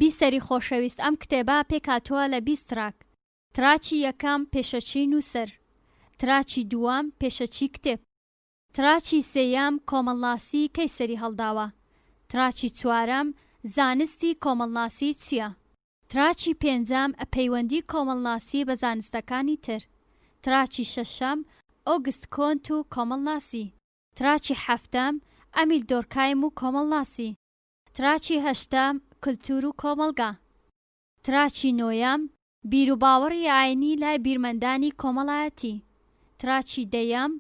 بیسەری خۆشەویست، ئەم کتێبە پێکاتووە لە 20 تراک. تراکی یەکەم پێشەچی نووسەر، تراکی دووەم پێشەچی کتێب، تراکی سێیەم کۆمەڵناسی کەی سەری هەڵداوە، تراکی چوارەم زانستی کۆمەڵناسی چییە، تراکی پێنجەم پەیوەندی کۆمەڵناسی بە زانستەکانی تر، تراکی شەشەم ئۆگست کۆنت و کۆمەڵناسی، تراکی حەفتەم ئەمیل دۆرکایم و کۆمەڵناسی، تراکی هەشتەم کلتور و کۆمەلگا، تراکی نۆیەم بیر و باوەڕی ئاینی لای بیرمەندانی کۆمەڵایەتی، تراکی دەیەم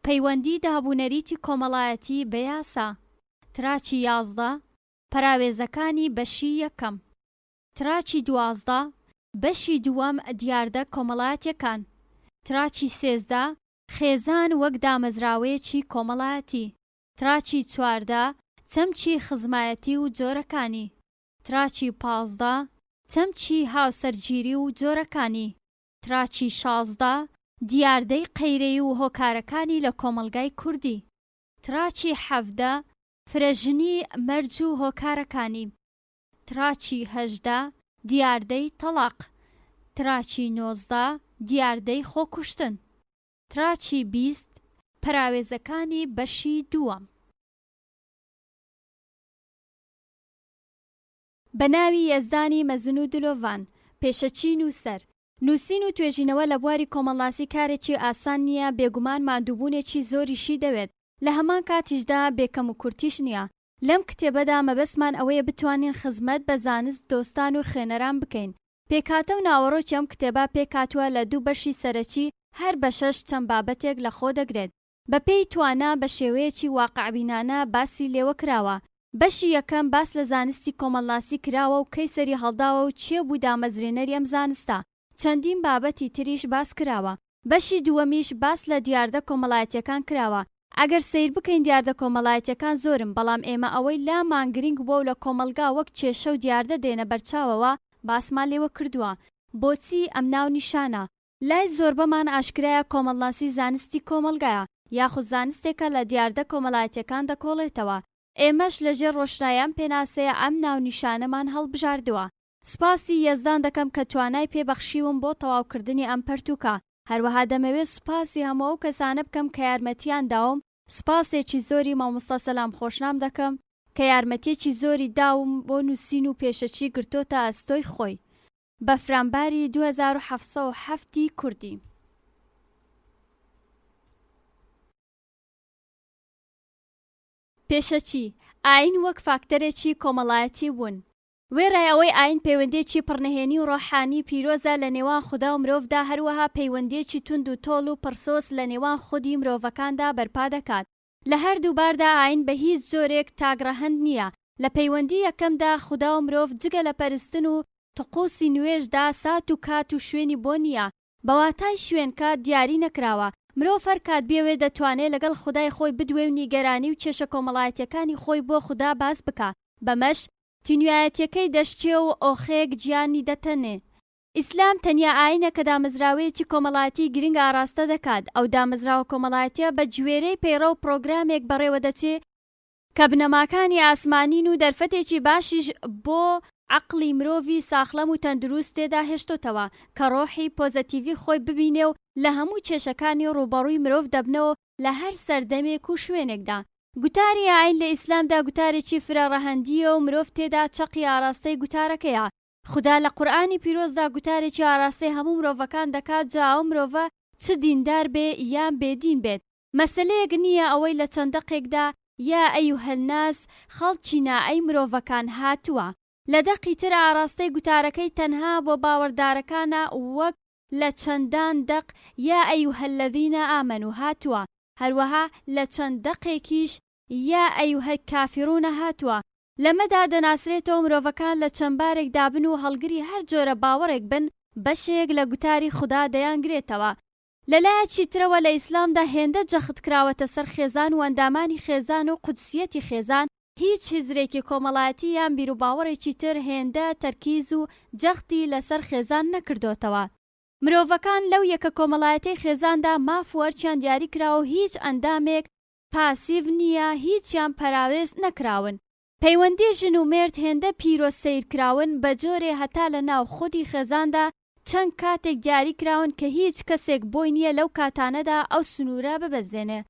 پەیوەندی دابوونەریتی کۆمەڵایەتی بە یاسا، تراکی 11 پەراوێزەکانی بەشی یەکەم، تراکی 12 بەشی دووەم دیاردە کۆمەڵایەتیەکان، تراکی 13 خێزان وەک دامەزراوەیەکی کۆمەڵایەتی، تراکی 14 چەمکی خزمایەتی و جۆرەکانی، تراکی 15 چەمکی هاوسەرگیری و جۆرەکانی، تراکی 16 دیاردەی قەیرەی و هۆکارەکانی لە کۆمەلگای کوردی، تراکی 17 فرەژنی مەرج و هۆکارەکانی، تراکی 18 دیاردەی تەلاق، تراکی 19 دیاردەی خۆکوشتن، تراکی 20 پەراوێزەکانی بەشی دووەم. بەناوی یەزدانی مەزن و دلۆڤان. پێشەچی نووسەر. نووسین و توێژینەوە لە بواری کۆمەڵاسی کارێکی ئاسان نییە، بێگومان ماندووبوونێکی زۆریشی دەوێت، لە هەمان کاتیشدا بێکەم و کورتیش نییە. لەم کتێبەدا مەبەستمان ئەوەیە بتوانین خزمەت بە زانست، دۆستان و خوێنەران بکەین. پێکاتە و ناوەڕۆکی ئەم کتێبە پێکاتووە لە دوو بەشی سەرەکی هەر بەشەش چەند بابەتێک لە خۆ دەگرێت. بەپێی توانە بە شێوەیەکی واقعبینانە باسی لێوە کراوە. بەشی یەکەم باس لە زانستی کۆمەڵناسی کراوە و کەی سەری هەڵداوە و چێبوو دامەزرێنەری ئەم زانستە. چەندین بابەتی تریش باس کراوە. بەشی دووەمیش باس لە دیاردە کۆمەڵایەتیەکان کراوە. ئەگەر سیر بکەین دیاردە کۆمەڵایەتیەکان زۆرن، بەڵام ئێمە ئەوەی لامان گرنگ بووە و لە کۆمەلگا وەک کێشە و دیاردە دێنە بەرچاوەوە باسمان لێوە کردووە. بۆچی ئەم ناو نیشانە؟ لای زۆربەمان ئاشکرایە کۆمەڵناسی زانستی کۆمەلگایە، یاخود زانستێکە لە دیاردە کۆمەڵایەتیەکان دەکۆڵێتەوە. ئێمەش لەژێر ڕۆشنایان پێناسەیە ئەم ناو نیشانەمان هەڵبژاردووە. سوپاسی یەزدان دەکەم کە توانای پێبەخشیوم بۆ تەواوکردنی ئەم پەرتووکە. هەروەها دەمەوێت سوپاسی هەموو ئەو کەسانە بکەم کە یارمەتیان داوم. سوپاسێکی زۆری مامۆستا سەلام خۆشنام دەکەم کە یارمەتێکی زۆری داوم بۆ نووسین و پێشەچی گرتۆتە ئەستۆی خۆی. بە فرانباری 2707 کوردی. پێشەچی ئاین وەک فاکتەرێکی کۆمەڵایەتی بوون. وێڕای ئەوەی ئاین پەیوەندێکی پڕنەهێنی و ڕۆحانی پیرۆزە لە نێوان خودا و مرۆڤدا، هەروەها پەیوەندێکی تند و تۆڵ و پڕسۆس لە نێوان خودی مرۆڤەکاندا بەرپا دەکات. لە هەردوو باردا ئاین بە هیچ جۆرێک تاگڕەهەند نییە. لە پەیوەندی یەکەمدا خودا و مرۆڤ جگە لە پەرستن و تقوسی نوێژدا سات و کات و شوێنی بۆ نییە. بەواتای شوێن کات دیاری نەکراوە. مرۆڤ هەر کات بێوێ دەتوانێت لەگەڵ خودای خۆی بدوێ و نیگەرانی و کێشە کۆمەڵایەتیەکانی خۆی بۆ خودا باس بکە. بەمەش تینوایەتیەکەی دەشتێ و ئۆخەیەک گیانی دەتەنێ. ئیسلام تەنیا ئاینە کە دامەزراوەیەکی کۆمەڵایەتی گرنگ ئاراستە دەکات. ئەو دامەزراوە کۆمەڵایەتیە بە گوێرەی پەیڕە و پرۆگرامێک بەڕێوە دەچێت کە بنەماکانی ئاسمانین و دەرفەتێکی باشیش بۆ عەقڵی مرۆڤی ساخڵەم و تەندروست تێدا هێشتۆتەوە کە ڕۆحی پۆزەتیڤی خۆی ببینێ و لە هەموو کێشەکانی ڕوبەڕووی مرۆڤ دەبنەوە لە هەر سەردەمێک و شوێنێکدا. گوتاری ئاین لە ئیسلامدا گوتارێکی فرەڕەهەندیە و مرۆڤ تێدا چەقی ئاراستەی گوتارەکەیە. خدا لە قورئانی پیرۆزدا گوتارێکی ئاراستەی هەموو مرۆڤەکان دەکات، جا ئەو مرۆڤە چ دیندار بێ یان بێدین بێت. مەسەلەیەک نییە ئەوەی لە چەند دەقێکدا یا ئەیوهەلناس خەڵکی نائەی مرۆڤەکان هاتووە. لە دەقی تر ئاراستەی گوتارەکەی تەنها بۆ باوەڕدارەکانە، وەک لە چەندان دەق یا ئەیوهەلەذینە ئامەنوا هاتووە. هەروەها لە چەند دەقێکیش یا ئەیوهە کافرونە هاتووە. لەمەدا دەناسرێتەوە مرۆڤەکان لە چەندبارێک دابن و هەڵگری هەر جۆرە باوەڕێک بن بەشێک لە گوتاری خوددا دەیانگرێتەوە. لەلایەکی ترەوە لە ئیسلامدا هێندە جەخت کراوەتە سەر خێزان و ئەندامانی خێزان و قودسیەتی خێزان. هیچ هیزرێکی کۆمەڵایەتی یان بیر و باوەڕێکی تر هێندە تەرکیز و جەختی لەسەر خێزان نەکردوتەوە. مرۆڤەکان لەو یەکە کۆمەڵایەتی خێزاندا ماف و وەرچیان دیاری کراوە و هیچ ئەندامێک پاسیڤ نییە، هیچیان پەراوێز نەکراون. پەیوەندی ژن و مرد هێندە پیرۆ سیرکراون بە جۆرێ هەتا لە ناو خودی خێزاندا چەند کاتێک دیاری کراون کە هیچ کەسێک بۆی نییە لەو کاتانەدا ئەو سنوورە ببەزێنێ.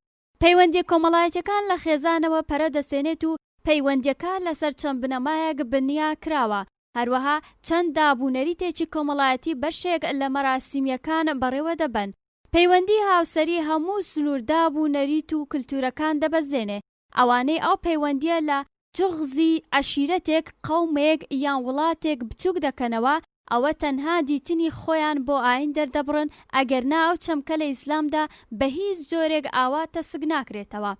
پەیوەندی کۆمەڵایەتیەکان لە خێزانەوە پەرە دەسێنێت و پەیوەندیەکە لەسەر چەند بنەمایەک بنیا کراوە. هەروەها چەند دابوونەریتێکی کۆمەڵایەتی بەشێک لە مەراسیمیەکان بەڕێوە دەبن. پەیوەندی هاوسەری هەموو سنووردابوو نەریت و کلتورەکان دەبەزێنێ. ئەوانەی ئەو پەیوەندیە لە جوغزی عەشیرەتێک، قەومێک یان وڵاتێک بچووک دەکەنەوە، ئەوە تەنها دیتنی خۆیان بۆ ئاین دەردەبڕن، ئەگەرنا ئەو چەمکە لە ئیسلامدا بە هیچ جۆرێک ئاواتە سگ ناکرێتەوە.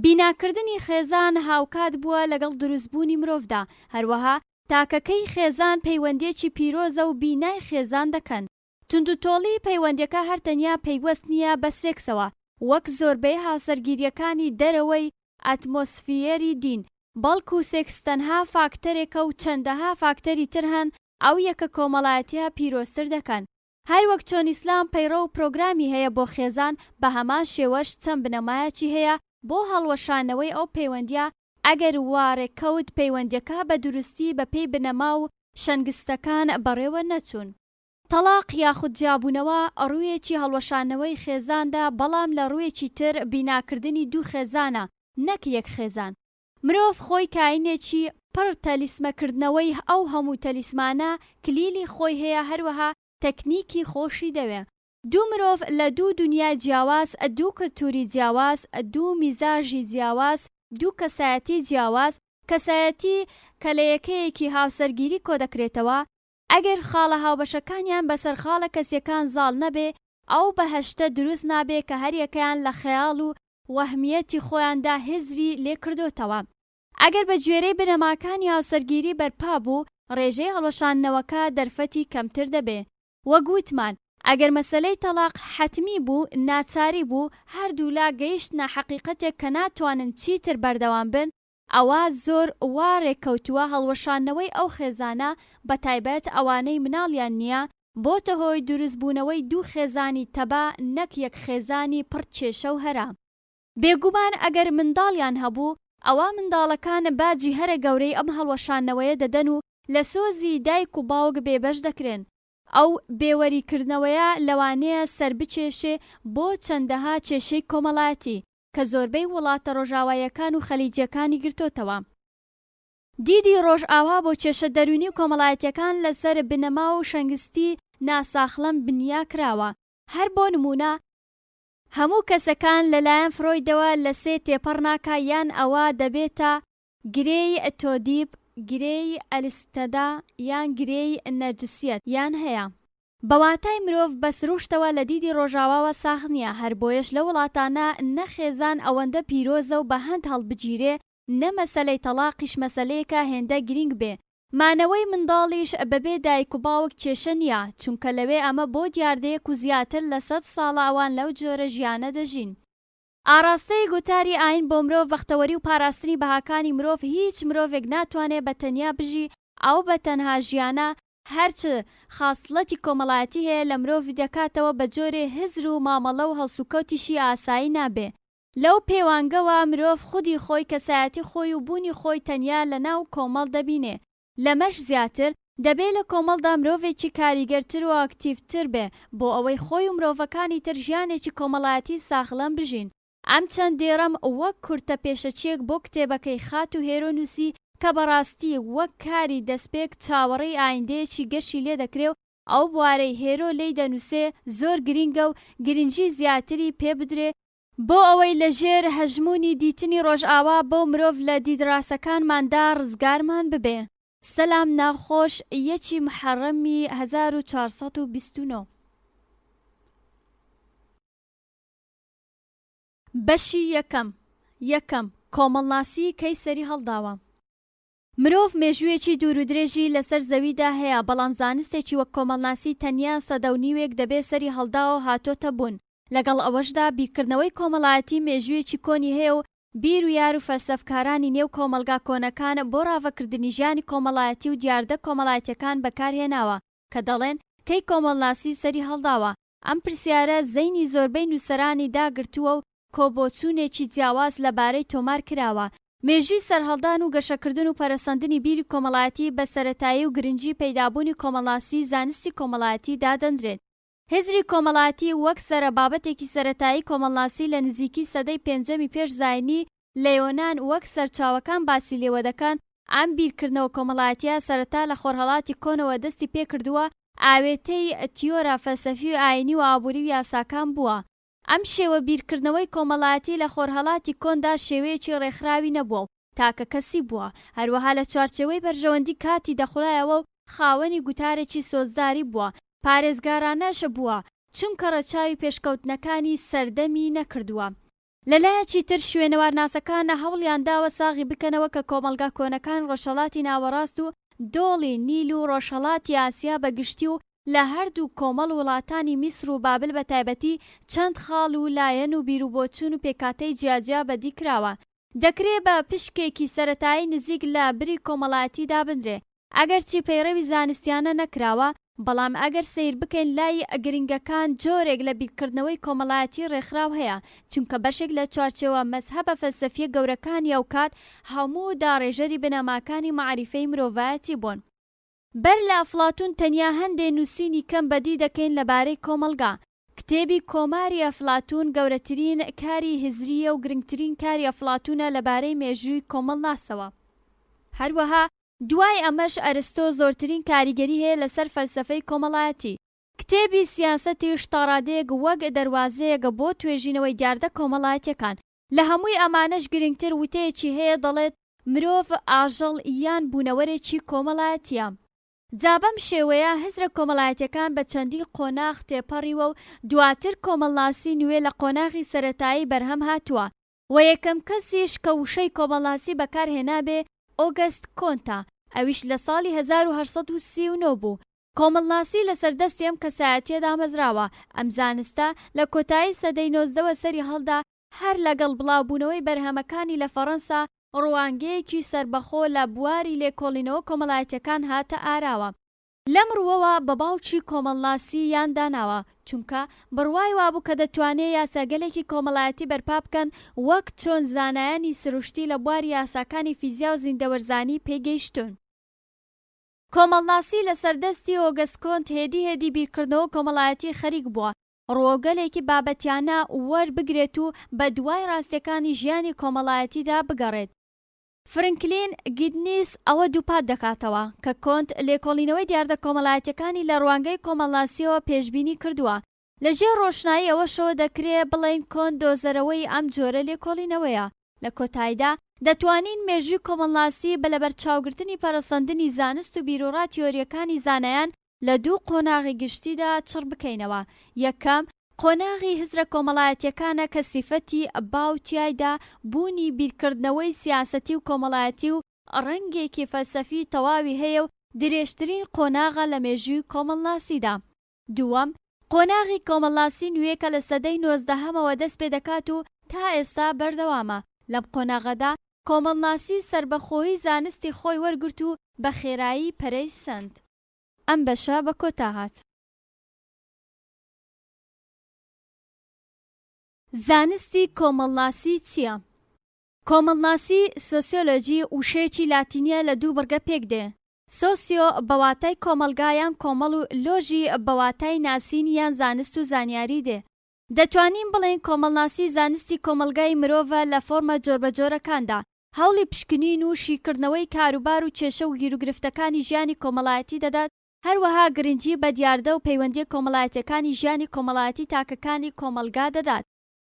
بیناکردنی خێزان هاوکات بووە لەگەڵ دروستبوونی مرۆڤدا. هەروەها تاکەکەی خێزان پەیوەندێکی پیرۆزە و بینای خێزان دەکەن. توندوتۆڵی پەیوەندیەکە هەرتەنیا پەیوەست نییە بە سێکسەوە، وەک زۆربەی هاوسەرگیریەکانی دەرەوەی ئەتمۆسفیەری دین، بەڵکو سێکس تەنها فاکتەرێکە و چەندەها فاکتەری تر هەن ئەو یەکە کۆمەڵایەتیە پیرۆزتر دەکەن. هەروەک چۆن ئیسلام پەیڕە و پرۆگرامی هەیە بۆ خێزان، بە هەمان شێوەش چەند بنەمایەکی هەیە بۆ هەڵوەشانەوەی ئەو پەیوەندیە ئەگەر وارێکەوت پەیوەندیەکە بە دروستی بەپێی بنەما و شەنگستەکان بەڕێوە نەچوون. تەلاق یاخود جیابوونەوە ڕوویەکی هەڵوەشانەوەی خێزاندا، بەڵام لە ڕوویەکی تر بیناکردنی دوو خێزانە، نەک یەک خێزان. مرۆڤ خۆی کاینێکی پڕ تەلیسمەکردنەوەی ئەو هەموو تەلیسمانە کلیلی خۆی هەیە، هەروەها تەکنیکی خۆشی دەوێ. دوو مرۆڤ لە دوو دنیای جیاواز، دوو کەلتوری جیاواز، دوو میزاژی جیاواز، دوو کەسایەتی جیاواز، کەسایەتی کە لە یەکەیەکی هاوسەرگیری کۆ دەکرێتەوە. ئەگەر خاڵە هاوبەشەکانیان بەسەر خاڵە کەسیەکان زاڵ نەبێ، ئەو بەهەشتە دروست نابێ کە هەریەکەیان لە خەیاڵ و وەهمیەتی خۆیاندا هێزری لێ کردوتەوە. ئەگەر بە گوێرەی بنەماکانی هاوسەرگیری بەرپا بوو، ڕێژەی هەڵەشانەوەکە دەرفەتی کەمتر دەبێ. وەک گوتمان، ئەگەر مەسەلەی تەلاق حەتمی بوو، ناچاری بوو، هەردوو لا گەیشتنە حەقیقەتێک کە ناتوانن چیتر بەردەوام بن، ئەوە زۆر وارێککەوتووە هەڵوەشانەوەی ئەو خێزانە، بەتایبەت ئەوانەی مناڵیان نییە، بۆتە هۆی دروستبوونەوەی دوو خێزانی تەبا، نەک یەک خێزانی پڕ کێشە و هەرام. بێگومان ئەگەر منداڵیان هەبوو، ئەوە منداڵەکان باجی هەرە گەورەی ئەم هەڵوەشانەوەیە دەدەن و لە سۆزی دایک و باوک بێبەش دەکرێن. ئەو بێوەریکردنەوەیە لەوانەیە سەربچێشێ بۆ چەندەها کێشەی کۆمەڵایەتی کە زۆربەی وڵاتە ڕۆژاوایەکان و خەلیجیەکانی گرتوتەوە. دیدی ڕۆژئاوا بۆ کێشە دەرونی و کۆمەڵایەتیەکان لەسەر بنەما و شەنگستی ناساخڵەم بنیا کراوە. هەر بۆ نمونە، هەموو کەسەکان لەلایەن فرۆیدەوە لە سێ تێپەڕ ناکا، یان ئەوە دەبێتە گرەی تۆدیب، گرەی ئەلیستەدا یان گرەی نەرجسیەت یان هەیە. بەواتای مرۆڤ بە سروشتەوە لە دیدی ڕۆژاواوە ساخ نییە. هەر بۆیەش لە وڵاتانە نەخێزان ئەوەندە پیرۆزە و بە هەند هەڵبگیرێ، نە مەسەلەی تەلاقیش مەسەلەیەکە هێندە گرنگ بێ. مانەوەی منداڵیش بەبێ دایک و باوک کێشە نییە، چونکە لەوێ ئەمە بۆ دیاردەیەک و زیاتر لە 100 ساڵە ئەوان لەو جۆرە ژیانە دەژین. ئاراستەی گوتاری ئاین بۆ مرۆڤ بەختەوەری و پاراستنی بەهاکانی مرۆڤ. هیچ مرۆڤێک ناتوانێت بە تەنیا بژی، ئەو بە تەنها ژیانە هەرچ خاصڵەتی کۆمەڵایەتی هەیە لە مرۆڤ دەکاتەوە بە جۆرێ هزر و مامەڵە و هەڵسوکەوتیشی ئاسایی نابێ. لەو پێوانگەوە مرۆڤ خودی خۆی، کەسایەتی خۆی و بوونی خۆی تەنیا لە ناو کۆمەڵ دەبینێ. لەمەش زیاتر دەبێت لە کۆمەڵدا مرۆڤێکی کاریگەرتر و ئاکتیڤتر بێ بۆ ئەوەی خۆی و مرۆڤەکانی تر ژیانێکی کۆمەڵایەتی ساخڵەم بژین. ئەم چەند دێڕەم وەک کورتە پێشەچێک بۆ کتێبەکەی خات و هێرۆنووسی کە بەڕاستی وەک کاری دەستپێک چاوەڕێی ئایندەیەکی گەشی لێ دەکرێ و ئەو بوارەی هێرۆ لێی دەنووسێ زۆر گرینگە و گرنگی زیاتری پێ بدرێ بۆ ئەوەی لەژێر هەژمونی دیتنی ڕۆژئاوا بۆ مرۆڤ لە دیدڕاستەکانماندا ڕزگارمان ببێ. سەلام ناخۆش، 1 محەڕەمی 1429. بەشی یەکەم کۆمەڵناسی کەیسەری هەڵداوە. مرۆڤ مێژوویەکی دوور و درێژی لەسەر زەویدا هەیە، بەڵام زانستێکی وەک کۆمەڵناسی تەنیا 109 دەبێ سەری هەڵداوە هاتۆتە بوون. لەگەڵ ئەوەشدا بیرکردنەوەی کۆمەڵایەتی مێژوویەکی کۆنی هەیە و بیر و یار و فەلسەفکارانی نێو کۆمەلگا کۆنەکان بۆ ڕاوەکردنی ژیانی کۆمەڵایەتی و دیاردە کۆمەڵایەتیەکان بەکارهێناوە کە دەڵێن کەی کۆمەڵناسی سەری هەڵداوە. ئەم پرسیارە زەینی زۆربەی نووسەرانی داگرتووە و کۆبۆچوونێکی جیاواز لەبارەی تۆمار کراوە. مێژووی سەرهەڵدان و گەشەکردن و پەرەسەندنی بیری کۆمەڵایەتی بە سەرەتایی و گرنگی پەیدابوونی کۆمەڵاسی زانستی کۆمەڵایەتی دادەنرێت. هێزری کۆمەڵایەتی وەک سەربابەتێکی سەرەتایی کۆمەڵاسی لە نزیکی سەدەی پێنجەمی پێش زاینی لە یۆنان وەک سەرچاوەکان باسی لێوە دەکەن. ئەم بیرکردنەوە کۆمەڵایەتیە سەرەتا لە خۆرهەڵاتی کۆنەوە دەستی پێکردووە ئاوێتەی تیۆرە فەلسەفی و ئاینی و ئابووری و یاساکان بووە. ئەم شێوە بیرکردنەوەی کۆمەڵایەتی لە خۆرهەڵاتی کۆندا شێوەیەکی ڕێکخراوی نەبووە و تاکە کەسی بووە، هەروەها لە چوارچێوەی بەرژەوەندی کاتی دەخولایەوە و خاوەنی گوتارێکی سۆزداری بووە، پارێزگارانەش بووە چونکە ڕەچاوی پێشکەوتنەکانی سەردەمی نەکردووە. لەلایەکی تر شوێنەوارناسەکانە هەوڵیان داوە ساغی بکەنەوە کە کۆمەلگا کۆنەکان ڕۆژهەڵاتی ناوەڕاست و دۆڵی نیل و ڕۆژهەڵاتی ئاسیا بەگشتی و لە هەردوو کۆمەڵ وڵاتانی میسر و بابل بە تایبەتی چەند خاڵ و لایەن و بیرروبۆچوون و پێکاتەی جیاجیا بەدی کراوە. دەکرێت بە پشکێکی سەرەتایی نزیک لە بری کۆمەڵایەتی دابدرێ، ئەگەرچی پەیڕەوی زانستیانە نەکراوە، بەڵام ئەگەر سیر بکەین لای گرنگەکان جۆرێک لە بیرکردنەوەی کۆمەڵایەتی ڕێکخراو هەیە، چونکە بەشێک لە چوارچێوە مەزهەبە فەلسەفیە گەورەکانی ئەو کات هەموو داڕێژەری بنەماکانی مەعریفەی مرۆڤایەتی بوون. بەر لە ئەفڵاتون تەنیا هەندێک نووسینی کەم بەدی دەکەین لەبارەی کۆمەلگا. کتێبی کۆماری ئەفڵاتون گەورەترین کاری هزریە و گرنگترین کاری ئەفڵاتونە لەبارەی مێژووی کۆمەڵناسەوە. هەروەها دوای ئەمەش ئەرستۆ زۆرترین کاریگەری هەیە لەسەر فەلسەفەی کۆمەڵایەتی. کتێبی سیاسەتی شتاڕادەیەک وەک دەروازەیەک بۆ توێژینەوەی دیاردە کۆمەڵایەتیەکان. لە هەمووی ئەمانەش گرنگتر وتەیەکی هەیە دەڵێت مرۆڤ ئاژەڵ یان بوونەوەرێکی کۆمەڵایەتیە. جا بەم شێوەیە هزرە کۆمەڵایەتیەکان بە چەندی قۆناغ تێپەڕیوە و دواتر کۆمەڵناسی نوێ لە قۆناغی سەرەتایی بەرهەم هاتووە و یەکەم کەسیش کە وشەی کۆمەڵناسی بەکارهێنابێ ئۆگەست کۆنتە، ئەویش لە ساڵی 1839 بوو. کۆمەڵناسی لە سەردەستی ئەم کەسایەتیە دامەزراوە. ئەم زانستە لە کۆتایی سەدەی 19ەوە سەری هەڵدا هەر لەگەڵ بڵاوبوونەوەی بەرهەمەکانی لە فەڕەنسا ڕوانگەیەکی سربەخۆ لە بواری لێکۆڵینەوە کۆمەڵایەتیەکان هاتە ئاراوە. لەم ڕووەوە بە باوکی کۆمەڵناسی یان داناوە، چونکە بڕوای وابوو کە دەتوانێت یاساگەلێکی کۆمەڵایەتی بەرپا بکەن وەک چۆن زانایانی سروشتی لە بواری یاساکانی فیزیا و زیندەوەرزانی پێگەیشتون. کۆمەڵناسی لە سەردەستی ئۆگەست کۆنت هێدی بیرکردنەوە کۆمەڵایەتی خەریک بووە، ڕۆگەلێکی بابەتیانە وەربگرێت و بە دوای ڕاستیەکانی ژیانی کۆمەڵایەتیدا بگەڕێت. فرنکلین گیدنیس ئەوە دووپات دەکاتەوە کە کۆنت لێکۆڵینەوەی دیاردە کۆمەڵایەتیەکانی لە ڕوانگەی کۆمەڵناسیەوە پێشبینی کردووە. لەژێر ڕۆشنایی ئەوەشەوە دەکرێت بڵێن کۆنت دۆزەرەوەی ئەم جۆرە لێکۆڵینەوەیە. لە کۆتاییدا دەتوانین مێژووی کۆمەڵناسی بە لەبەرچاوگرتنی پەرەسەندنی زانست و بیرۆڕا تیۆریەکانی زانایان لە دوو قۆناغی گشتیدا چڕ بکەینەوە. یەکەم قۆناغی هزرە کۆمەڵایەتیەکانە کە سیفەتی باوتیایدا بوونی بیرکردنەوەی سیاسەتی و کۆمەڵایەتی و ڕەنگێکی فەلسەفی تەواوی هەیە و درێژترین قۆناغە لە مێژووی کۆمەڵناسیدا. دووەم قۆناغی کۆمەڵناسی نوێ کە لە سەدەی 19ەمەوە دەست پێ دەکات و تا ئێستا بەردەوامە. لەم قۆناغەدا کۆمەڵناسی سربەخۆیی زانستی خۆی وەرگرت و بە خێرایی پەرەی سند. ئەم بەشە بە کۆتا هات. زانستی کۆمەڵناسی چییە؟ کۆمەڵناسی سۆسیۆلۆژی وشەیەکی لاتینیە لە دوو بڕگە پێک دێ. سۆسیۆ بەواتای کۆمەلگایان کۆمەڵ و لۆژی بەواتای ناسین یان زانست و زانیاری دێ. دەتوانین بڵێن کۆمەڵناسی زانستی کۆمەلگای مرۆڤە لە فۆرمە جۆربەجۆرەکاندا. هەوڵی پشکنین و شیکردنەوەی کاروبار و کێشە و گیرروگرفتەکانی ژیانی کۆمەڵایەتی دەدات، هەروەها گرنگی بە دیاردە و پەیوەندی کۆمەڵایەتیەکانی ژیانی کۆمەڵایەتی تاکەکانی کۆمەلگا دەدات.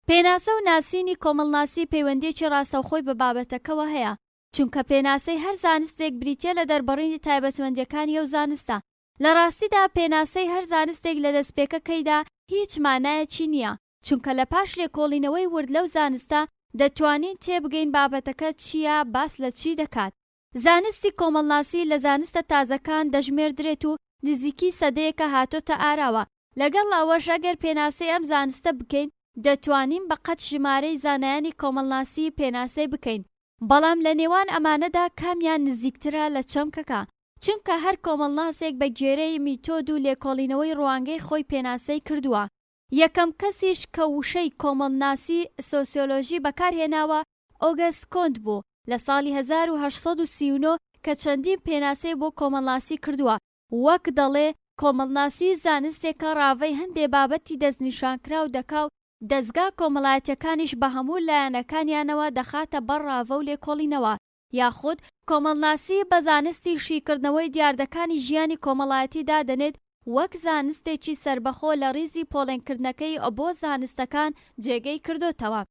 پێناسە و ناسینی کۆمەڵناسی پەیوەندیەکی ڕاستەوخۆی بە بابەتەکەوە هەیە، چونکە پێناسەی هەر زانستێک بریتیە لە دەربڕینی تایبەتمەندیەکانی ئەو زانستە. لە ڕاستیدا پێناسەی هەر زانستێک لە دەستپێکەکەیدا هیچ مانایەکی نییە، چونکە لە پاش لێکۆڵینەوەی ورد لەو زانستە دەتوانین تێبگەین بابەتەکە چییە، باس لە چی دەکات. زانستی کۆمەڵناسی لە زانستە تازەکان دەژمێردرێت و نزیکی سەدەیەکە هاتۆتە ئاراوە. لەگەڵ ئەوەش ئەگەر پێناسەی ئەم زانستە بکەین دەتوانین بە قەت ژمارەی زانایانی کۆمەڵناسی پێناسەی بکەین، بەڵام لە نێوان ئەمانەدا کامیان نزیکترە لە چەمکەکە، چونکە هەر کۆمەڵناسێک بە گوێرەی میتۆد و لێکۆڵینەوەی ڕوانگەی خۆی پێناسەی کردووە. یەکەم کەسیش کە وشەی کۆمەڵناسی سۆسیۆلۆژی بەکارهێناوە ئۆگەست کۆنت بوو لە ساڵی 1839 کە چەندین پێناسەی بۆ کۆمەڵناسی کردووە. وەک دەڵێ کۆمەڵناسی زانستێکە ڕاوەی هەندێ بابەتی دەستنیشانکرا و دەکا و دەستگا کۆمەڵایەتیەکانیش بە هەموو لایەنەکانیانەوە دەخاتە بەر ڕاوە و لێکۆڵینەوە. یاخود کۆمەڵناسی بە زانستی شیکردنەوەی دیاردەکانی ژیانی کۆمەڵایەتی دادەنێت وەک زانستێکی سربەخۆ لە ڕیزی پۆڵێنکردنەکەی بۆ زانستەکان جێگەی کردوتەوە.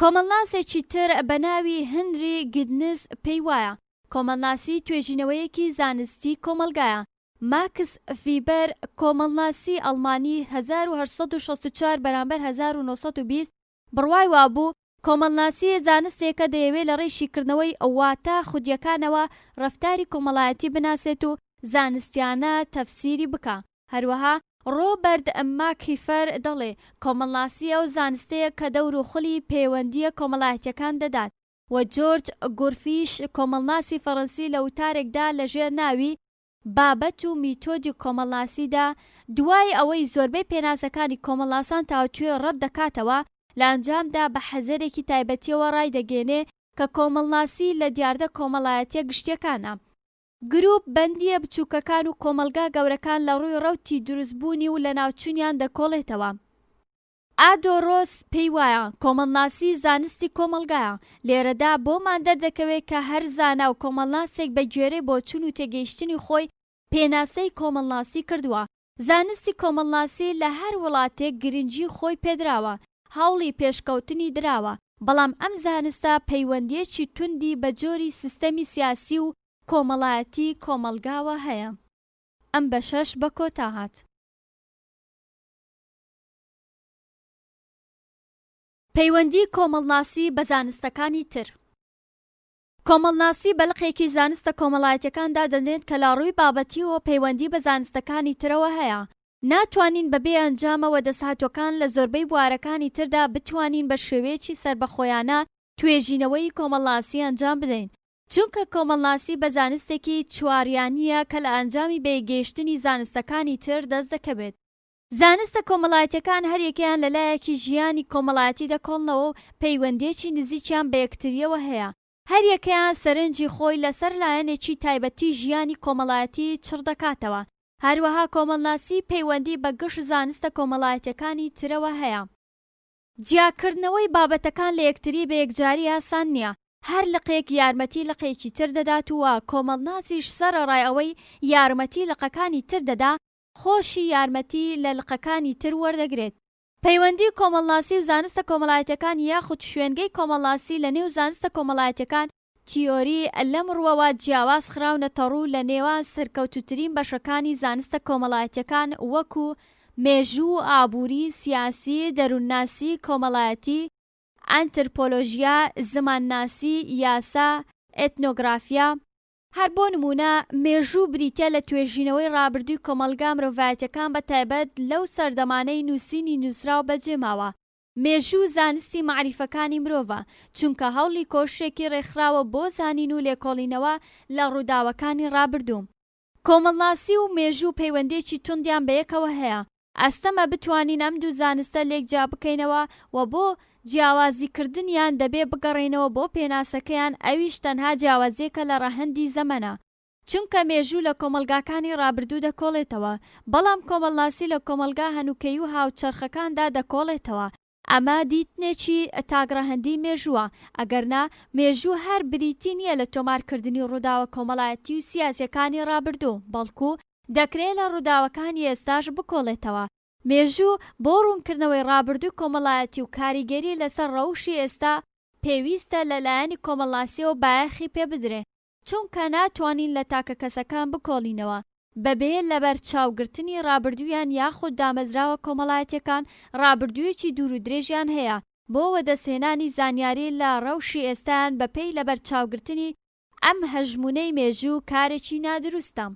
کۆمەڵناسێکی تر بە ناوی هنری گیدنس پێی وایە کۆمەڵناسی توێژینەوەیەکی زانستی کۆمەلگایە. ماکس ڤیبەر کۆمەڵناسی ئەڵمانی 1864 بەرامبەر 1920 بڕوای وابوو کۆمەڵناسی زانستێکە دەیەوێت لە ڕێشیکردنەوەی واتە خودیەکانەوە ڕەفتاری کۆمەڵایەتی بناسێت و زانستیانە تەفسیری بکە. هەروەها ڕۆبەرت ماکیفەر دەڵێ کۆمەڵناسی ئەو زانستەیە کە دەور و خولی پەیوەندیە کۆمەڵایەتیەکان دەدات. و جۆرج گۆرفیش کۆمەڵناسی فەڕەنسی لە وتارێکدا لەژێر ناوی بابەت و میتۆدی کۆمەڵناسیدا دوای ئەوەی زۆربەی پێناسەکانی کۆمەڵناسان تاوتوێ ڕەت دەکاتەوە لە ئەنجامدا بە حەزەرێکی تایبەتیەوە ڕای دەگەێنێ کە کۆمەڵناسی لە دیاردە کۆمەڵایەتیە گشتیەکانە. گروپ بەندیە بچووکەکان و کۆمەلگا گەورەکان لە ڕووی ڕەوتی دروستبوونی و لە ناوچوونیان دەکۆڵێتەوە. ئادۆڕۆس پێی وایە کۆمەڵناسی زانستی کۆمەلگایە. لێرەدا بۆمان دەردەکەوێت کە هەر زانا و کۆمەڵناسێک بە گوێرەی بۆچوون و تێگەیشتنی خۆی پێناسەی کۆمەڵناسی کردووە. زانستی کۆمەڵناسی لە هەر وڵاتێک گرنگی خۆی پێدراوە، هەوڵی پێشکەوتنی دراوە، بەڵام ئەم زانستە پەیوەندیەکی توندی بە جۆری سیستەمی سیاسی و کۆمەڵایەتی کۆمەلگاوە هەیە. ئەم بەشەش بە کۆتا هات. پەیوەندی کۆمەڵناسی بە زانستەکانی تر. کۆمەڵناسی بەلقێکی زانستە کۆمەڵایەتیەکاندا دەدرێت کە لە ڕووی بابەتیەوە پەیوەندی بە زانستەکانی ترەوە هەیە. ناتوانین بەبێ ئەنجامەوە دەسهاتوەکان لە زۆربەی بوارەکانی تردا بتوانین بە شێوەیەکی سربەخۆیانە توێژینەوەی کۆمەڵناسی ئەنجام بدەین. چونکە کۆمەڵناسی بە زانستێکی چواریانیە کە لە ئەنجامی بێگەیشتنی زانستەکانی تر دەست دەکەوێت. زانستە کۆمەڵایەتیەکان هەریەکیان لەلایەکی ژیانی کۆمەڵایەتی دەکۆڵنەوە و پەیوەندیەکی نزیکیان بە یەکتریەوە هەیە. هەریەکەیان سەرنجی خۆی لەسەر لایەنێکی تایبەتی ژیانی کۆمەڵایەتی چڕ دەکاتەوە. هەروەها کۆمەڵناسی پەیوەندی بە گشت زانستە کۆمەڵایەتیەکانی ترەوە هەیە. جیاکردنەوەی بابەتەکان لە یەکتری بە یەکجاری ئاسان نییە. هەر لقەیەک یارمەتی لقەیەکی تر دەدات و کۆمەڵناسیش سەرەڕای ئەوەی یارمەتی لقەکانی تر دەدا خۆشی یارمەتی لە لقەکانی تر وەردەگرێت. پەیوەندی کۆمەڵناسی و زانستە کۆمەڵایەتیەکان یاخود شوێنگەی کۆمەڵناسی لە نێو زانستە کۆمەڵایەتیەکان تیۆری لەم ڕووەوە جیاواز خراونەتە ڕوو لە نێوان سەرکەوتووترین بەشەکانی زانستە کۆمەڵایەتیەکان وەکو مێژوو، ئابووری، سیاسی، دەروونناسی، کۆمەڵایەتی، ئەنترپۆلۆژیا، زمانناسی، یاسا، ئێتنۆگرافیا. هەر بۆ نمونە مێژوو بریتە لە توێژینەوەی ڕابردووی کۆمەلگا مرۆڤایەتیەکان بە تایبەت لەو سەردەمانەی نووسینی نووسراو بەجێماوە. مێژوو زانستی معریفەکانی مرۆڤە چونکە هەوڵی کۆشێکی ڕێکخراوە بۆ زانین و لێکۆڵینەوە لە ڕووداوەکانی ڕابردوو. کۆمەڵناسی و مێژوو پەیوەندێکی توندیان بەیەکەوە هەیە. ئەستەمە بتوانین ئەم دوو زانستە لێکجا بکەینەوە و بۆ جیاوازیکردنیان دەبێ بگەڕێنەوە بۆ پێناسەکەیان، ئەویش تەنها جیاوازیەکە لە ڕەهەندی زەمەنە. چونکە مێژوو لە کۆمەلگاکانی ڕابردوو دەکۆڵێتەوە، بەڵام کۆمەڵناسی لە کۆمەلگا هەنووکەی و هاوچەرخەکاندا دەکۆڵێتەوە. ئەمە دیتنێکی تاگڕەهەندی مێژووە، ئەگەرنا مێژوو هەر بریتی نییە لە تۆمارکردنی ڕووداوە کۆمەڵایەتی و سیاسیەکانی ڕابردوو، بەڵکو دەکرێت لە ڕووداوەکانی ئێستاش بکۆڵێتەوە. مێژوو بۆ ڕوونکردنەوەی ڕابردووی کۆمەڵایەتی و کاریگەری لەسەر ڕەوشی ئێستا پێویستە لەلایەنی کۆمەڵناسیەوە بایەخی پێ بدرێ، چونکە ناتوانین لە تاکە کەسەکان بکۆڵینەوە بەبێ لەبەر چاوگرتنی ڕابردوویان یاخود دامەزراوە کۆمەڵایەتیەکان ڕابردوویەکی دوور و درێژیان هەیە بۆ وەدەسێنانی زانیاری لە ڕەوشی ئێستایان بەپێی لەبەر چاوگرتنی ئەم هەژمونەی مێژوو کارێکی نادروستە.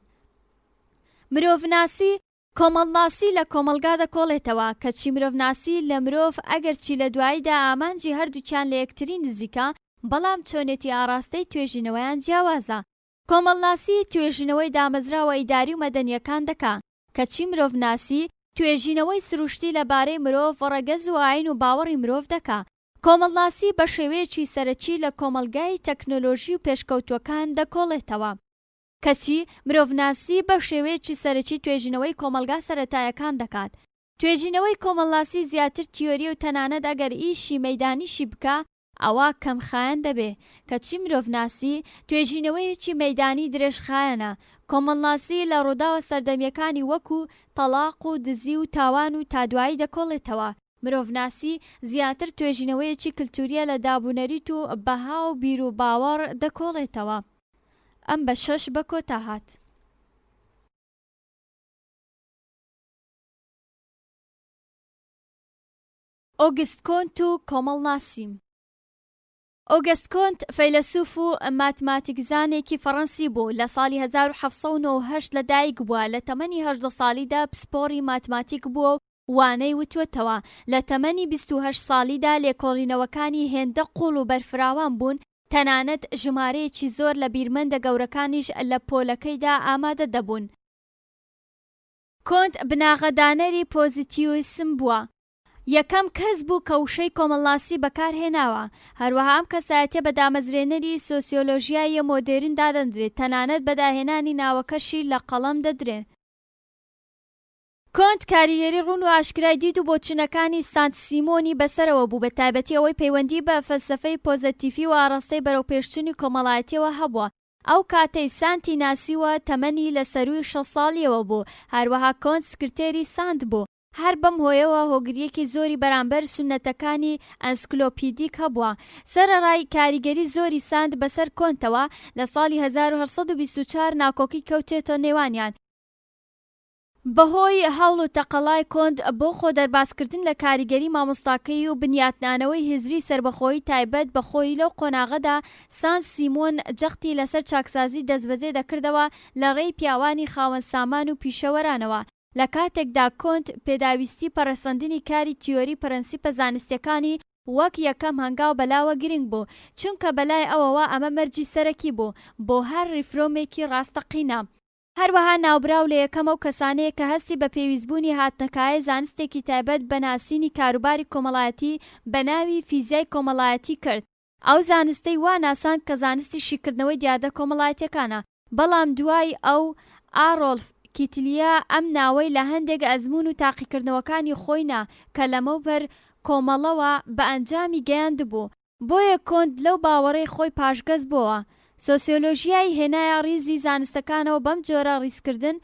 مرۆڤناسی کۆمەڵناسی لە کۆمەلگا دەکۆڵێتەوە، کەچی مرۆڤناسی لە مرۆڤ ئەگەرچی لە دواییدا ئامانجی هەردووکیان لە یەکتری نزیکە، بەڵام چۆنێتی ئاراستەی توێژینەوەیان جیاوازە. کۆمەڵناسی توێژینەوەی دامەزراوە ئیداری و مەدەنیەکان دەکا، کەچی مرۆڤناسی توێژینەوەی سروشتی لەبارەی مرۆڤ، ڕەگەز و ئاین و باوەڕی مرۆڤ دەکا. کۆمەڵناسی بە شێوەیەکی سەرەکی لە کۆمەلگای تەکنۆلۆژی و پێشکەوتووەکان دەکۆڵێتەوە. کەچی مرۆڤناسی بە شێوەیەکی سەرەکی توێژینەوەی کۆمەلگا سەرەتایەکان دەکات. توێژینەوەی کۆمەڵناسی زیاتر تیۆری و تەنانەت ئەگەر ئیشی مەیدانیشی بکە ئەوە کەمخایەن دەبێ. کەچی مرۆڤناسی توێژینەوەیەکی مەیدانی درێژخایەنە. کۆمەڵناسی لە ڕووداوە سەردەمیەکانی وەکو تەلاق و دزی و تاوان و تادوایی دەکۆڵێتەوە. مرۆڤناسی زیاتر توێژینەوەیەکی کلتوریە لە دابوونەریت و بەها و بیر و باوەڕ دەکۆڵێتەوە. ئەم بە 6 بە کۆتا هات. ئۆگست کۆنت و کۆمەڵناسی. ئۆگست کۆنت فەیلسوف و ماتماتیکزانێکی فەڕەنسی بوو. لە ساڵی 1798 لەدایک بووە. لە تەمەنی 18 ساڵیدا پسپۆڕی ماتماتیک بووە و وانەی وتوێتەوە. لە تەمەنی 28 ساڵیدا لێکۆڵینەوەکانی هێندە قوڵ و بەرفراوان بوون. تەنانەت ژمارەیەکی زۆر لە بیرمەندە گەورەکانیش لە پۆلەکەیدا ئامادە دەبوون. کۆنت بناغەدانەری پۆزیتیویسم بووە. یەکەم کەس بوو کە وشەی کۆمەڵناسی بەکارهێناوە. هەروەها ئەم کەسایەتیە بە دامەزرێنەری سۆسیۆلۆژیای مۆدێرن دادەنرێت. تەنانەت بەداهێنانی ناوەکەشی لە قەڵەم دەدرێت. کۆنت کاریگەری ڕوون و ئاشکرای دید و بۆچوونەکانی سانت سیمۆنی بەسەرەوە بوو. بە تایبەتی ئەوەی پەیوەندی بە فەلسەفەی پۆزتیڤی و ئاڕاستەی بەرەو پێشچوونی کۆمەڵایەتیەوە هەبووە. ئەو کاتەی سانتی ناسیوە تەمەنی لە سەرووی 6 ساڵیەوە بوو. هەروەها کۆنت سکرتێری سانت بوو. هەر بەم هۆیەوە هۆگریەکی زۆری بەرامبەر سونەتەکانی ئەنسکلۆپیدیک هەبووە. سەرەڕای کاریگەری زۆری سانت بەسەر کۆنتەوە. لە ساڵی 1824 ناکۆکی کەوتێتە نێوانیان. بەهۆی هەوڵ و تەقەڵای کۆنت بۆ خۆ دەرباسکردن لە کاریگەری مامۆستاکەی و بنیاتنانەوەی هزری سربەخۆیی تایبەت بەخۆی لەو قۆناغەدا سانت سیمۆن جەختی لەسەر چاکسازی دەستبەجێ دەکردەوە لە ڕێی پیاوانی خاوەن سامان و پیشەوەرانەوە. لە کاتێکدا کۆنت پێداویستی پەرەسەندنی کاری تیۆری پرەنسیپە زانستیەکانی وەک یەکەم هەنگاو بەلاوە گرنگ بوو، چونکە بەلای ئەوەوە ئەمە مەرجی سەرەکی بوو بۆ هەر ریفرۆمێکی ڕاستەقینە. هەروەها ناوبراو لە یەکەمە و کەسانەیە کە هەستی بە پێویستبوونی هاتنەکایە زانستێکی تایبەت بە ناسینی کاروباری کۆمەڵایەتی بە ناوی فیزیای کۆمەڵایەتی کرد. ئەو زانستەی وا ناساند کە زانستی شیکردنەوەی دیاردە کۆمەڵایەتیەکانە. بەڵام دوای ئەو ئارۆلف کیتلیا ئەم ناوەی لە هەندێک ئەزمون و تاقیکردنەوەکانی خۆینا کە لەمەوبەر کۆمەڵەوە بە ئەنجامی گەیاندبوو. بۆیە کۆنت لەو باوەڕەی خۆی پاشگەز بووە. سۆسیۆلۆژیای هێنایە ڕیزی زانستەکانەوە بەم جۆرە ڕیزکردن: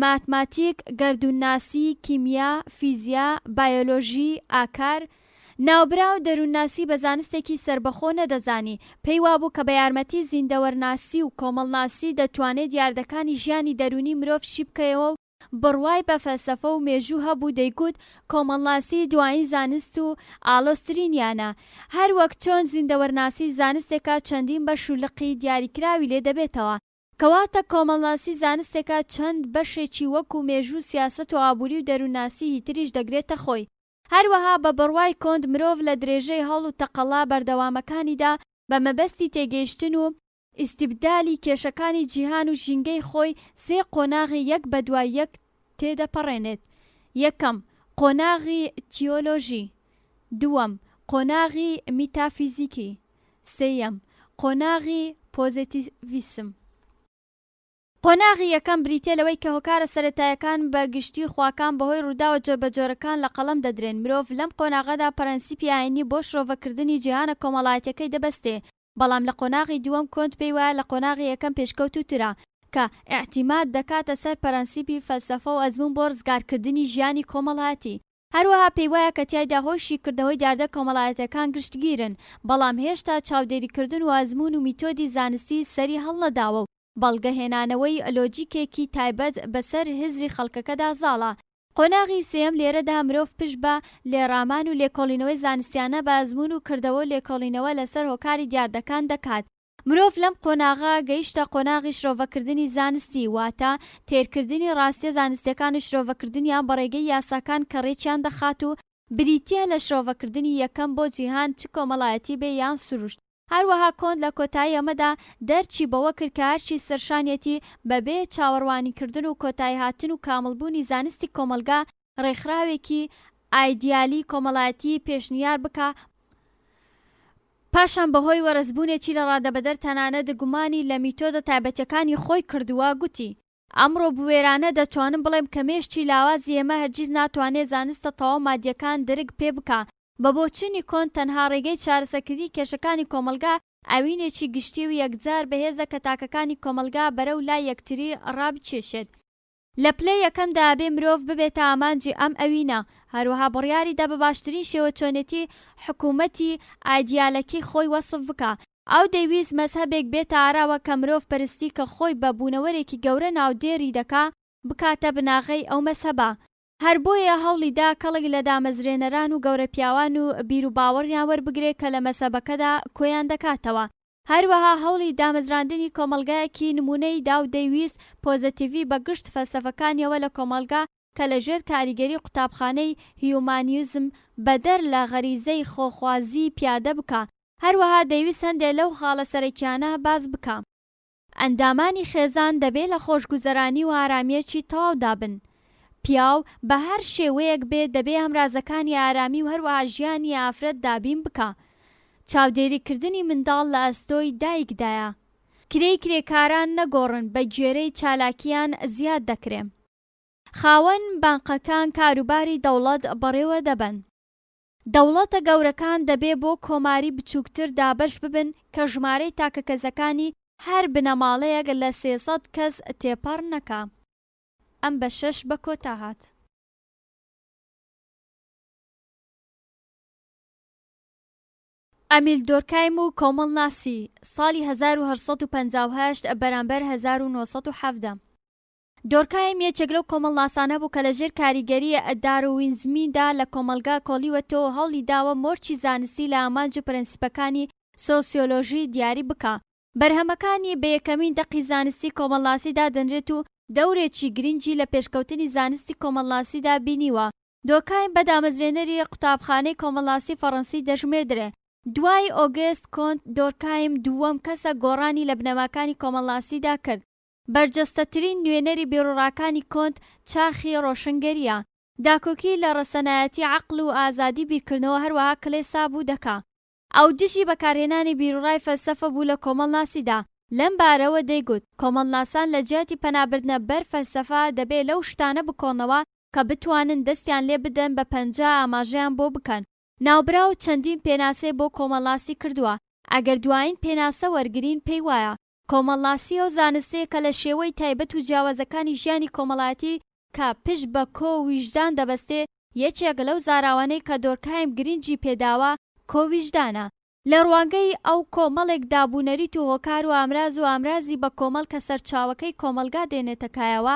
ماتماتیک، گەردوونناسی، کیمیا، فیزیا، بایۆلۆژی، ئاکار. ناوبراو دەروونناسی بە زانستێکی سربەخۆ نەدەزانی. پێی وابوو کە بە یارمەتی زیندەوەرناسی و کۆمەڵناسی دەتوانێت دیاردەکانی ژیانی دەرونی مرۆڤ شی بکەوە و بڕوای بە فەلسەفە و مێژوو هەبوو. دەیگوت کۆمەڵناسی دوایین زانست و ئاڵۆسترینیانە. هەر وەک چۆن زیندەوەرناسی زانستێکە چەندین بەش و لقی دیاریکراوی لێ دەبێتەوە. کەواتە کۆمەڵناسی زانستێکە چەند بەشێکی وەکو مێژوو، سیاسەت و ئابووری و دەروونناسی هیتریش دەگرێتە خۆی. هەروەها بە بڕوای کۆنت مرۆڤ لە درێژەی هەڵ و تەقەڵا بەردەوامەکانیدا بە مەبەستی تێگەیشتن و ئیستیبدالی کێشەکانی جیهان و ژینگەی خۆی سێ قۆناغی یەک بە دوای یەک تێدەپەڕێنێت. یەکەم، قۆناغی تیۆلۆژی. دووەم، قۆناغی میتافیزیکی. سێیەم، قۆناغی پۆزیتیڤیسم. قۆناغی یەکەم بریتیە لەوەی کە هۆکارە سەرەتاییەکان بە گشتی خواکان بەهۆی ڕووداوە جۆبەجۆرەکان لە قەڵەم دەدرێن. مرۆڤ لەم قۆناغەدا پەرەنسیپی ئاینی بۆ شرۆڤەکردنی جیهانە کۆمەڵایەتیەکەی دەبەستێ. بەڵام لە قۆناغی دووەم کۆنت پێی وایە لە قۆناغی یەکەم پێشکەوتووترە کە ئیعتیماد دەکاتە سەر پەرەنسیپی فەلسەفە و ئەزموون بۆ ڕزگارکردنی ژیانی کۆمەڵایەتی. هەروەها پێی وایە کە تیایدا هۆی شیکردنەوەی دیاردە کۆمەڵایەتەکان گشتگیرن، بەڵام هێشتا چاودێریکردن و ئەزموون و میتۆدی زانستی سەری هەڵنەداوە و بەڵگەهێنانەوەی لۆجیکێکی تایبەت بەسەر هزری خەڵکەکەدا زاڵە. قۆناغی سێم لێرەدا مرۆڤ پشت بە لێڕامان و لێکۆڵینەوەی زانستیانە بە ئەزموون و کردەوە و لێکۆڵینەوە لەسەر هۆکاری دیاردەکان دەکات. مرۆڤ لەم قۆناغا گەیشتە قۆناغی شرۆڤەکردنی زانستی، واتە تێرکردنی ڕاستیە زانستیەکان و شرۆڤەکردنیان بەڕێگەی یاساکان کە ڕێکیان دەخات و بریتیە لە شرۆڤەکردنی یەکەم بۆ جیهان چ کۆمەڵایەتی بێ یان سروشت. هەروەها کۆنت لە کۆتایی ئەمەدا دەرچی بەوە کرد کە هەرچی سەرشانیەتی بەبێ چاوەڕوانیکردن و کۆتایی هاتن و کامڵبوونی زانستی کۆمەلگا ڕێکخراوێکی ئایدیالی کۆمەڵایەتی پێشنیار بکە پاشان بەهۆی وەرزبوونێکی لە ڕادەبەدەر تەنانەت گومانی لە میتۆدە تایبەتیەکانی خۆی کردووە. گوتی ئەمڕۆ بوێرانە دەتوانم بڵێم کە مێشتی لاوازی ئێمە هەرگیز ناتوانێت زانستە تەواو مادیەکان درک پێ بکە. بە بۆچوونی کۆن تەنها ڕێگەی چارەسەرکردنی کێشەکانی کۆمەلگا ئاوینێکی گشتی و یەکجار بەهێزە کە تاکەکانی کۆمەلگا بەرەو لای یەکتری ڕابچێشێت. لە پلەی یەکەمدا ئەبێ مرۆڤ ببێتە ئامانجی ئەم ئەوینە، هەروەها بڕیاریدا بە باشترین شێوە چۆنێتی حکوومەتی ئایدیالەکی خۆی وەسف بکە. ئەو دەیویست مەزهەبێک بێتە ئاراوە کە مرۆڤ پەرستی کە خۆی بە بوونەوەرێکی گەورە ناودێری دەکا بکاتە بناغەی ئەو مەزهەبە. هەر بۆیە هەوڵیدا کەڵک لە دامەزرێنەران و گەورە پیاوان و بیر و باوەڕیان وەربگرێت کە لە مەزهەبەکەدا کۆیان دەکاتەوە. هەروەها هەوڵی دامەزراندنی کۆمەلگایەکی نمونەی دا و دەیویست پۆزتیڤی بە گشت فەلسەفەکانیەوە لە کۆمەلگا کە لەژێر کاریگەری قوتابخانەی هیومانیزم بەدەر لە غەریزەی خۆخوازی پیادە بکە. هەروەها دەیویست هەندێک لەو خاڵە سەرەکیانە باز بکە. ئەندامانی خێزان دەبێت لە خۆشگوزەرانی و ئارامیەکی تەواودا بن. پیاو بە هەر شێوەیەک بێت دەبێت هەمرازەکانی ئارامی و هەروەها ژیانی ئافرەت دابین بکە. چاودێریکردنی منداڵ لە ئەستۆی دایکدایە. کرێکاران نەگۆڕن بە گوێرەی چالاکیان زیاد دەکرێن. خاوەن بانقەکان کاروباری دەوڵەت بەڕێوە دەبن. دەوڵەتە گەورەکان دەبێ بۆ کۆماری بچووکتر دابەش ببن کە ژمارەی تاکەکەزەکانی هەر بنەماڵەیەک لە 300 کەس تێپەڕ نەکا. ئەم بە 6 بە کۆتا هات. ئەمیل دۆرکایم و کۆمەڵناسی ساڵی 1858 بەرامبەر 1970. دۆرکایم یەکێک لەو کۆمەڵناسانە بوو کە لەژێر کاریگەری داروینزمیدا لە کۆمەلگا کۆڵیوەتەوە هەوڵی داوە مۆرچی زانستی لە ئامانج و پرەنسیپەکانی سۆسیۆلۆژی دیاری بکە. بەرهەمەکانی بە یەکەمین دەقی زانستی کۆمەڵناسیدا دەنرێت و دەورێکی گرنگی لە پێشکەوتنی زانستی کۆمەڵناسیدا بینیوە. دۆرکایم بە دامەزرێنەری قوتابخانەی کۆمەڵناسی فەڕەنسی دەژمێردرێ. دوای ئۆگست کۆنت دۆرکایم دووەم کەسە گۆڕانی لە بنەماکانی کۆمەڵناسیدا کرد. بەرجەستەترین نوێنەری بیرۆڕاکانی کۆنت چاخی ڕۆشنگەریە. داکۆکی لە ڕەسەنایەتی عەقڵ و ئازادی بیرکردنەوە هەروەها کلێسا بوو دەکا. ئەو دژی بەکارهێنانی بیرۆڕای فەلسەفە بوو لە کۆمەڵناسیدا. لەم بارەوە دەیگوت کۆمەڵناسان لە جیاتی پەنابردنە بەر فەلسەفە دەبێت لەو شتانە بکۆنەوە کە بتوانن دەستیان لێ بدەن بە پەنجا ئاماژەیان بۆ بکەن. ناوبراو چەندین پێناسێ بۆ کۆمەڵناسی کردووە. ئەگەر دوایین پێناسە وەرگرین پێی وایە کۆمەڵناسی ئەو زانستەیە کە لە شێوەی تایبەت و جیاوازەکانی ژیانی کۆمەڵایەتی کە پشت بە کۆ و ویژدان دەبەستێ یەکێک لەو زاراوانەی کە دۆرکایم گرنگی پێداوە کۆ ویژدانە. لە ڕوانگەی ئەو کۆمەڵێک دابوونەریت و هۆکار و ئامرازی بە کۆمەڵ کە سەرچاوەکەی کۆمەلگا دێنێتە کایەوە،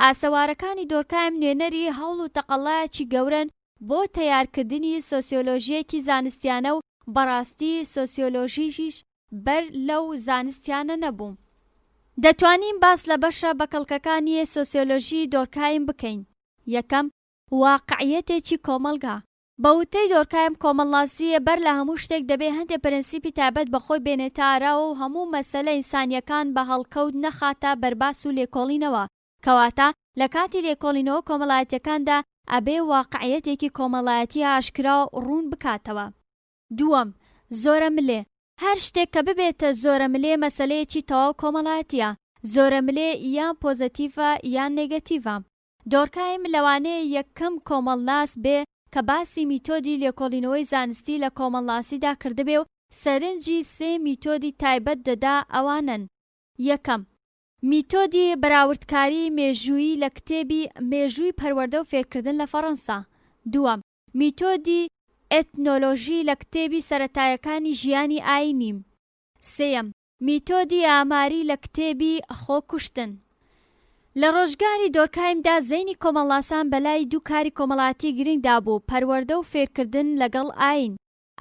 ئاسەوارەکانی دۆرکایم نوێنەری هەوڵ و تەقەڵایەکی گەورن بۆ تەیارکردنی سۆسیۆلۆژیەکی زانستیانە و بەڕاستی سۆسیۆلۆژیشیش بەر لەو زانستیانە نەبوو. دەتوانین باس لە بەشە بەکەڵکەکانی سۆسیۆلۆژی دۆرکایم بکەین. یەکەم، واقعیەتێکی کۆمەلگا. بە وتەی دۆرکایم کۆمەڵناسیە بەر لە هەموو شتێک دەبێت هەندێک پرەنسیپی تایبەت بەخۆی بێنێتە ئاراوە و هەموو مەسەلە ئینسانیەکان بە هەڵکەوت نەخاتە بەرباس و لێکۆڵینەوە. کەواتە لە کاتی لێکۆڵینەوە کۆمەڵایەتیەکاندا ئەبێ واقعیەتێکی کۆمەڵایەتی ئاشکرا ڕوون بکاتەوە. دووەم، زۆرە ملێ. هەر شتێک کە ببێتە زۆرە ملێ مەسەلەیەکی تەواو کۆمەڵایەتیە. زۆرە ملێ یان پۆزتیڤە یان نێگەتیڤە. دۆرکایم لەوانەیە یەکەم کۆمەڵناس بێ کە باسی میتۆدی لێکۆڵینەوەی زانستی لە کۆمەڵناسیدا کردبێ و سەرنجی 3 میتۆدی تایبەت دەدا ئەوانن. یەکەم، میتۆدی بەراوردکاری مێژوویی لە کتێبی مێژووی پەروەردە و فێرکردن لە فەڕەنسا. دووەم، میتۆدی ئێتنۆلۆژی لە کتێبی سەرەتایەکانی ژیانی ئاینیم. سێەم، میتۆدی ئاماری لە کتێبی خۆکوشتن. لە ڕۆژگاری دۆرکایمدا زەینی کۆمەڵناسان بەلای دوو کاری کۆمەڵایەتی گرنگدا بوو، پەروەردە و فێرکردن لەگەڵ ئاین.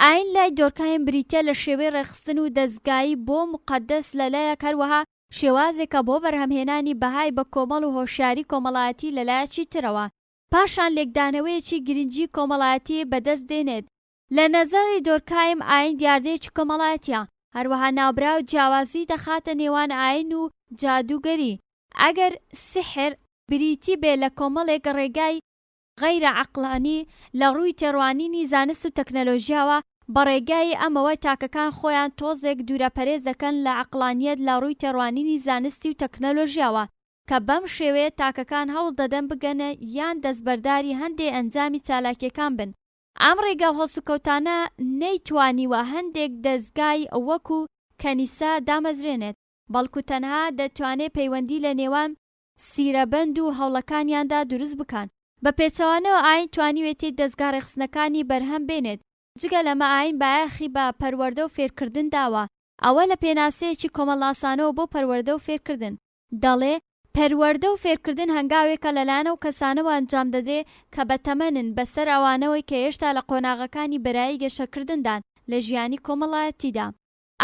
ئاین لای دۆرکایم بریتە لە شێوەی ڕێخستن و دەستگایی بۆ مقەدەس لەلایەک، هەروەها شێوازێکە بۆ بەرهەمهێنانی بەهای بە کۆمەڵ و هۆشیاری کۆمەڵایەتی لەلایەکی ترەوە. پاشان لێکدانەوەیەکی گرنگی کۆمەڵایەتی بەدەست دێنێت. لە نەزەری دۆرکایم ئاین دیاردەیەکی کۆمەڵایەتیە، هەروەها ناوبرا و جیاوازی دەخاتە نێوان ئاین و جادوگەری. ئەگەر سحر بریتی بێ لە کۆمەڵێک ڕێگای غەیرە عەقڵانی لە ڕووی تێڕوانینی زانست و تەکنەلۆژیاوە، بەڕێگای ئەمەوە تاکەکان خۆیان تۆزێک دوورەپەرێز دەکەن لە عەقڵانیەت لە ڕووی تێڕوانینی زانستی و تەکنەلۆژیاوە کە بەم شێوەیە تاکەکان هەوڵ دەدەن بگەنە یان دەستبەرداری هەندێک ئەنجامی چالاکیەکان بن. ئەم ڕێگە هەڵسوکەوتانە نەیتوانیوە هەندێک دەستگای وەکو کەنیسا دامەزرێنێت، بەڵکو تەنها دەتوانێت پەیوەندی لە نێوان سیرەبەند و هەوڵەکانیاندا دروست بکەن. بە پێچەوانەوە ئاین توانیوێتی دەستگا ڕێخستنەکانی بەرهەم بێنێت. جگە لەمە ئاین بایەخی بە پەروەردە و فێرکردن داوە. ئەوە لە پێناسەیەکی کۆمەڵاسانەوە بۆ پەروەردە و فێرکردن. دەڵێ پەروەردە و فێرکردن هەنگاوێکە لەلایەن ئەو کەسانەوە ئەنجام دەدرێت کە بەتەمەنن بەسەر ئەوانەوەی کە هێشتا لە قۆناغەکانی بەرایی گەشەکردندان لە ژیانی کۆمەڵایەتیدا.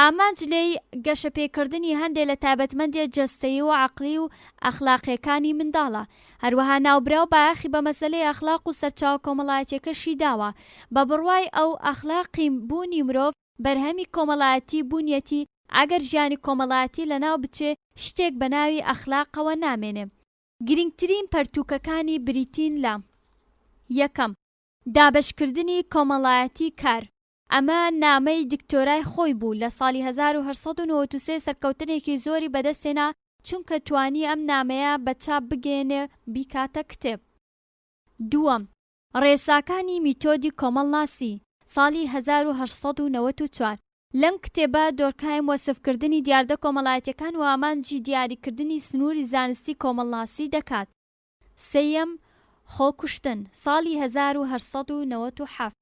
ئامانج لێی گەشەپێکردنی هەندێک لە تایبەتمەندێک جەستەیی و عەقلی و ئەخلاقیەکانی منداڵە. هەروەها ناوبراو بایەخی بە مەسەلەی ئەخلاق و سەرچاوە کۆمەڵایەتیەکەشی داوە بە بڕوای ئەو ئەخلاقی بوونی مرۆڤ بەرهەمی کۆمەڵایەتی بوونیەتی ئەگەر ژیانی کۆمەڵایەتی لەناو بچێ شتێک بە ناوی ئەخلاقەوە نامێنێ. گرنگترین پەرتووکەکانی بریتین لە: یەکەم، دابەشکردنی کۆمەڵایەتی کار. ئەمە نامەی دکتۆرای خۆی بوو لە ساڵی 1993 سەرکەوتنێکی زۆری بەدەستێنا چونکە توانی ئەم نامەیە بە چاپ بگێنێ بیکاتە کتێب. دووەم، ڕێساکانی میتۆدی کۆمەڵناسی ساڵی 1994 لەم کتێبە دۆرکایم وەسفکردنی دیاردە کۆمەڵایەتیەکان و ئامانجی دیاریکردنی سنووری زانستی کۆمەڵناسی دەکات. سێیەم، خۆکوشتن ساڵی 1997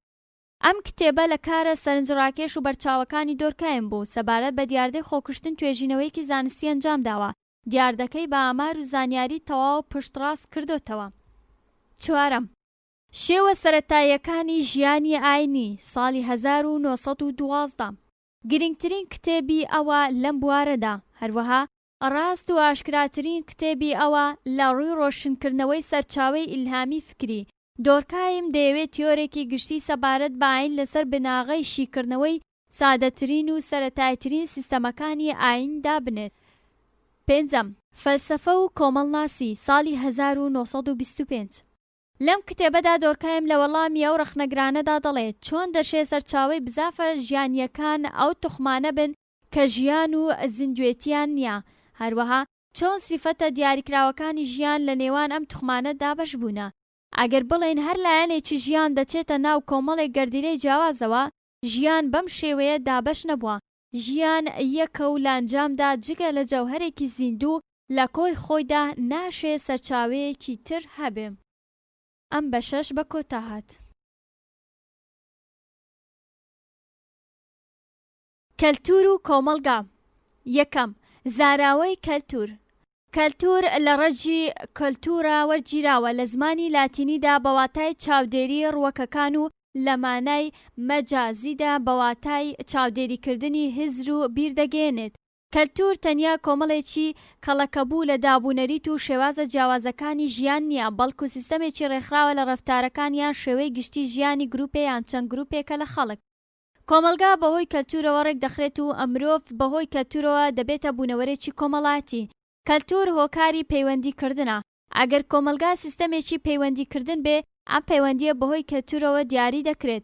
ئەم کتێبە لە کارە سەرنجڕاکێش و بەرچاوەکانی دۆرکایم بوو سەبارەت بە دیاردەی خۆکوشتن توێژینەوەیکی زانستی ئەنجام داوە. دیاردەکەی بە ئامار و زانیاری تەواو پشتڕاست کردوتەوە. چوارەم، شێوە سەرەتاییەکانی ژیانی ئاینی ساڵی 1912 گرنگترین کتێبی ئەوە لەم بوارەدا. هەروەها ڕاست و ئاشکراترین کتێبی ئەوە لە ڕووی ڕۆشنکردنەوەی سەرچاوەی ئیلهامی فکری. دۆرکایم دەیەوێت تیۆرێکی گشتی سەبارەت بە ئاین لەسەر بناغەی شیکردنەوەی سادەترین و سەرەتایترین سیستەمەکانی ئایندا بنێت. پێنجەم، فەلسەفە و کۆمەڵناسی ساڵی 1925 لەم کتێبەدا دۆرکایم لە وەڵامی ئەو ڕەخنەگرانەدا دەڵێت چۆن دەشێت سەرچاوەی بزافە ژیانیەکان ئەو توخمانە بن کە ژیان و زیندوێتیان نییە. هەروەها چۆن سیفەتە دیاریکراوەکانی ژیان لە نێوان ئەم توخمانە دابەش بوونە. ئەگەر بڵێن هەر لایەنێکی ژیان دەچێتە ناو کۆمەڵێک گەردیلەی جیاوازەوە، ژیان بەم شێوەیە دابەش نەبووە. ژیان یەکە و لانجامدا جگە لە جەوهەرێکی زیندوو لە کۆی خۆیدا ناشێ سەرچاوەیەکی تر هەبێ. ئەم بەشەش بە کۆتا هات. کەلتور و کۆمەڵگا. یەکەم، زاراوەی کەلتور. کەلتور لە ڕەجی کەلتورە وەرگیراوە لە زمانی لاتینیدا بە واتای چاودێری ڕووەکەکان و لە مانای مەجازیدا بە واتای چاودێریکردنی هزر و بیردەگەێنێت. کەلتور تەنیا کۆمەڵێکی کەڵەکەبوو لە دابوونەریت و شێوازە جیاوازەکانی ژیان نییە، بەڵکو سیستەمێکی ڕێکخراوە لە ڕەفتارەکان یان شێوەی گشتی ژیانی گروپێ یان چەند گروپێکە لە خەڵک. کۆمەلگا بەهۆی کەلتورەوە ڕێک دەخرێت و ئەمرۆڤ بەهۆی کەلتورەوە دەبێتە بوونەوەرێکی کۆمەڵایەتی. کەلتور هۆکاری پەیوەندیکردنە. ئەگەر کۆمەلگا سیستەمێکی پەیوەندیکردن بێ، ئەم پەیوەندیە بەهۆی کەلتورەوە دیاری دەکرێت.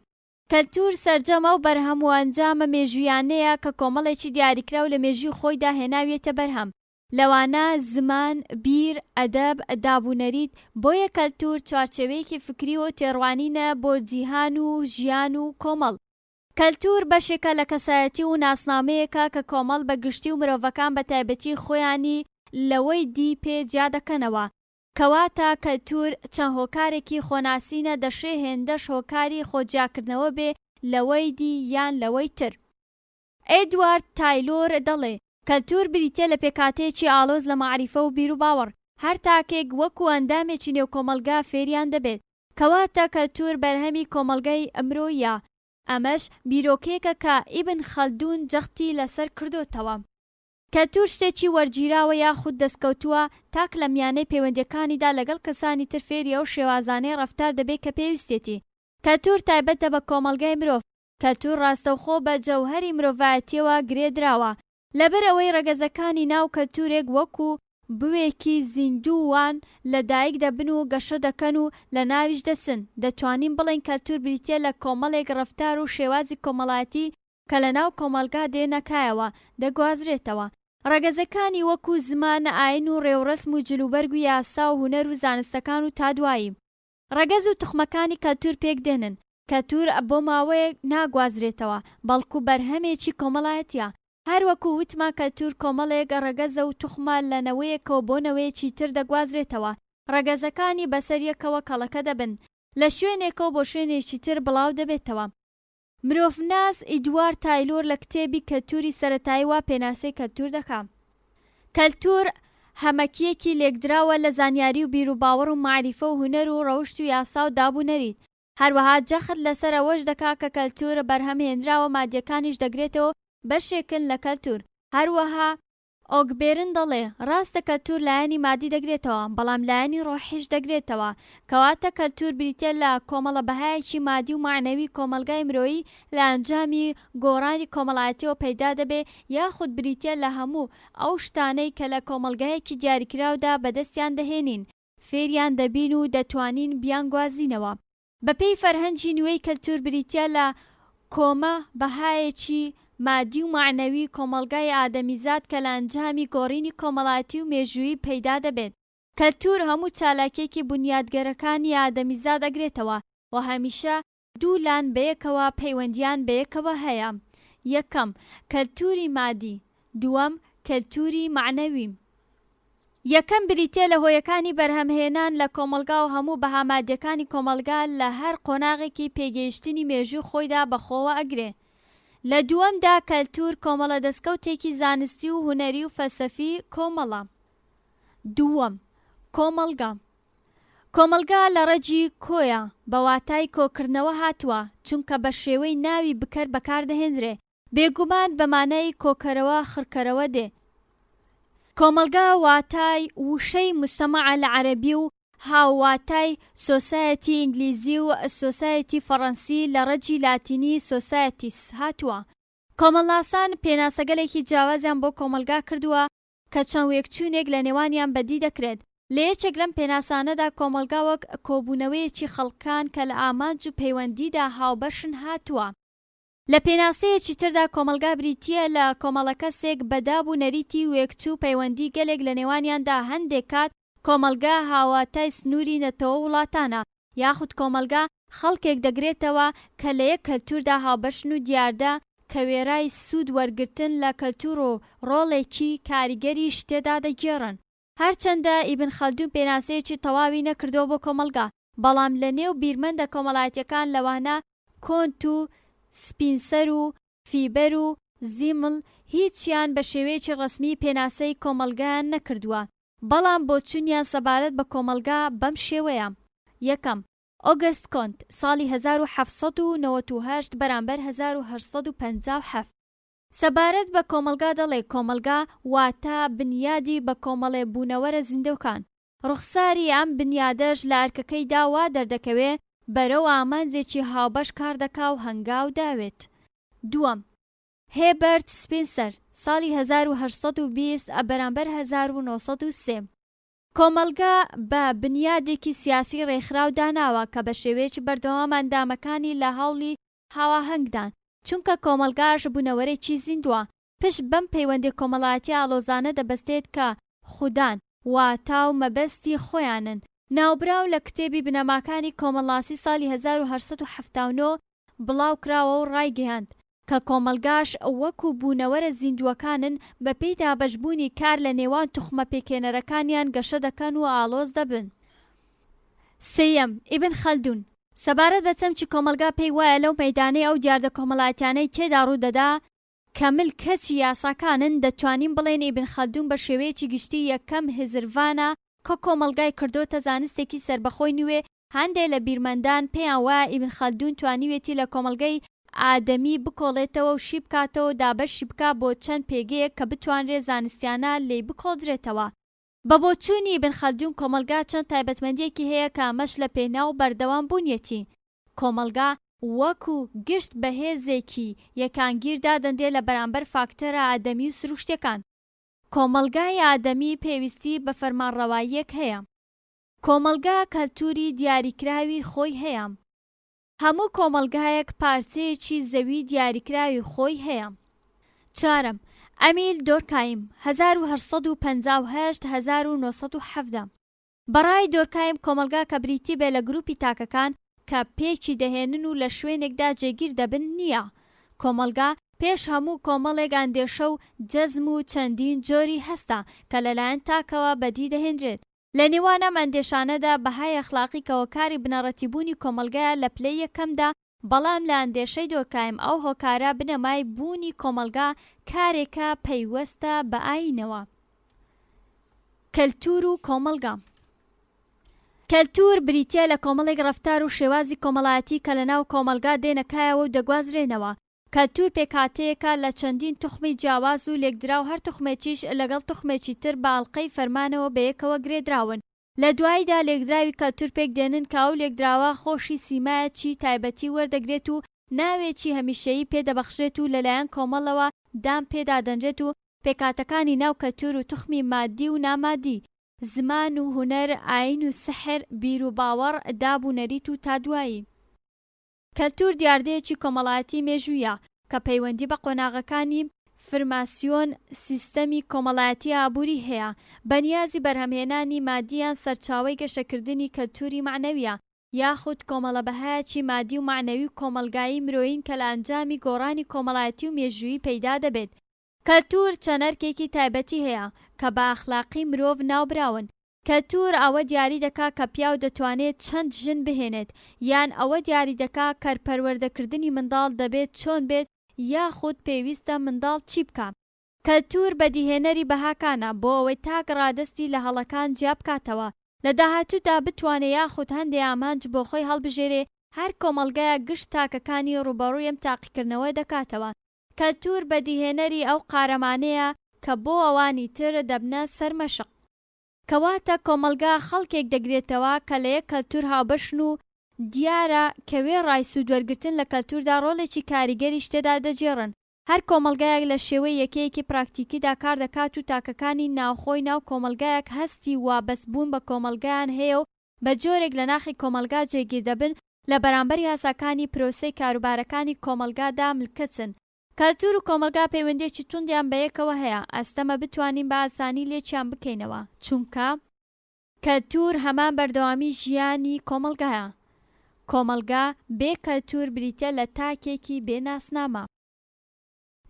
کەلتور سەرجەمە و بەرهەم و ئەنجامە مێژوویانەیە کە کۆمەڵێکی دیاریکراو لە مێژووی خۆیدا هێناویەتە بەرهەم. لەوانە زمان، بیر، ئەدەب، دابوونەریت. بۆیە کەلتور چوارچێوەیەکی فکری و تێڕوانینە بۆ جیهان و ژیان و کۆمەڵ. کەلتور بەشێکە لە کەسایەتی و ناسنامەیەکە کە کۆمەڵ بە گشتی و مرۆڤەکان بە تایبەتی خۆیانی لەوەی دی پێ جیا دەکەنەوە. کەواتە کەلتور چەند هۆکارێکی خۆناسینە دەشێ هێندەش هۆکاری خۆجیاکردنەوە بێ لەوەی دی یان لەوەی تر. ئێدوارد تایلۆر دەڵێ کەلتور بریتێ لە پێکاتەیەکی ئاڵۆز لە مەعریفە و بیر و باوەڕ، هەر تاکێک وەکو ئەندامێکی نێو کۆمەلگا فێریان دەبێت. کەواتە کەلتور بەرهەمی کۆمەلگای ئەمرۆیە. ئەمەش بیرۆکێکە کە ئیبن خەلدون جەختی لەسەر کردوتەوە. کەلتور شتێکی وەرگیراوە یاخود دەستکەوتووە تاک لە میانەی پەیوەندیەکانیدا لەگەڵ کەسانی تر فێریە و شێوازانەی ڕەفتار دەبێت کە پێویستێتی. کەلتور تایبەتە بە کۆمەلگای مرۆڤ. کەلتور ڕاستەوخۆ بە جەوهەری مرۆڤایەتیەوە گرێدراوە. لەبەر ئەوەی ڕەگەزەکانی ناو کەلتورێک وەکو بوێکی زیندووان لەدایک دەبن و گەشە دەکەن و لە ناویش دەچن. دەتوانین بڵێن کەلتور بریتیە لە کۆمەڵێک ڕەفتار و شێوازی کۆمەڵایەتی کە لە ناو کۆمەلگا دێنەکایەوە دەگوازرێتەوە. ڕەگەزەکانی وەکو زمان، ئاین و ڕێوڕەسم و جلوبەرگ و یاسا و هونەر و زانستەکان و تا دوایی. ڕەگەز و تخمەکانی کەلتور پێک دێنن. کەلتور بۆ ماوەیەک ناگوازرێتەوە، بەڵکو بەرهەمێکی کۆمەڵایەتیە. هەروەکو وتمان کەلتور کۆمەڵێک ڕەگەزە و توخمە لەنەوەیەکەوە بۆ نەوەیەکی تر دەگوازرێتەوە. ڕەگەزەکانی بەسەریەکەوە کەڵەکە دەبن، لە شوێنێکەوە بۆ شوێنێکی تر بڵاو دەبێتەوە. مرۆڤناس ئیدوارد تایلۆر لە کتێبی کەلتوری سەرەتایی وا پێناسەی کەلتور دەکات. کەلتور هەمەکیەکی لێکدراوە لە زانیاری و بیرروباوەڕ و معریفە و هونەر و ڕەوشت و یاسا و دابوونەریت. هەروەها جەخت لەسەر ئەوەش دەکا کە کەلتور بەرهەمهێنراوە مادیەکانیش دەگرێتەوە بەشێکن لە کەلتور. هەروەها ئۆگبێرن دەڵێ ڕاستە کەلتور لایەنی مادی دەگرێتەوە، بەڵام لایەنی ڕۆحیش دەگرێتەوە، کەواتە کەلتور بریتە لە کۆمەڵە بەهایەکی مادی و معنەوی کۆمەلگای مرۆیی لە ئەنجامی گۆڕانی کۆمەڵایەتیەوە پەیدا دەبێ، یاخود بریتە لە هەموو ئەو شتانەی کە لە کۆمەلگایەکی دیاریکراودا بەدەستیان دەهێنین، فێریان دەبین و دەتوانین بیانگوازینەوە. بەپێی فەرهەنگی نوێی کەلتور بریتە لە کۆمە بەهایەکی مادی و معنەوی کۆمەلگای ئادەمیزاد کە لە ئەنجامی گۆڕینی کۆمەڵایەتی و مێژوویی پەیدا دەبێت. کەلتور هەموو چالاکیەکی بنیادگەرەکانی ئادەمیزاد ئەگرێتەوە و هەمیشە دوو لان بەیەکەوە پەیوەندیان بەیەکەوە هەیە. یەکەم کەلتوری مادی، دووەم کەلتوری معنەوی. یەکەم بریتە لە هۆیەکانی بەرهەمهێنان لە کۆمەلگا و هەموو بەهامادیەکانی کۆمەلگا لە هەر قۆناغێکی پێگەیشتنی مێژوو خۆیدا بەخۆوە ئەگرێ. لە دووەمدا کەلتور کۆمەڵە دەستکەوتێکی زانستی و هونەری و فەلسەفی کۆمەڵە. دووەم کۆمەلگا. کۆمەلگا لە ڕەجی کۆیە، بە واتای کۆکردنەوە هاتووە، چونکە بە شێوەی ناوی بکەر بەکاردەهێنرێ، بێگومان بەمانای کۆکەرەوە خڕکەرەوە دێ. کۆمەلگا واتای وشەی مجتەمەعە لە عەرەبی و هاوواتای سۆسایەتی ئینگلیزی و سۆسایەتی فەڕەنسی لە ڕەجی لاتینی سۆسایەتیس هاتووە. کۆمەڵناسان پێناسەگەلێکی جیاوازیان بۆ کۆمەلگا کردووە کە چەند وێکچوونێک لە نێوانیان بەدی دەکرێت. لە یەکێک لەم پێناسانەدا کۆمەلگا وەک کۆبوونەوەیەکی خەڵکان کە لە ئامانج و پەیوەندیدا هاوبەشن هاتووە. لە پێناسەیەکی تردا کۆمەلگا بریتیە لە کۆمەڵە کەسێک بەدابوو نەریتی وێکچوو پەیوەندی گەلێک لە نێوانیاندا هەندێک کات کۆمەلگا هاواتای سنووری نەتەوە وڵاتانە، یاخود کۆمەلگا خەڵکێک دەگرێتەوە کە لە یەک کەلتوردا هاوبەشن و دیاردا کە وێرای سوود وەرگرتن لە کەلتور و ڕۆڵێکی کاریگەری شتێدا دەگێڕن. هەرچەندە ئیبن خەلدون پێناسەیەکی تەواوی نەکردەوە بۆ کۆمەلگا، بەڵام لە نێو بیرمەندە کۆمەڵایەتیەکان لەوانە کۆنت و سپینسەر و فیبەر و زیمڵ هیچیان بە شێوەیەکی ڕەسمی پێناسەی کۆمەلگایان نەکردووە، بەڵام بۆ چوونیان سەبارەت بە کۆمەلگا بەم شێوەیە. یەکەم ئۆگەست کۆنت ساڵی 1798 بەرامبەر 1857 سەبارەت بە کۆمەلگا دەڵێ کۆمەلگا واتە بنیادی بە کۆمەڵێ بوونەوەرە زیندەوەکان. ڕوخساری ئەم بنیادەش لە ئەرکەکەیدا وا دەردەکەوێ بەرەو ئامانجێکی هاوبەش کار دەکا و هەنگاو داوێت. دووەم هێبەرت سپینسەر ساڵی 1820 بەرامبەر 1903 کۆمەلگا بە بنیادێکی سیاسی ڕێکخراو داناوە کە بە شێوەیەکی بەردەوام ئەندامەکانی لە هەوڵی هاواهەنگدان، چونکە کۆمەلگاش بوونەوەرێکی زیندووە. پشت بەم پەیوەندی کۆمەڵایەتی ئاڵۆزانە دەبەستێت کە خودان واتا و مەبەستی خۆیانن. ناوبراو لە کتێبی بنەماکانی کۆمەڵاسی ساڵی 1970 بڵاو کراوە و ڕایگەیاند کە کۆمەلگاش وەکو بوونەوەرە زیندووەکانن بە پێی دابەشبوونی کار لە نێوان توخمە پێکێنەرەکانیان گەشە دەکەن و ئاڵۆز دەبن. سێیەم ئیبن خەلدون سەبارەت بە چەمکی کۆمەلگا پێی وایە لەو مەیدانەی ئەو دیاردە کۆمەڵایەتیانەی تێدا ڕوودەدا کە ملکەچی یاساکانن، دەتوانین بڵێن ئیبن خەلدون بە شێوەیەکی گشتی یەکەم هزروانە کە کۆمەلگای کردۆتە زانستێکی سربەخۆی نوێ. هەندێک لە بیرمەندان پێیان وایە ئیبن خەلدون توانیوێتی لە کۆمەلگەی ئادەمی بکۆڵێتەوە و شی بکاتەوە دابەشی بکا بۆ چەند پێگەیەک کە بتوانرێ زانستیانە لێی بکۆدرێتەوە. بە بۆچوونی ئیبن خەلدون کۆمەلگا چەند تایبەتمەندیەکی هەیە کە ئەمەش لە پێناو بەردەوام بوونیەتی. کۆمەلگا وەکو گشت بەهێزێکی یەکانگیردا دەندێت لە بەرامبەر فاکتەرە ئادەمی و سروشتەکان. کۆمەلگای ئادەمی پێویستی بە فەرمانڕەواییەک هەیە. کۆمەلگا کەلتوری دیاریکراوی خۆی هەیە. هەموو کۆمەلگایەک پارچەیەکی زەوی دیاریکراوی خۆی هەیە. چوارەم، ئەمیل دۆرکایم 1858-1970. بەڕای دۆرکایم کۆمەلگا کە بریتی بێ لە گروپی تاکەکان کە پێکی دەهێنن و لە شوێنێکدا جێگیر دەبن نییە. کۆمەلگا پێش هەموو کۆمەڵێک ئاندێشە و جەزم و چەندین جۆری هەستە کە لەلایەن تاکەوە بەدی دەهێنرێت. لە نێوان ئەم ئەندێشانەدا بەهای ئەخلاقی کەوەکاری بنەڕەتیبوونی کۆمەلگایە لە پلەی یەکەمدا، بەڵام لە ئەندێشەی دۆرکایم ئەو هۆکارە بنەمای بوونی کۆمەلگا کارێکە پەیوەستە بە ئاینەوە. کەلتور و کۆمەلگا. کەلتور بریتیە لە کۆمەڵێک ڕەفتار و شێوازی کۆمەڵایەتی کە لەناو کۆمەلگا دێنەکایەوە و دەگوازرێنەوە. کەلتور پێکهاتەیەکە لە چەندین توخمی جیاواز و لێکدراو، هەر توخمێکیش لەگەڵ توخمێکی تر باڵقەی فەرمانەوە بەیەکەوە گرێدراون. لە دواییدا لێکدراوی کەلتور پێک دێنن کە ئەو لێکدراوە خۆشی سیمایەکی تایبەتی وەردەگرێت و ناوێکی هەمیشەیی پێدەبەخشرێت و لەلایەن کۆمەڵەوە دام پێدادەنرێت و پێکهاتەکانی ناو کەلتور و توخمی مادی و نامادی، زمان و هونەر، ئاین و سحر، بیر و باوەڕ، داب و نەریت و تا دوایی. کەلتور دیاردەیەکی کۆمەڵایەتی مێژوویە کە پەیوەندی بە قۆناغەکانی فرماسیۆن سیستەمی کۆمەڵایەتی ئابووری هەیە. بەنیازی بەرهەمهێنانی مادییان سەرچاوەی گەشەکردنی کەلتوری معنەویە، یاخود کۆمەڵە بەهایەکی مادی و معنەوی و کۆمەلگایی مرۆیین کە لە ئەنجامی گۆڕانی کۆمەڵایەتی و مێژوویی پەیدا دەبێت. کەلتور چەنەرکێکی تایبەتی هەیە کە بە ئەخلاقی مرۆڤ ناوبراون. کەلتور ئەوە دیاری دەکا کە پیاو دەتوانێت چەند ژن بهێنێت، یان ئەوە دیاری دەکا کەرپەروەردەکردنی منداڵ دەبێت چۆن بێت، یاخود پێویستە منداڵ چی بکات. کەلتور بەدیهێنەری بەهاکانە بۆ ئەوەی تاک ڕادستی لە هەڵەکان جیا بکاتەوە، لە داهاتوودا بتوانێت یاخود هەندێک ئامانج بۆ خۆی هەڵبژێرێ. هەر کۆمەلگایە گشت تاکەکانی ڕوبەڕووی ئەم تاقیکردنەوە دەکاتەوە. کەلتور بەدیهێنەری ئەو قارەمانەیە کە بۆ ئەوانی تر دەبنە سەرمەشق. کەواتە کۆمەلگا خەڵکێک دەگرێتەوە کە لە یەک کەلتور هاوبەشن و دیارە کەوێ ڕایسوود وەرگرتن لە کەلتوردا ڕۆڵێکی کاریگەریش تێدا دەجێڕن. هەر کۆمەلگایەک لە شێوەی یەکەیەکی پراکتیکیدا کار دەکات و تاکەکانی ناوخۆی ناو کۆمەلگایەک هەستی وابەستبوون بە کۆمەلگایان هەیە و بە جۆرێک لە ناخی کۆمەلگا جێگیر دەبن لە بەرامبەر یاساکانی پرۆسەی کاروبارەکانی کۆمەلگادا ملکەچن. کەلتور و کۆمەلگا پەیوەندیەکی توندیان بەیەکەوە هەیە. ئەستەمە بتوانین بە ئاسانی لێکیان بکەینەوە، چونکە کەلتور هەمان بەردەوامی ژیانی کۆمەلگایە. کۆمەلگا بێ کەلتور بریتە لە تاکێکی بێناسنامە.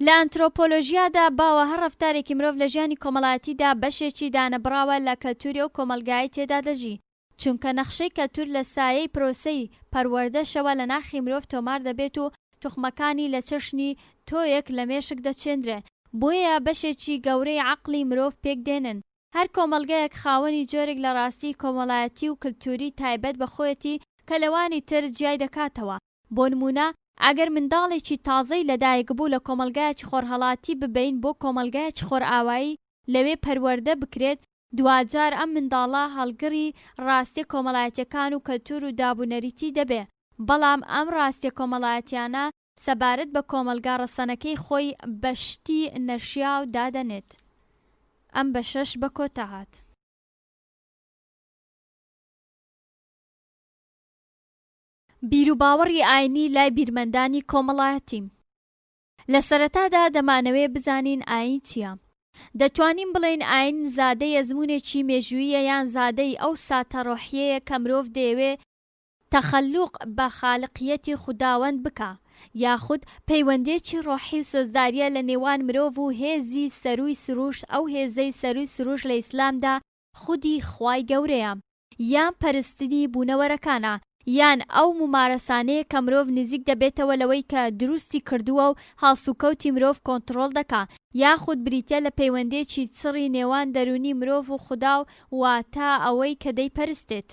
لە ئەنترۆپۆلۆژیادا باوە هەر ڕەفتارێکی مرۆڤ لە ژیانی کۆمەڵایەتیدا بەشێکی دانەبراوە لە کەلتوری ئەو کۆمەلگایی تێدا دەژی، چونکە نەخشەی کەلتور لە سایەی پرۆسەی پەروەردەشەوە لە ناخی مرۆڤ تۆمار دەبێت و توخمەکانی لە چەشنی تۆیەک لە مێشک دەچێندرێ. بۆیە بەشێکی گەورەی عەقڵی مرۆڤ پێک دێنن. هەر کۆمەلگایەک خاوەنی جۆرێک لە ڕاستی کۆمەڵایەتی و کلتوری تایبەت بەخۆیەتی کە لەوانی تر جیای دەکاتەوە. بۆ نمونە، ئەگەر منداڵێکی تازەی لەدایک بوو لە کۆمەلگایەکی خۆرهەڵاتی ببین بۆ کۆمەلگایەکی خۆرئاوایی لەوێ پەروەردە بکرێت، دوجار ئەم منداڵە هەڵگری ڕاستی کۆمەڵایەتیەکان و کەلتور و دابوونەریتی دەبێ. بەڵام ئەم ڕاستی کۆمەڵایەتیانە سەبارەت بە کۆمەلگا ڕەسەنەکەی خۆی بەشتی نەشیاو دادەنێت. ئەم بەشەش بە کۆتا هات. بیر و باوەڕی ئاینی لای بیرمەندانی کۆمەڵایەتی. لە سەرەتادا دەمانەوێت بزانین ئاین چییە. دەتوانین بڵێین ئاین زادەی ئەزموونێکی مێژوویە یان زادەی ئەو ساتە ڕۆحیەیە کە مرۆڤ دەیەوێ تەخەلوق بە خالقیەتی خوداوەند بکە، یاخود پەیوەندێکی ڕۆحی و سۆزداریە لە نێوان مرۆڤ و هێزی سەروی سروش. ئەو هێزەی سەروی سروش لە ئیسلامدا خودی خوای گەورەیە، یان پەرستنی بوونەوەرەکانە، یان ئەو ممارەسانەیە کە مرۆڤ نزیک دەبێتەوە لەوەی کە دروستی کردووە و هەڵسوکەوتی مرۆڤ کۆنتڕۆڵ دەکا، یاخود بریتە لە پەیوەندێکی چڕی نێوان دەرونی مرۆڤ و خوددا و واتە ئەوەی کە دەیپەرستێت.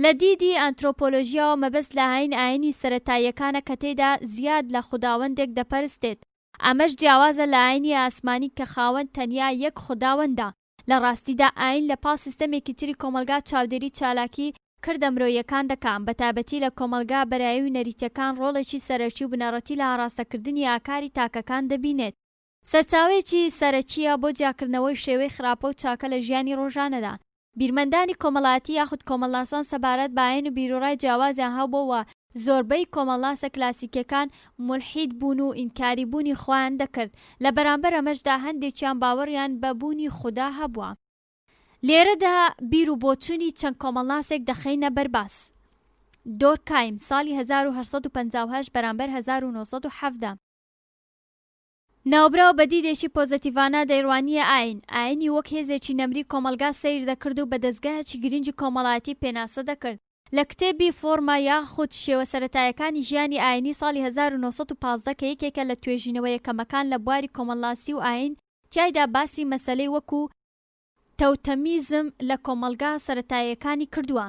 لە دیدی ئەنترۆپۆلۆژیاوە مەبەست لە ئاینی سەرەتاییەکانە کە تێیدا زیاد لە خوداوەندێک دەپەرستێت. ئەمەش جیاوازە لە ئاینی ئاسمانی کە خاوەن تەنیا یەک خوداوەندە. لە ڕاستیدا ئاین لە پاڵ سیستەمێکی تری کۆمەلگا چاودێری چالاکی کردە مرۆیەکان دەکات، بە تایبەتی لە کۆمەلگا بەرایی و نەریتەکان ڕۆڵێکی سەرەکی و بنەڕەتی لە ئاراستەکردنی ئاکاری تاکەکان دەبینێت. سەرچاوێکی سەرەکیە بۆ جیاکردنەوەی شێوەی خراپە و چاکە لە ژیانی ڕۆژانەدا. بیرمەندانی کۆمەڵایەتی یاخود کۆمەڵاسان سەبارەت بە ئاین و بیرۆڕای جیاوازیان هەبووە زۆربەی کۆمەڵاسە کلاسیکەکان مولحید بوون و ئینکاری بوونی خۆیان دەکرد. لە بەرامبەر ئەمەشدا هەندێکیان باوەڕیان بە بوونی خودا هەبووە. لێرەدا بیر و بۆچوونی چەند کۆمەڵاسێک دەخەینە بەرباس. دۆرکایم ساڵی 1858 بەرامبەر 1970 ناوبراو بە دیدێکی پۆزتیڤانە دەیڕوانیە ئاینی وەک هێزێکی نەمری کۆمەلگا سەیر دەکرد و بە دەستگایەکی گرنگی کۆمەڵایەتی پێناسە دەکرد. لە کتێبی فۆرما یاخود شێوە سەرەتایەکانی ژیانی ئاینی ساڵی 1915 کە یەکێکە لە توێژینەوە یەکەمەکان لە بواری کۆمەڵاسی و ئاین تیایدا باسی مەسەلەی وەکو تەوتەمیزم لە کۆمەلگا سەرەتایەکانی کردووە.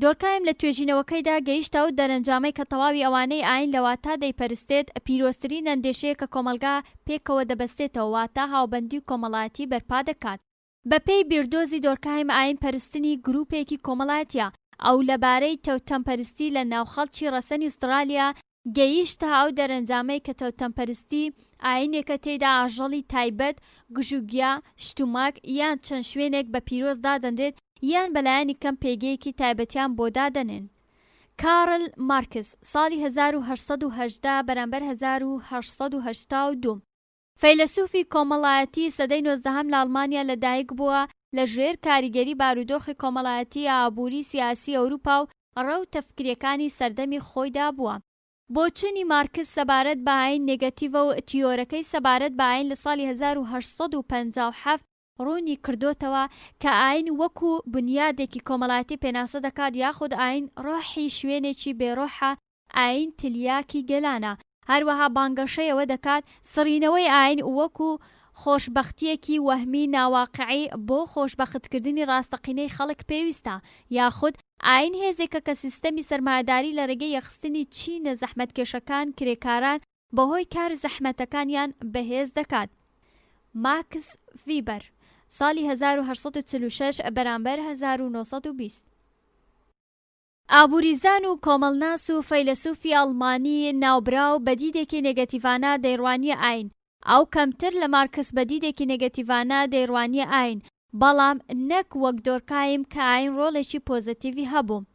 دۆرکایم لە توێژینەوەکەیدا گەیشتە و دەرەنجامەی کە تەواوی ئەوانەی ئاین لەواتە دەیپەرستێت پیرۆزترین ئەندێشەیە کە کۆمەلگا پێکەوە دەبەستێتەوە واتە هاوبەندی کۆمەڵایەتی بەرپا دەکات. بەپێی بیردۆزی دۆرکایم ئاین پەرستنی گروپێکی کۆمەڵایەتیە ئەو لەبارەی تەوتەمپەرستی لە ناوخەڵکی ڕەسەنی ئوسترالیا گەیشتە ئەو دەرەنجامەی کە تەوتەمپەرستی ئاینێکە تێیدا ئاژەڵی تایبەت گژوگیا شتوماک یان چەند شوێنێک بە پیرۆز دادەنرێت یان بەلایانی کەم پێگەیەکی تایبەتیان بۆ دادەنێن. کارل مارکس ساڵی 1818 بەرامبەر 1882 فەیلسوفی کۆمەڵایەتی سەدەی 19 لە ئەڵمانیا لەدایک بووە لە ژێر کاریگەری بارودۆخی کۆمەڵایەتی ئابووری سیاسی ئەوروپا و ڕەو تەفکرەکانی سەردەمی خۆیدا بووە. بۆچوونی مارکس سەبارەت بە ئاین نێگەتیڤە و تیۆرەکەی سەبارەت بە ئاین لە ساڵی 1857 ڕوونی کردوتەوە کە ئاین وەکو بنیادێکی کۆمەڵایەتی پێناسە دەکات یاخود ئاین ڕۆحی شوێنێکی بێڕۆحە ئاین تلیاکی گەلانە. هەروەها بانگەشەیەوە دەکات سڕینەوەی ئاین وەکو خۆشبەختیەکی وەهمی ناواقعی بۆ خۆشبەختکردنی ڕاستەقینەی خەڵک پێویستە یاخود ئاین هێزێکە کە سیستەمی سەرمایەداری لە ڕێگەی یەخستنی چینە زەحمەتکێشەکان کرێکاران بەهۆی کار زەحمەتەکانیان بەهێز دەکات. ماکس ڤیبەر ساڵی 1846 بەرامبەر 1920 ئابووریزان و کۆمەڵناس و فەیلسوفی ئەڵمانی ناوبراو بە دیدێکی نێگەتیڤانە دەیڕوانیە ئاین ئەو کەمتر لە مارکس بە دیدێکی نێگەتیڤانە دەیڕوانیە ئاین بەڵام نەک وەک دۆرکایم کە ئاین ڕۆڵێکی پۆزتیڤی هەبوو.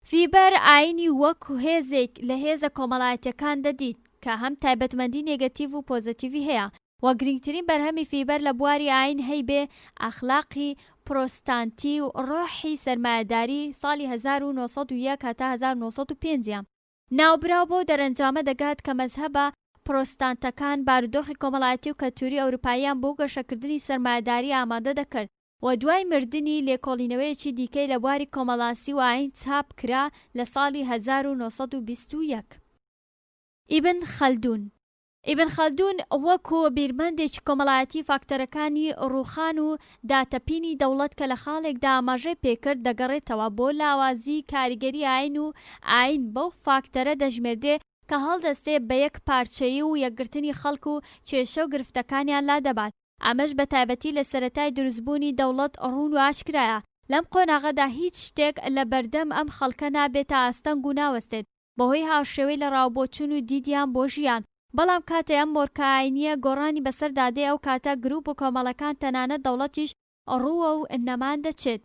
ڤیبەر ئاینی وەک هێزێک لە هێزە کۆمەڵایەتیەکان دەدیت کە هەم تایبەتمەندی نێگەتیڤ و پۆزتیڤی هەیە و گرنگترین بەرهەمی ڤیبەر لە بواری ئاین هەیبێ ئەخلاقی پرۆستانتی و ڕۆحی سەرمایەداری ساڵی 1901 هەتا 1905 ناوبراو بۆ دەرەنجامە دەگات کە مەزهەبە پرۆستانتەکان بارودۆخی کۆمەڵایەتی و کەلتوری ئەوروپاییان بۆ گەشەکردنی سەرمایەداری ئامادە دەکرد و دوای مردنی لێکۆڵینەوەیەکی دیکەی لە بواری کۆمەڵاسی و ئاین چاپ کرا لە ساڵی 1921. ئیبن خەلدون وەکو بیرمەندێکی کۆمەڵایەتی فاکتەرەکانی ڕووخان و داتەپینی دەوڵەت کە لە خاڵێکدا ئاماژەی پێکرد دەگەڕێتەوە بۆ لاوازی کاریگەری ئاین و ئاین بەو فاکتەرە دەژمێردێ کە هەڵدەستێ بە یەک پارچەیی و یەکگرتنی خەڵک و کێشە و گرفتەکانیان لا دەبات. ئەمەش بە تایبەتی لە سەرەتای دروستبوونی دەوڵەت ڕوون و ئاشکرایە. لەم قۆناغەدا هیچ شتێک لە بەردەم ئەم خەڵکە نابێتە ئاستەنگ و ناوەستێت بەهۆی هاوشێوەی لە ڕاوبۆچوون و دیدیان بۆ ژیان. بەڵام کاتێ ئەم مۆرکە ئاینیە گۆڕانی بەسەر دادێ ئەو کاتە گروپ و کۆمەڵەکان تەنانەت دەوڵەتیش ڕووە و نەمان دەچێت.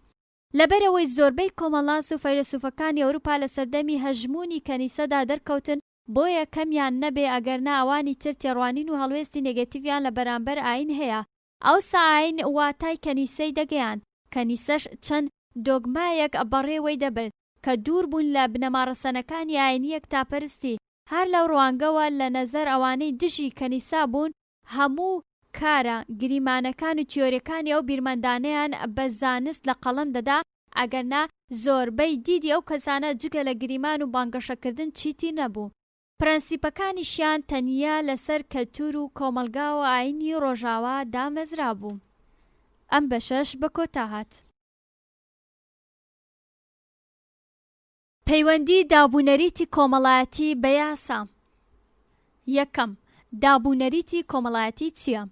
لەبەرەوەی زۆربەی کۆمەڵاس و فەیلسوفەکانی ئەوروپا لە سەردەمی هەژمونی کەنیسەدا دەرکەوتن بۆیە کەمیان نەبێ ئەگەرنا ئەوانی تر تێڕوانین و هەڵوێستی نێگەتیڤیان لە بەرامبەر ئاین هەیە. ئەوسا ئاین واتای کەنیسەی دەگەیان. کەنیسەش چەند دۆگمایەک بەڕێوەی دەبرد کە دوور بوون لە بنەماڕەسەنەکانی ئاینی یەکتاپەرستی. هەر لەو ڕوانگەوە لە نەزەر ئەوانەی دژی کەنیسا بوون هەموو کارە گریمانەکان و تیۆریەکانی ئەو بیرمەندانەیان بە زانست لە قەڵەم دەدا ئەگەرنا زۆربەی دیدی ئەو کەسانە جگە لە گریمان و بانگەشەکردن چیتی نەبوو. پرەنسیپەکانیشیان تەنیا لەسەر کەلتور و کۆمەلگا و ئاینی ڕۆژاوا دامەزرا بوو. ئەم بەشەش بە کۆتا هات. پەیوەندی دابوونەریتی کۆمەڵایەتی بە یاسا. یەکەم، دابوونەریتی کۆمەڵایەتی چییە؟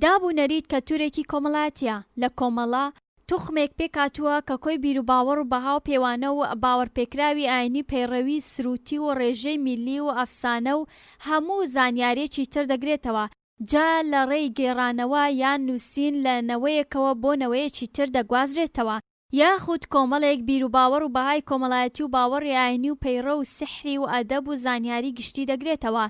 دابوونەریت کەلتورێکی کۆمەڵایەتیە. لە کۆمەڵە توخمێک پێکاتووە کە کۆی بیر و باوەڕ و بەهاو پێوانە و باوەڕپێکراوی ئاینی پەیڕەوی سروتی و ڕێژەی میلی و ئەفسانە و هەموو زانیاریەکی تر دەگرێتەوە. جا لە ڕێی گێڕانەوە یان نووسین لە نەوەیەکەوە بۆ نەوەیەکی تر دەگوازرێتەوە، یاخود کۆمەڵێک بیر و باوەڕ و بەهای کۆمەڵایەتی و باوەڕی ئاینی و پەیڕە و سحری و ئەدەب و زانیاری گشتی دەگرێتەوە.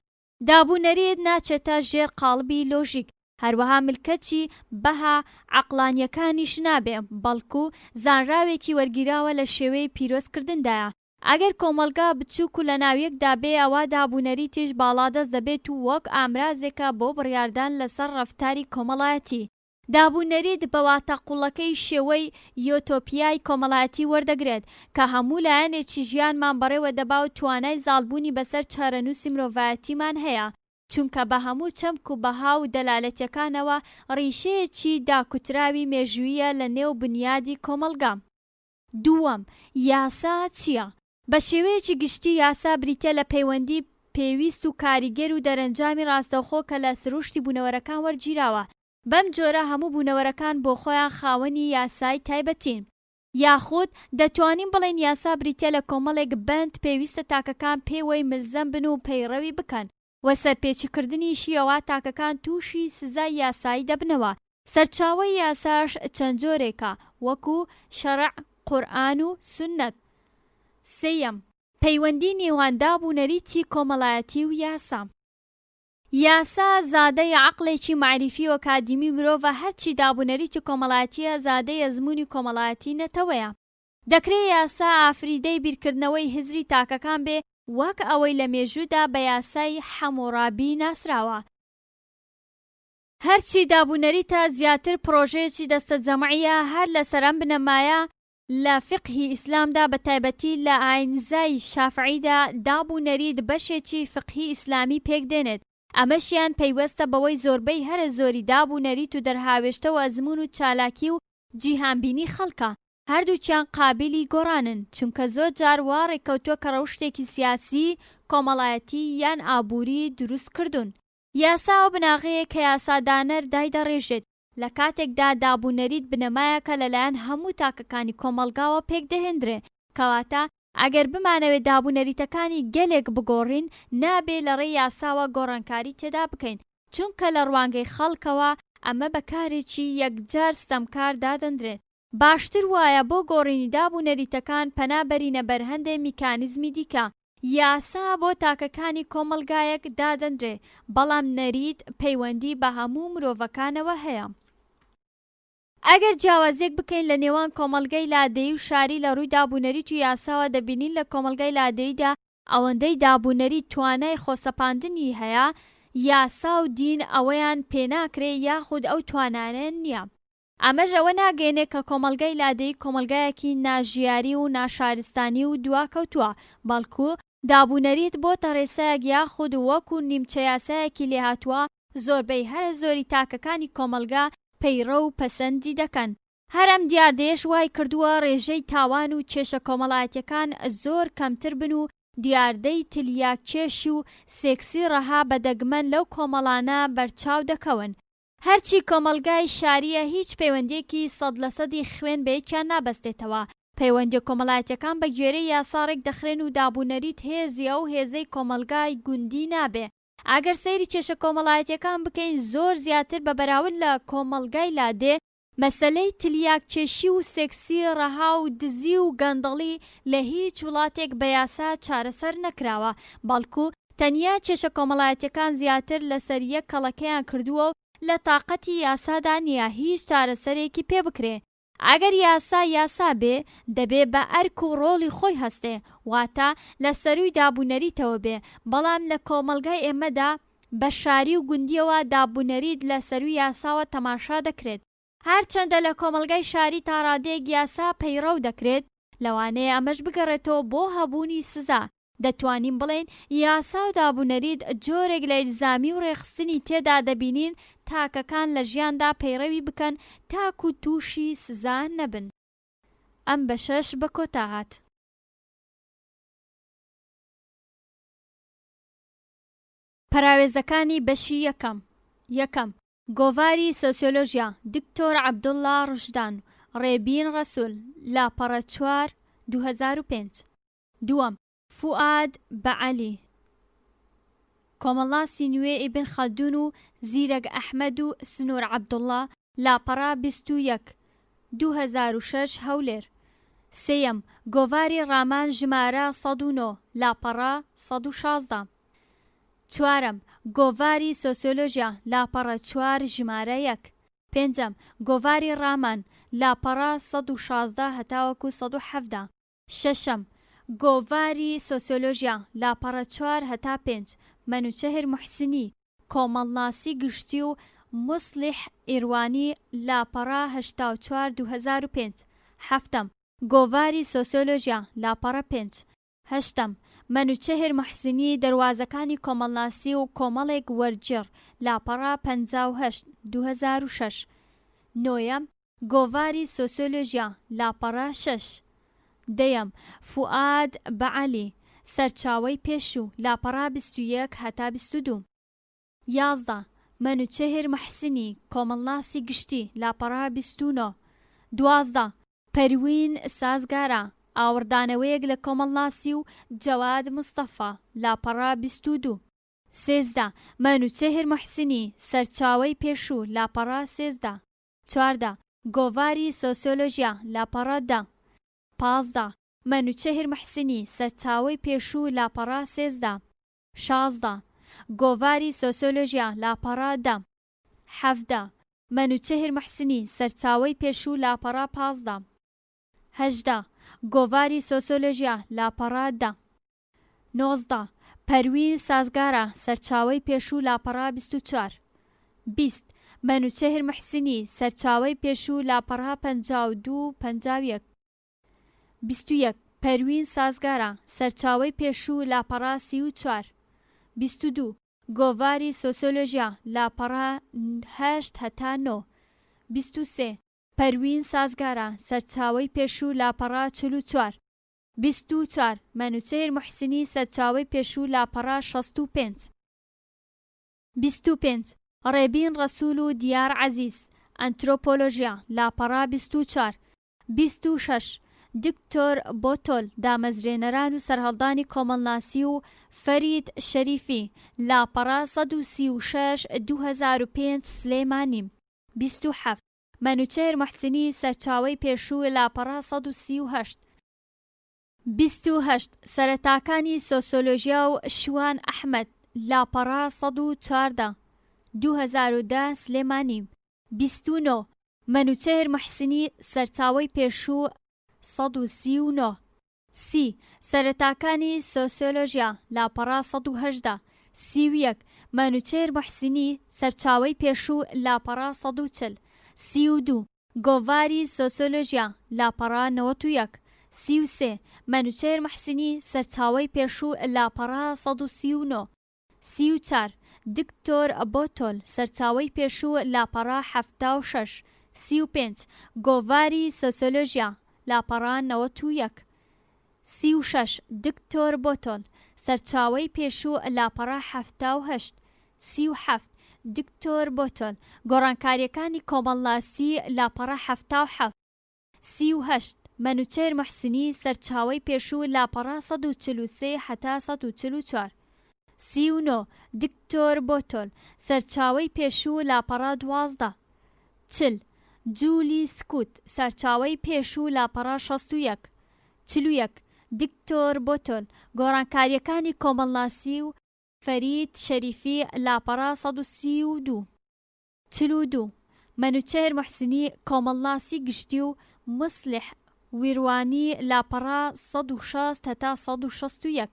دابوونەریت ناچێتە ژێر قاڵبی لۆژیک، هەروەها ملکەتی بەها عەقلانیەکانیش نابێ، بەڵکو زانراوێکی وەرگیراوە لە شێوەی پیرۆزکردندایە. ئەگەر کۆمەلگا بچووک و لە ناویەکدا بێ، ئەوە دابوونەریتیش باڵادەست دەبێت و وەک ئامرازێکە بۆ بڕیاردان لەسەر ڕەفتاری کۆمەڵایەتی. دابوونەریت بە واتەقوڵەکەی شێوەی یۆتۆپیای کۆمەڵایەتی وەردەگرێت کە هەموو لایەنێکی ژیانمان بەڕێوە دەبا و توانای زاڵبوونی بەسەر چارەنووسی مرۆڤایەتیمان هەیە، چونکە بە هەموو چەمک و بەها و دەلالەتیەکانەوە ڕیشەیەکی داکوتراوی مێژوویە لە نێو بنیادی کۆمەلگا. دووەم، یاسا چییە؟ بە شێوەیەکی گشتی یاسا بریتە لە پەیوەندی پێویست و کاریگەر و دەرەنجامی ڕاستەوخۆ کە لە سروشتی بوونەوەرەکان وەرگیراوە. بەم جۆرە هەموو بوونەوەرەکان بۆ خۆیان خاوەنی یاسای تایبەتین، یاخود دەتوانین بڵێن یاسا بریتە لە کۆمەڵێک بەند پێویستە تاکەکان پێوەی ملزەم بن و پەیڕەوی بکەن، و سەرپێچیکردنیشی ئەوە تاکەکان تووشی سزای یاسایی دەبنەوە. سەرچاوەی یاساش چەند جۆرێکە، وەکو شەرع، قورئان و سوننەت. سێیەم، پەیوەندی نێوان دابوونەریتی کۆمەڵایەتی و یاسا. یاسا زادەی عەقڵێکی معریفی و ئەکادیمی مرۆڤە، هەرچی دابوونەریتی کۆمەڵایەتیە زادەی ئەزموونی کۆمەڵایەتی نەتەوەیە. دەکرێت یاسا ئافریدەی بیرکردنەوەی هزری تاکەکان بێ، وەک ئەوەی لە مێژوودا بە یاسای حەمورابی ناسراوە. هەرچی دابوونەریتە زیاتر پرۆژەیەکی دەستە جەمەعیە، هەر لەسەر ئەم بنەمایە لە فقهی ئیسلامدا بە تایبەتی لە ئاینزای شافعیدا دابوونەریت بەشێکی فقهی ئیسلامی پێک دێنێت. ئەمەشیان پەیوەستە بەوەی زۆربەی هەرە زۆری دابوونەریت و دەرهاوێشتە و ئەزمون و چالاکی و جیهانبینی خەڵکە، هەردووچیان قابلی گۆڕانن، چونکە زۆر جار وا ڕێکەوتووە کە ڕەوشتێکی سیاسی، کۆمەڵایەتی یان ئابووری دروست کردوون. یاسا و بناغەیە کە یاسادانەر دایدەڕێژێت لە کاتێکدا دابوونەریت بنەمایەکە لەلایەن هەموو تاکەکانی کۆمەلگاوە پێک دەهێنرێ، کەواتە ئەگەر بمانەوێت دابوونەریتەکانی گەلێک بگۆڕین، نابێ لە ڕێی یاساوە گۆڕانکاری تێدا بکەین، چونکە لە ڕوانگەی خەڵکەوە ئەمە بەکارێکی یەکجار ستەمکار دادەندرێت. باشتر وایە بۆ گۆڕینی دابوونەریتەکان پەنابەرینە بەر هەندێک میکانیزمی دیکە. یاسا بۆ تاکەکانی کۆمەلگایەک دادەندرێ، بەڵام نەریت پەیوەندی بە هەموو مرۆڤەکانەوە هەیە. ئەگەر جیاوازیەک بکەین لە نێوان کۆمەلگای لادەیی و شاری لە ڕووی دابوونەریت و یاساوە، دەبینین لە کۆمەلگای لادەییدا ئەوەندەی دابوونەریت توانای خۆسەپاندنی هەیە، یاسا و دین ئەوەیان پێناکرێ یاخود ئەو توانانیان نییە. ئەمەش ئەوە ناگەێنێت کە کۆمەلگای لادەیی کۆمەلگایەکی ناژیاری و ناشارستانی و دواکەوتووە، بەڵکو دابوونەریت بۆتە ڕێسایەک یاخود وەکو نیمچە یاسایەکی لێهاتووە. زۆربەی هەرە زۆری تاکەکانی کۆمەلگا پەیڕە و پەسەندی دەکەن. هەرم دیاردەیەش وای کردووە ڕێژەی تاوان و کێشە کۆمەڵایەتیەکان زۆر کەمتر بن و دیاردەی تلیاکێش و سێکسی ڕەها بەدەگمەن لەو کۆمەڵانە بەرچاو دەکەون. هەرچی کۆمەلگای شاریە هیچ پەیوەندێکی 100% خوێن بەیەکیان نابەستێتەوە. پەیوەندی کۆمەڵایەتیەکان بە گوێرەی یاساڕێک دەخرێن و دابوونەریت هێزیە و هێزەی کۆمەلگای گوندی نابێ. ئەگەر سەیری کێشە کۆمەڵایەتیەکان بکەین، زۆر زیاتر بە بەراورد لە کۆمەلگای لادێ مەسەلەی تلیاکێشی و سێکسی ڕەها و دزی و گەندەڵی لە هیچ وڵاتێک بە یاسا چارەسەر نەکراوە، بەڵکو تەنیا کێشە کۆمەڵایەتیەکان زیاتر لەسەر یەک کەڵەکەیان کردووە و لە تاقەتی یاسادا نییە هیچ چارەسەرێکی پێ بکرێ. ئەگەر یاسا بێ، دەبێ بە ئەرک و ڕۆڵی خۆی هەستێ، واتە لە سەرووی دابوونەریتەوە بێ. بەڵام لە کۆمەلگای ئێمەدا بە شاری و گوندیەوە دابوونەریت لە سەرووی یاساوە تەماشا دەکرێت. هەرچەندە لە کۆمەلگای شاری تا ڕادەیەک یاسا پەیڕەو دەکرێت، لەوانەیە ئەمەش بگەڕێتەوە بۆ هەبوونی سزا. دەتوانین بڵێن یاسا و دابوونەریت جۆرێک لە ئیلزامی و ڕێخستنی تێدا دەبینین تاکەکان لە ژیاندا پەیڕەوی بکەن تاکو تووشی سزا نەبن. ئەم بەشەش بە کۆتا هات. پەراوێزەکانی بەشی یەکەم گۆڤاری سۆسیۆلۆژیا دکتۆر عەبدوڵڵا ڕوشدان، ڕێبین ڕەسوول، لاپەڕە 4 2005. دووەم فوئاد بەعەلی، کۆمەڵاسی نوێ ئیبن خەلدون و زیرەک ئەحمەد و سنوور عەبدوڵڵا لاپەڕا 21 2006 هەولێر. سێیەم گۆڤاری ڕامان ژمارە 109 لاپەڕا 116. چوارەم گۆڤاری سۆسیۆلۆژیا لاپەڕە 4 ژمارە 1. پێنجەم گۆڤاری ڕامان لاپەڕا 116 هەتاوەکو 117. شەشەم گۆڤاری سۆسیۆلۆژیا لاپەڕە 4 هەتا 5 مەنوچەهر موحسینی کۆمەڵناسی گشتی و مصلح ئیروانی لاپەڕا 84 2005. هەفتەم گۆڤاری سۆسیۆلۆژیا لاپەڕە 5. هەشتەم مەنوچەهر موحسینی دەواازەکانی کۆمەڵناسی و کۆمەڵێک وەرجێڕ لاپەڕا 58 2006. نۆیەم گۆڤاری سۆسیۆلۆژیا لاپەڕا 6. دەیەم فوئاد بەعەلی سەرچاوەی پێشوو لاپەڕا 21 هەتا 22. 11 مەنوچەهر موحسینی کۆمەڵناسی گشتی لاپەڕا 29. 12 پەروین سازگارە ئاوردانەوەیەک لە کۆمەڵناسی و جەواد مستەفا لاپەڕا 22. 13 مەنوچەهر موحسینی سەرچاوەی پێشوو لاپەڕا 13. 14 گۆڤاری سۆسیۆلۆژیا لاپەڕا 10. 15 مەنوچەهر موحسینی سەرچاوەی پێشوو لاپەڕا 13. 16 گۆڤاری سۆسیۆلۆژیا لاپەڕا 10. 17 مەنوچەهر موحسینی سەرچاوەی پێشوو لاپەڕا 15. 18 گۆڤاری سۆسیۆلۆژیا لاپەڕا 10. 19 پەروین سازگارە سەرچاوەی پێشوو لاپەڕا 24. 20 مەنوچەهر موحسینی سەرچاوەی پێشوو لاپەڕا 52 51. 21 پەروین سازگارە سەرچاوەی پێشوو لاپەڕا 34. 22 گۆڤاری سۆسیۆلۆژیا لاپەڕا 8 هەتا 9. 23 پەروین سازگارە سەرچاوەی پێشوو لاپەڕا 44. 24 مەنوچەهر موحسینی سەرچاوەی پێشوو لاپەڕا 65. 25 ڕێبین ڕەسوول و دیار عەزیز ئەنترۆپۆلۆژیا لاپەڕا 24. 26 دکتۆر بۆتۆل دامەزرێنەران و سەرهەڵدانی کۆمەڵناسی و فەرید شەریفی لاپەڕا 136 2005 سلێمانی. 27 مەنوچەهر موحسینی سەرچاوەی پێشوو لاپەڕا 138. 28 سەرەتاکانی سۆسیۆلۆژیا و شوان ئەحمەد لاپەڕا 114 2010 سلێمانی. 29 مەنوچەهر موحسینی سەرچاوەی پێشوو 139. 30 سەرەتاکانی سۆسیۆلۆژیا لاپەڕا 118. 31 مەنوچەهر موحسینی سەرچاوەی پێشوو لاپەڕا 140. 32 گۆڤاری سۆسیۆلۆژیا لاپەڕا 91. 33 مەنوچەهر موحسینی سەرچاوەی پێشوو لاپەڕا 139. 34 دکتۆر بۆتۆل سەرچاوەی پێشوو لاپەڕا 76. 35 گۆڤاری سۆسیۆلۆژیا لاپەڕا 91. 36 دکتۆر بۆتۆل سەرچاوەی پێشوو لاپەڕا 78. 37 دکتۆر بۆتۆل گۆڕانکاریەکانی کۆمەڵناسی لاپەڕا 77. 38 مەنوچەهر موحسینی سەرچاوەی پێشوو لاپەڕا 143 هەتا 144. 39 دکتۆر بۆتۆل سەرچاوەی پێشوو لاپەڕا 12. 40 جولی سکوت سەرچاوەی پێشوو لاپەڕا 61. 41 دکتۆر بۆتۆل گۆڕانکاریەکانی کۆمەڵناسی و فەرید شەریفی لاپەڕا 132. 42 مەنوچەهر موحسینی کۆمەڵناسی گشتی و مصلح ویروانی لاپەڕا 160 هەتا 161.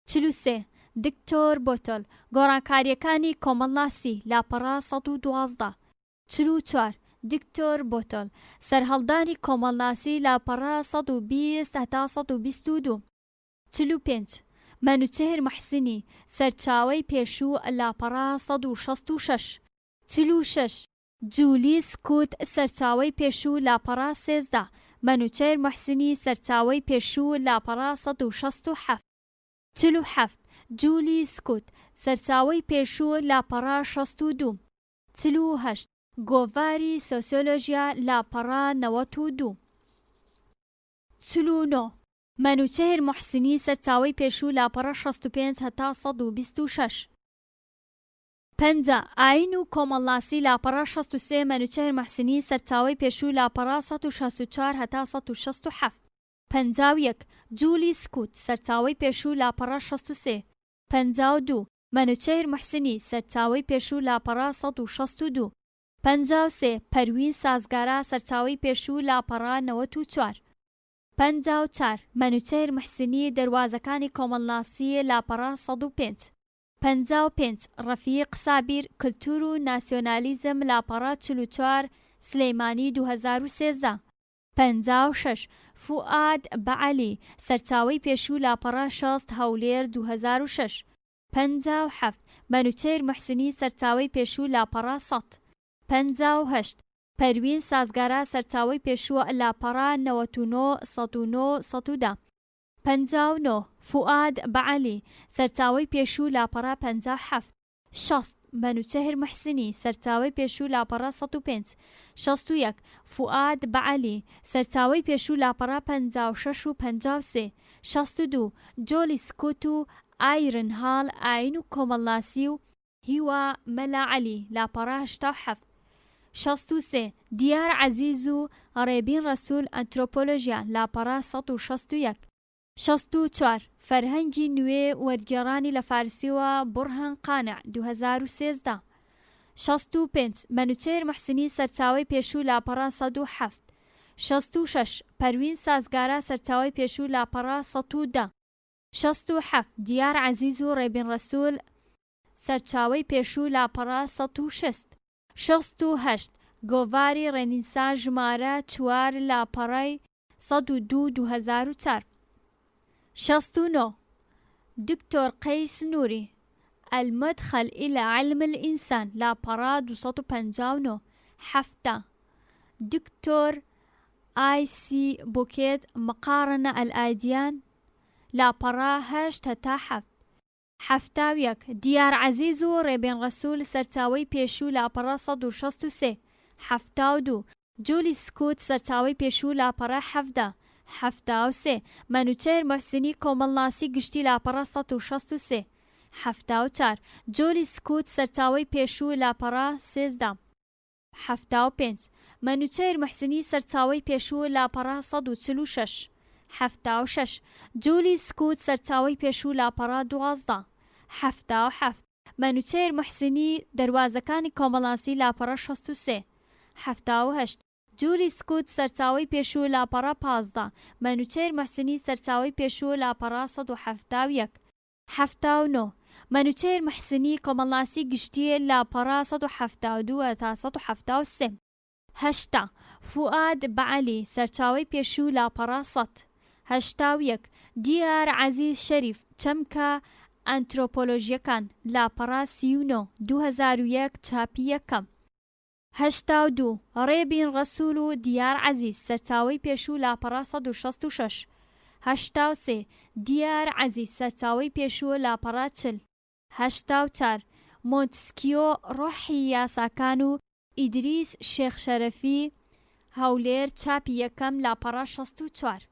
43 دکتۆر بۆتۆل گۆڕانکاریەکانی کۆمەڵناسی لاپەڕا 112. 44 دکتۆر بۆتۆل سەرهەڵدانی کۆمەڵناسی لاپەڕا 120 هەتا 122. 45 مەنوچەهر موحسینی سەرچاوەی پێشوو لاپەڕا 166. 46 جولی سکوت سەرچاوەی پێشوو لاپەڕا 13. مەنوچەهر موحسینی سەرچاوەی پێشوو لاپەڕا 167. 47 جولی سکوت سەرچاوەی پێشوو لاپەڕا 62. 48 گۆڤاری سۆسیۆلۆژیا لاپەڕا 92. 49 مەنوچەهر موحسینی سەرچاوەی پێشوو لاپەڕا 65 هەتا 126. 5 ئاین و کۆمەڵاسی لاپەڕا 63 مەنوچەهر محسنی سەرچاوەی پێشوو لاپەڕا 164 هەتا 167 51 جولی سکوت سەرچاوەی پێشوو لاپەڕا 63 52 مەنوچەهر محسنی سەرچاوەی پێشوو لاپەڕا 162 53 پەروین سازگارە سەرچاوەی پێشوو لاپەڕا 94 54 مەنوچەهر محسنی دەروازەکانی کۆمەڵاسی لاپەڕا 105 55 ڕەفیق سابیر کلتور و ناسیۆنالیزم لاپەڕا 44 سلەیمانی 2013 56 فوئاد بەعەلی سەرچاوەی پێشوو لاپەڕا 60 هەولێر 2006 57 مەنوچەهر محسنی سەرچاوەی پێشوو لاپەڕا 100 58 پەروین سازگارە سەرچاوەی پێشووە لاپەڕا 99 109 110 59 فوئاد بەعەلی سەرچاوەی پێشوو لاپەڕا 57 60 مەنوچەهر محسنی سەرچاوەی پێشوو لاپەڕا 105 61 فوئاد بەعەلی سەرچاوەی پێشوو لاپەڕا 56 و 53 62 جۆلی سکوت و ئایرن هاڵ ئاین و کۆمەڵاسی و هیوا مەلا عەلی لاپەڕا 87 63 دیار عەزیز و ڕێبین ڕەسوول ئەنترۆپۆلۆژیا لاپەڕا 161 64 فەرهەنگی نوێ وەرگێڕانی لە فارسیوە بورهان قانع 2013 65 مەنوچەهر محسنی سەرچاوەی پێشوو لاپەڕا 107 66 پەروین سازگارە سەرچاوەی پێشوو لاپەڕا 110 67 دیار عەزیز و ڕێبین ڕەسوول سەرچاوەی پێشوو لاپەڕا 106 68 گۆڤاری ڕێنیسا ژمارە 4 لاپەڕای 102 2004 69 دكتور قيس نوري المدخل إلى علم الإنسان لاپەڕا 259 7 دكتور آي سي بوكيت مقارنة الأديان لاپەڕا 8 هەتا 7 71 دیار عەزیز و ڕێبین ڕەسوول سەرچاوەی پێشوو لاپەڕا 163 72 جولی سکوت سەرچاوەی پێشوو لاپەڕا 17 73 مەنوچەهر محسنی کۆمەڵناسی گشتی لاپەڕا 163 74 جۆلی سکوت سەرچاوەی پێشوو لاپەڕا 13 75 مەنوچەهر محسنی سەرچاوەی پێشوو لاپەڕا 146 76 جولی سکوت سەرچاوەی پێشوو لاپەڕا 12 77 مەنوچەهر محسنی دەروازەکانی کۆمەڵناسی لاپەڕا 63 78 جولی سکوت سەرچاوەی پێشوو لاپەڕا 15 مەنوچەهر محسنی سەرچاوەی پێشوو لاپەڕا 171 79 مەنوچەهر محسنی کۆمەڵناسی گشتی لاپەڕا 172 تا 173 80 فوئاد بەعەلی سەرچاوەی پێشوو لاپەڕا 100 81 دیار عەزیز شەریف چەمکە ئەنترۆپۆلۆژیەکان لاپەڕا 39 2001 چاپی یەکەم 82 ڕێبین ڕەسوول و دیار عەزیز سەرچاوەی پێشوو لاپەڕا 166 83 دیار عەزیز سەرچاوەی پێشووە لاپەڕا 40 84 مۆنتسکیۆ ڕۆحی یاساکان و ئیدریس شێخ شەرەفی هەولێر چاپی یەکەم لاپەڕا 64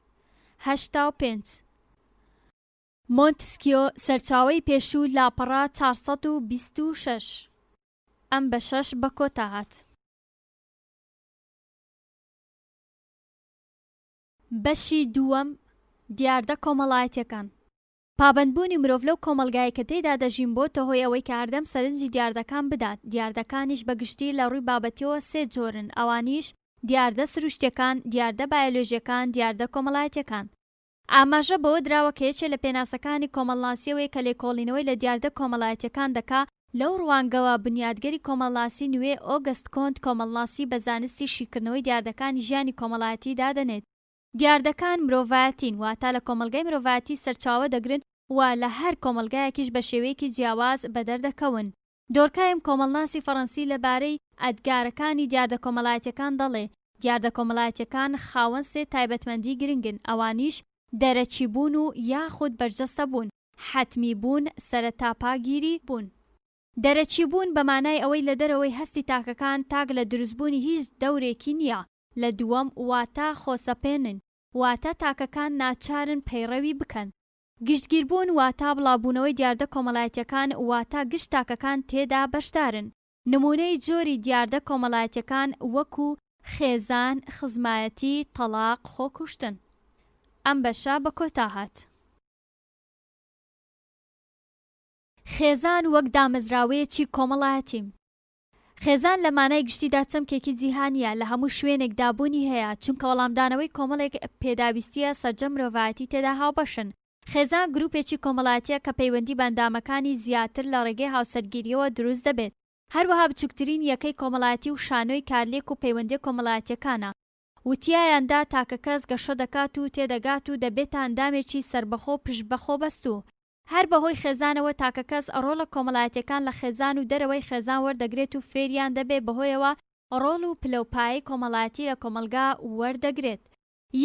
85 مۆنتسکیۆ سەرچاوەی پێشوو لاپەڕا 426 ئەم بە 6 بە کۆتا هات. بەشی دووەم دیاردە کۆمەڵایەتیەکان پابەندبوونی مرۆڤ لەو کۆمەلگایە کە تێیدا دەژین بۆتە هۆی ئەوەی کە هەردەم سەرنجی دیاردەکان بدات. دیاردەکانیش بەگشتی لە ڕووی بابەتیەوە سێ جۆرن، ئەوانیش دیاردە سروشتیەکان، دیاردە بایۆلۆژیەکان، دیاردە کۆمەڵایەتیەکان. ئاماژە بەوە دراوە کە یەکێک لە پێناسەکانی کۆمەڵناسیەوەی کە لێکۆڵینەوەی لە دیاردە کۆمەڵایەتیەکان دەکا لەو ڕوانگەوە بنیادگەری کۆمەڵناسی نوێ ئۆگەست کۆنت کۆمەڵناسی بە زانستی شیکردنەوەی دیاردەکانی ژیانی کۆمەڵایەتی دادەنێت. دیاردەکان مرۆڤایەتین، واتە لە کۆمەلگای مرۆڤایەتی سەرچاوە دەگرن و لە هەر کۆمەلگایەکیش بە شێوەیەکی جیاواز بەدەردەکەون. دۆرکایم کۆمەڵناسی فەڕەنسی لەبارەی ئەدگارەکانی دیاردە کۆمەڵایەتیەکان دەڵێ دیاردە کۆمەڵایەتیەکان خاوەن سێ تایبەتمەندی گرنگن، ئەوانیش دەرەچی بوون و یاخود بەرجەستە بوون، حەتمی بوون، سەرەتاپاگیری بوون. دەرەچی بوون بە مانای ئەوەی لە دەرەوەی هەستی تاکەکان تاک لە دروستبوونی هیچ دەورێکی نییە. لە دووەم واتە خۆسەپێنن، واتە تاکەکان ناچارن پەیڕەوی بکەن. گشتگیربوون واتە بڵاوبوونەوەی دیاردە کۆمەڵایەتیەکان واتە گشت تاکەکان تێدا بەشدارن. نمونەی جۆری دیاردە کۆمەڵایەتیەکان وەکو خێزان، خزمایەتی، تەلاق، خۆکوشتن. ئەم بەشە بە کۆتا هات. خێزان وەک دامەزراوەیەکی کۆمەڵایەتی. خێزان لە مانای گشتیدا چەمکێکی جیهانیە، لە هەموو شوێنێک دابوونی هەیە، چونکە وەڵامدانەوەی کۆمەڵێک پێداویستیە سەرجەم مرۆڤایەتی تێدا هاوبەشن. خێزان گروپێکی کۆمەڵایەتیە کە پەیوەندی بە ئەندامەکانی زیاتر لە ڕێگەی هاوسەرگیریەوە دروست دەبێت. هەروەها بچووکترین یەکەی کۆمەڵایەتی و شانۆی کارلێک و پەیوەندی کۆمەڵایەتیەکانە. وتیایاندا تاکە کەس گەشە دەکات و تێدەگات و دەبێتە ئەندامێکی سەربەخۆ پشتبەخۆ بەست و هەر بەهۆی خێزانەوە تاکە کەس ڕۆڵە کۆمەڵایەتیەکان لە خێزان و دەرەوەی خێزان وەردەگرێت و فێریان دەبێت بەهۆیەوە ڕۆڵ و پلەپایەی کۆمەڵایەتی لە کۆمەلگا وەردەگرێت.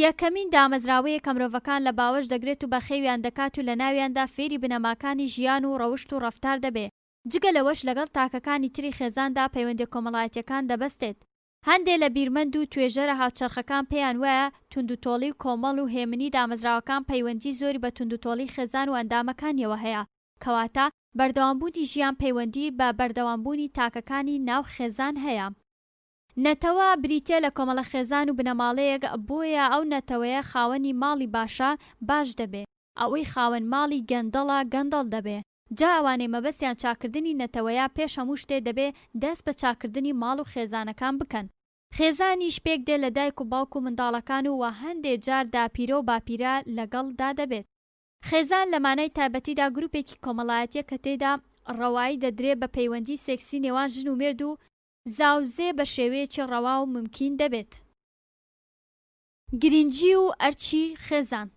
یەکەمین دامەزراوەیە کە مرۆڤەکان لە باوەش دەگرێت و بەخێویان دەکات و لە ناویاندا فێری بنەماکانی ژیان و ڕەوشت و ڕەفتار دەبێت. جگە لەوەش لەگەڵ تاکەکانی تری خێزاندا پەیوەندی کۆمەڵایەتیەکان دەبەستێت. هەندێک لە بیرمەند و توێژەرە هاوچەرخەکان پێیان وایە توندوتۆڵی و کۆمەڵ و هێمنی دامەزراوەکان پەیوەندی زۆری بە توندوتۆڵی خێزان و ئەندامەکانیەوە هەیە، کەواتە بەردەوامبوونی ژیان پەیوەندی بە بەردەوامبوونی تاکەکانی ناو خێزان هەیە. نەتەوە بریتێ لە کۆمەڵە خێزان و بنەماڵەیەک، بۆیە ئەو نەتەوەیە خاوەنی ماڵی باشە باش دەبێ، ئەوەی خاوەن ماڵی گەندەڵە گەندەڵ دەبێ. جا ئەوانەی مەبەستیان چاکردنی نەتەوەیە پێش هەموو شتێ دەبێ دەست بە چاکردنی ماڵ و خێزانەکان بکەن. خێزانیش پێک دێ لە دایک و باوک و منداڵەکان و هەندێک جار داپیرە و باپیرە لەگەڵدا دەبێت. خێزان لە مانای تایبەتیدا گروپێکی کۆمەڵایەتیە کە تێدا ڕەوایی دەدرێت بە پەیوەندی سێکسی نێوان ژن و مێرد و زاوزێ بە شێوەیەکی ڕەوا و ممکن دەبێت. گرنگی و ئەرچی خێزان.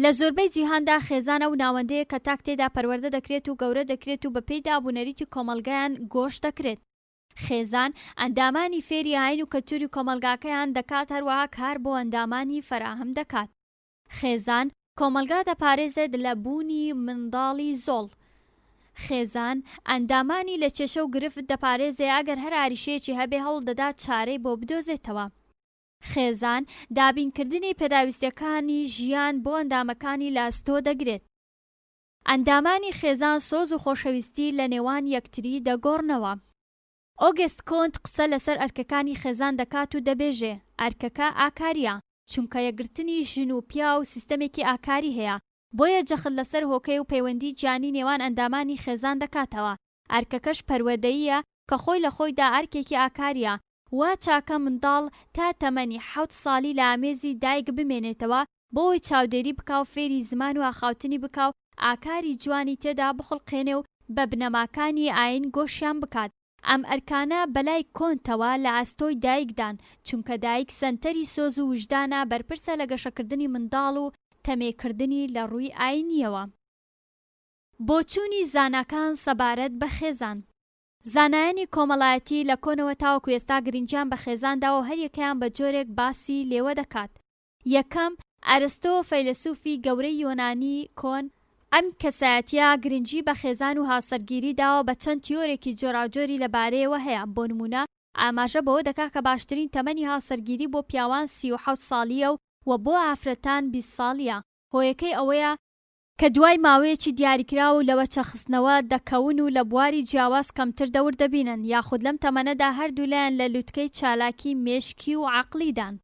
لە زۆربەی جیهاندا خێزانە و ناوەندەیە کە تاک تێدا پەروەردە دەکرێت و گەورە دەکرێت و بەپێی دابوونەریتی کۆمەلگایان گۆشت دەکرێت. خێزان ئەندامانی فێری ئاین و کەلتوری کۆمەلگاکەیان دەکات، هەروەها کار بۆ ئەندامانی فەراهم دەکات. خێزان کۆمەلگا دەپارێزێت لە بوونی منداڵی زۆڵ. خێزان ئەندامانی لە کێشە و گرفت دەپارێزێ ئەگەر هەر عریشەیەکی هەبێ هەوڵ دەدات چارەی بۆ بدۆزێتەوە. خێزان دابینکردنی پێداویستیەکانی ژیان بۆ ئەندامەکانی لاستۆ دەگرێت. ئەندامانی خێزان سۆز و خۆشەویستی لە نێوان یەکتری دەگۆڕنەوە. ئۆگست کۆنت قسە لەسەر ئەرکەکانی خێزان دەکات و دەبێژێ ئەرکەکە ئاکاریە، چونکە یەکگرتنی ژن و پیا و سیستەمێکی ئاکاری هەیە، بۆیە جەخت لەسەر هۆکەی و پەیوەندی گیانی نێوان ئەندامانی خێزان دەکاتەوە. ئەرکەکەش پەروەردەییە کە خۆی لە خۆیدا ئەرکێکی ئاکاریە، وا چاکە منداڵ تا تەمەنی 7 ساڵی لە ئامێزی دایک بمێنێتەوە بۆی چاودێری بکا و فێری زمان و ئاخاوتنی بکا و ئاکاری جوانی تێدا بخڵقێنێ و بە بنەماکانی ئاین گۆشیان بکات. ئەم ئەرکانە بەلای کۆنتەوە لە ئاستۆی دایکدان، چونکە دایک سەنتەری سۆز و وجدانە بەرپرسە لە گەشەکردنی منداڵ و تەمێکردنی لە ڕووی ئاینیەوە. بۆچوونی زاناکان سەبارەت بە خێزان. زانایانی کۆمەڵایەتی لە کۆنەوە تاوەکو ئێستا گرنگیان بە خێزانداوە هەر یەکەیان بە جۆرێک باسی لێوە دەکات. یەکەم ئەرستۆ فەیلسوفی گەورەی یۆنانی کۆن ئەم کەسایەتیە گرنگی بە خێزان و هاوسەرگیری داوە بە چەند تیۆرێکی جۆراوجۆری لەبارەیەوە هەیە. بۆ نمونە ئاماژە بەوە دەکات کە باشترین تەمەنی هاوسەرگیری بۆ پیاوان 37 ساڵیە و بۆ ئافرەتان 20 ساڵیە. هۆیەکەی ئەوەیە کە دوای ماوەیەکی دیاریکرا و لەوە چەخستنەوە دەکەون و لە بواری جیاواز کەمتر دەور دەبینن، یاخود لەم تەمەنەدا هەردوو لایەن لە لووتکەی چالاکی مێشکی و عەقلیدان.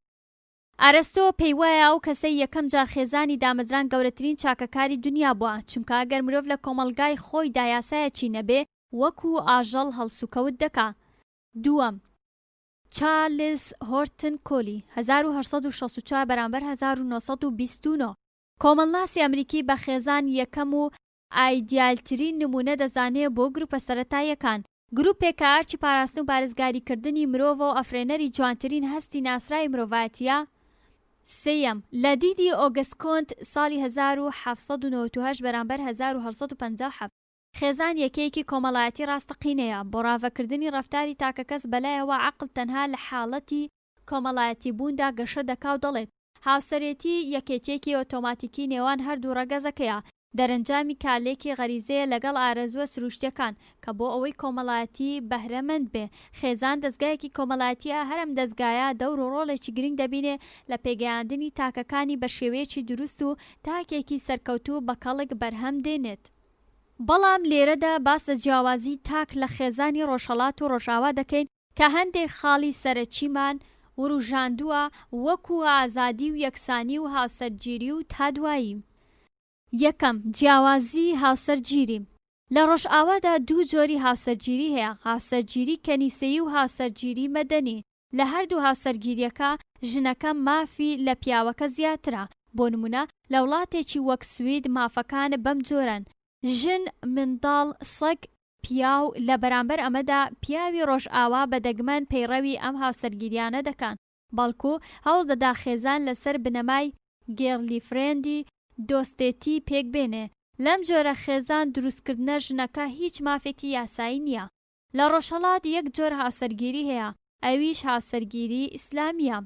ئارەستۆ پێی وایە ئەو کەسەی یەکەم جار خێزانی دامەزران گەورەترین چاکەکاری دنیا بووە، چونکە ئەگەر مرۆڤ لە کۆمەلگای خۆی دایاسایەکی نەبێ وەکو ئاژەڵ هەڵسوکەوت دەکا. دووەم چارلز هۆرتن کۆلی 1864 بەرامبەر 1929 کۆمەڵناسی ئەمریکی بە خێزان یەکەم و ئایدیالترین نمونە دەزانێت بۆ گروپە سەرەتاییەکان. گروپێک کە ئارچی پاراستن و پارێزگاریکردنی مرۆڤ و ئەفرێنەری جوانترین هەستی ناسرای مرۆڤایەتیە. سێیەم لە دیدی ئۆگست کۆنت ساڵی 1798 بەرامبەر 1857 خێزان یەکەیەکی کۆمەڵایەتی ڕاستەقینەیە. بۆ ڕاوەکردنی ڕەفتاری تاکە کەس بەلایەوە عەقڵ تەنها لە حاڵەتی کۆمەڵایەتی بووندا گەشە دەکا و دەڵێت هاوسەرێتی یەکێتیەکی ئۆتۆماتیکی نێوان هەردوو ڕەگەزەکەیە. دەرەنجامی کارلێکی غەریزەیە لەگەڵ ئارەزووە سروشتیەکان کە بۆ ئەوەی کۆمەڵایەتی بەهرەمەند بێ. خێزان دەستگایەکی کۆمەڵایەتیە، هەرم دەستگایە دەور و ڕۆڵێکی گرنگ دەبینێ لە پێگەیاندنی تاکەکانی بە شێوەیەکی دروست و تاکێکی سەرکەوتوو بە کەڵک بەرهەم دێنێت. بەڵام لێرەدا باس لە جیاوازی تاک لە خێزانی ڕۆژهەڵات و ڕۆژاوا دەکەین کە هەندێک خاڵی سەرەکیمان وروژاندووە وەکو ئازادی و یەکسانی و هاوسەرگیری و تادوایی. یەکەم، جیاوازی هاوسەرگیری. لە ڕۆژئاوادا دوو جۆری هاوسەرگیری هەیە: هاوسەرگیری کەنیسەیی و هاوسەرگیری مەدەنی. لە هەردوو هاوسەرگیریەکە ژنەکە مافی لە پیاوەکە زیاترە. بۆ نمونە لە وڵاتێکی وەک سوید مافەکان بەم جۆرن: ژن، منداڵ، سەگ، پیاو. لە بەرامبەر ئەمەدا پیاوی ڕۆژئاوا بە دەگمەن پەیڕەوی ئەم هاوسەرگیریانە دەکەن، بەڵکو هەوڵ دەدا خێزان لەسەر بنەمای گێرلیفرێندی دۆستێتی پێک بێنێ. لەم جۆرە خێزان دروستکردنە ژنەکە هیچ مافێکی یاسایی نییە. لە ڕۆژهەڵات یەک جۆر هاوسەرگیری هەیە، ئەویش هاوسەرگیری ئیسلامیە.